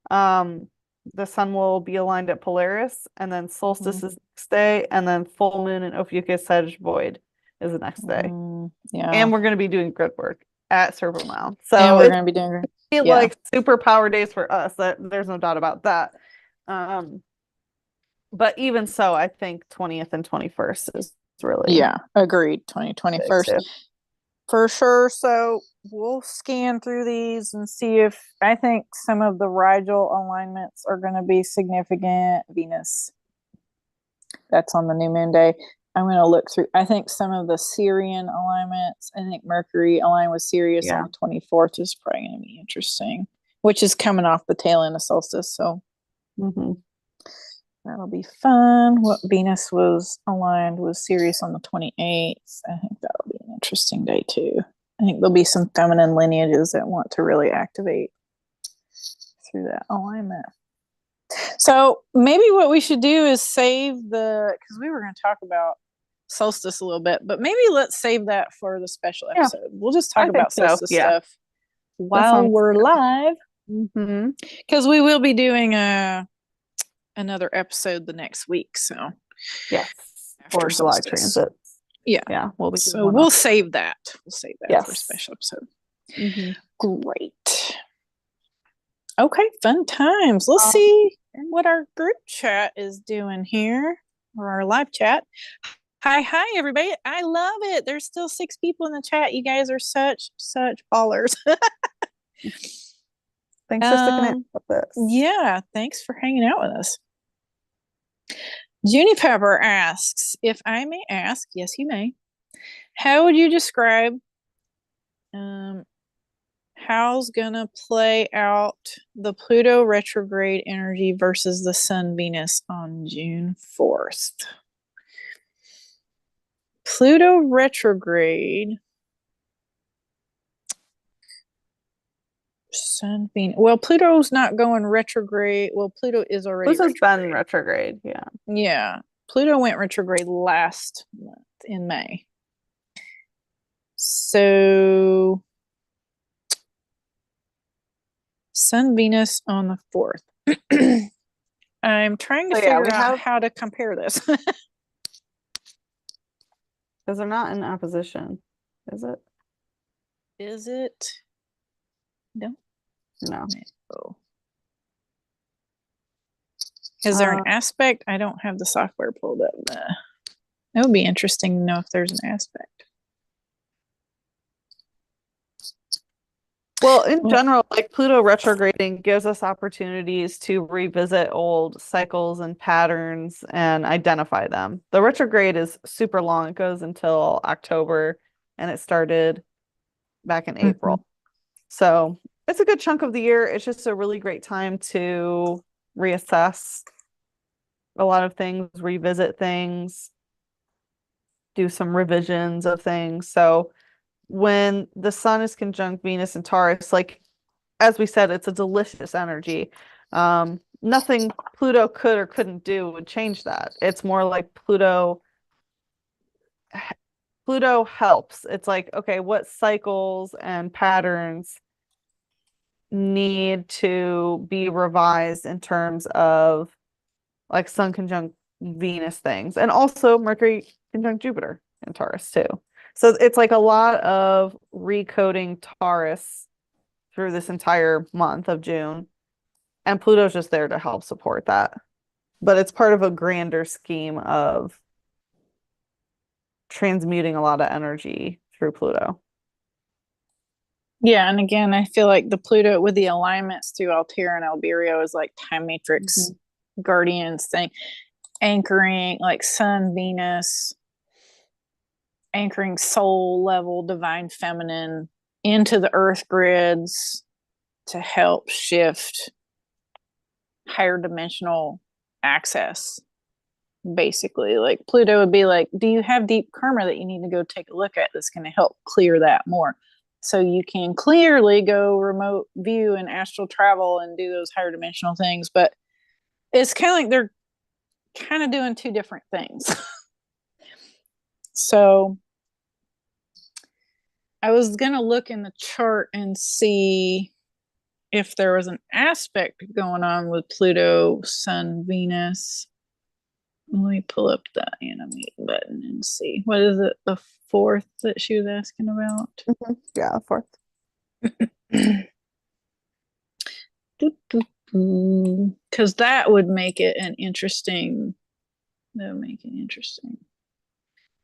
the sun will be aligned at Polaris, and then solstice is the next day, and then full moon in Ophiuchus Sag void is the next day. Yeah, and we're going to be doing grid work at Serval Mound. So and we're going to be doing like super power days for us. There's no doubt about that. But even so, I think 20th and 21st is really agreed. 21st for sure. So we'll scan through these and see if I think some of the Rigel alignments are going to be significant. Venus, that's on the new moon day. I'm going to look through. I think some of the Syrian alignments. I think Mercury aligned with Sirius on the 24th is probably going to be interesting, which is coming off the tail end of solstice. So that'll be fun. What Venus was aligned with Sirius on the 28th. I think that'll be an interesting day too. I think there'll be some feminine lineages that want to really activate through that alignment. So maybe what we should do is save because we were going to talk about solstice a little bit, but maybe let's save that for the special episode. We'll just talk about solstice stuff while we're live, because we will be doing another episode the next week. So for July transit. We'll be we'll save that. We'll save that for a special episode. Great. Okay, fun times. Let's see what our group chat is doing here, or our live chat. Hi, everybody. I love it. There's still 6 people in the chat. You guys are such ballers. Thanks for sticking out with us. Yeah, thanks for hanging out with us. Juniper asks, if I may ask, yes, you may, how would you describe how's gonna play out the Pluto retrograde energy versus the Sun Venus on June 4th? Pluto retrograde, Sun Venus. Well, Pluto's not going retrograde. Well, Pluto is already Pluto's been retrograde. Yeah. Pluto went retrograde last month in May. So Sun Venus on the 4th. I'm trying to figure out how to compare this. Because they're not in opposition, is it? Is it? No. Is there an aspect? I don't have the software pulled up. It would be interesting to know if there's an aspect. Well, in general, like Pluto retrograding gives us opportunities to revisit old cycles and patterns and identify them. The retrograde is super long. It goes until October, and it started back in April. So it's a good chunk of the year. It's just a really great time to reassess a lot of things, revisit things, do some revisions of things. So when the sun is conjunct Venus and Taurus, like, as we said, it's a delicious energy. Nothing Pluto could or couldn't do would change that. It's more like Pluto helps. It's like, okay, what cycles and patterns need to be revised in terms of like sun conjunct Venus things. And also Mercury conjunct Jupiter in Taurus too. So it's like a lot of recoding Taurus through this entire month of June. And Pluto's just there to help support that. But it's part of a grander scheme of transmuting a lot of energy through Pluto. Yeah, and again, I feel like the Pluto with the alignments to Altair and Alberio is like time matrix guardians thing, anchoring like Sun, Venus, anchoring soul level, divine feminine into the earth grids to help shift higher dimensional access. Basically, like Pluto would be like, do you have deep karma that you need to go take a look at that's going to help clear that more? So you can clearly go remote view and astral travel and do those higher dimensional things. But it's kind of like they're kind of doing two different things. So I was going to look in the chart and see if there was an aspect going on with Pluto, Sun, Venus. Let me pull up the animate button and see. What is it? The fourth that she was asking about? Yeah, the fourth. Because that would make it an interesting. That would make it interesting.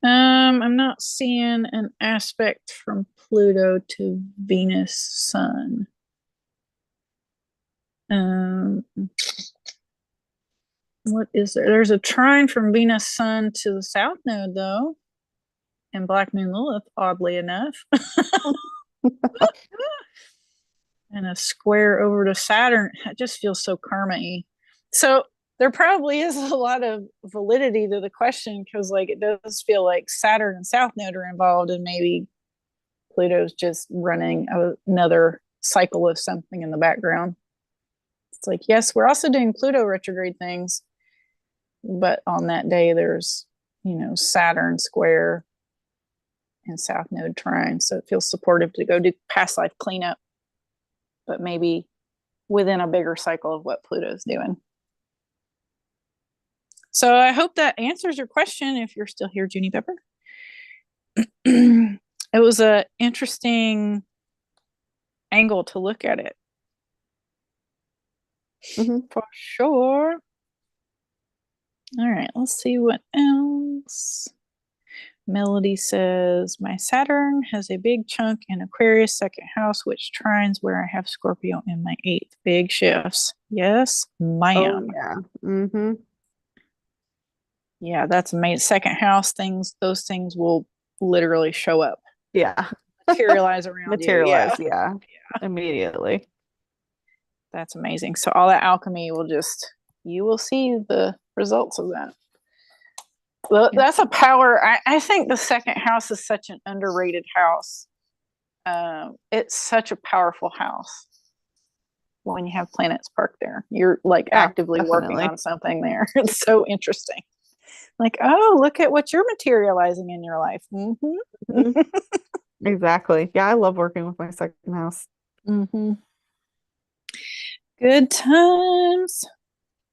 I'm not seeing an aspect from Pluto to Venus Sun. What is there? There's a trine from Venus Sun to the South Node, though, and Black Moon Lilith, oddly enough. And a square over to Saturn. It just feels so karma-y. So there probably is a lot of validity to the question, because like it does feel like Saturn and South Node are involved, and maybe Pluto's just running another cycle of something in the background. It's like, yes, we're also doing Pluto retrograde things, but on that day there's, Saturn square and South Node trine. So it feels supportive to go do past life cleanup, but maybe within a bigger cycle of what Pluto's doing. So I hope that answers your question. If you're still here, Junie Pepper. It was an interesting angle to look at it. For sure. All right, let's see what else. Melody says, my Saturn has a big chunk in Aquarius second house, which trines where I have Scorpio in my 8th. Big shifts. Yes, ma'am. Oh, yeah. Yeah, that's amazing. Second house things, those things will literally show up. Yeah. Materialize around you. Yeah. Immediately. That's amazing. So all that alchemy you will see the results of that. Well, that's a power. I think the second house is such an underrated house. It's such a powerful house when you have planets parked there. You're like actively working on something there. It's so interesting. Like, oh, look at what you're materializing in your life. Exactly. Yeah, I love working with my second house. Good times.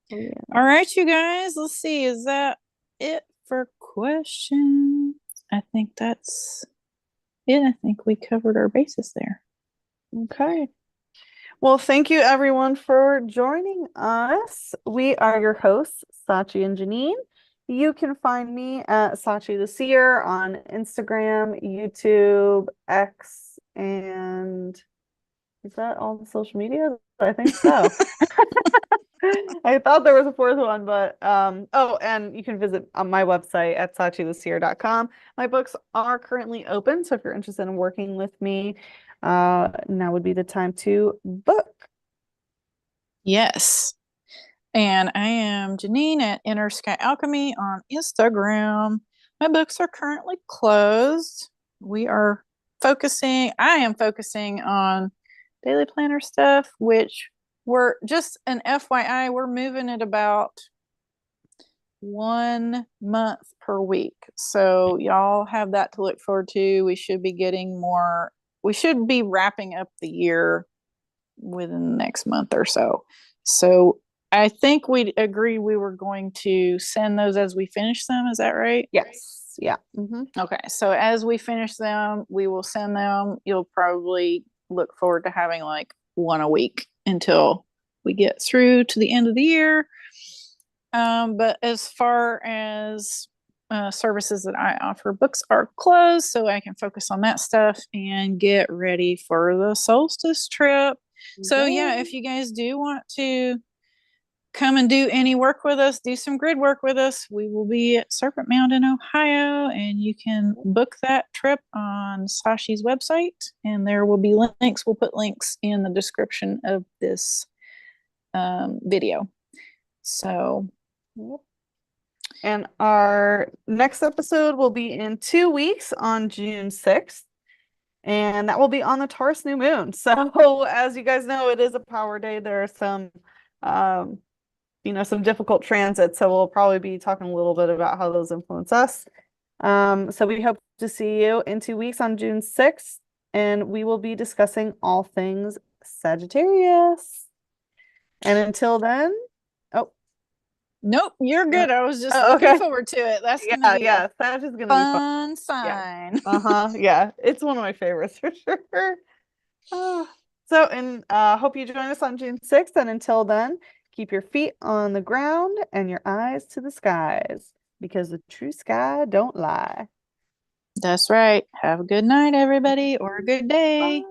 Yeah. All right, you guys. Let's see. Is that it for questions? I think that's it. I think we covered our bases there. Okay. Well, thank you everyone for joining us. We are your hosts, Sachi and Janine. You can find me at Sachi the Seer on Instagram, YouTube, X, and is that all the social media? I think so. I thought there was a fourth one, but and you can visit on my website at sachitheseer.com. My books are currently open, so if you're interested in working with me, now would be the time to book. Yes. And I am Janine at Inner Sky Alchemy on Instagram. My books are currently closed. I am focusing on daily planner stuff, which we're just an FYI, we're moving at about 1 month per week. So y'all have that to look forward to. We should be wrapping up the year within the next month or so. So I think we agreed we were going to send those as we finish them. Is that right? Yes. Yeah. Mm-hmm. Okay. So as we finish them, we will send them. You'll probably look forward to having like one a week until we get through to the end of the year. But as far as services that I offer, books are closed, so I can focus on that stuff and get ready for the solstice trip. So, yeah, if you guys do want to come and do any work with us, do some grid work with us, we will be at Serpent Mound in Ohio, and you can book that trip on Sachi's website, and there will be links. We'll put links in the description of this video. So, and our next episode will be in 2 weeks on June 6th. And that will be on the Taurus new moon. So as you guys know, it is a power day. There are some some difficult transits. So we'll probably be talking a little bit about how those influence us. So we hope to see you in 2 weeks on June 6th. And we will be discussing all things Sagittarius. And until then, nope, you're good. I was just okay. looking forward to it. That's gonna be Sag is gonna be fun sign. Yeah. Yeah, it's one of my favorites for sure. So, and hope you join us on June 6th. And until then, keep your feet on the ground and your eyes to the skies, because the true sky don't lie. That's right. Have a good night, everybody, or a good day. Bye.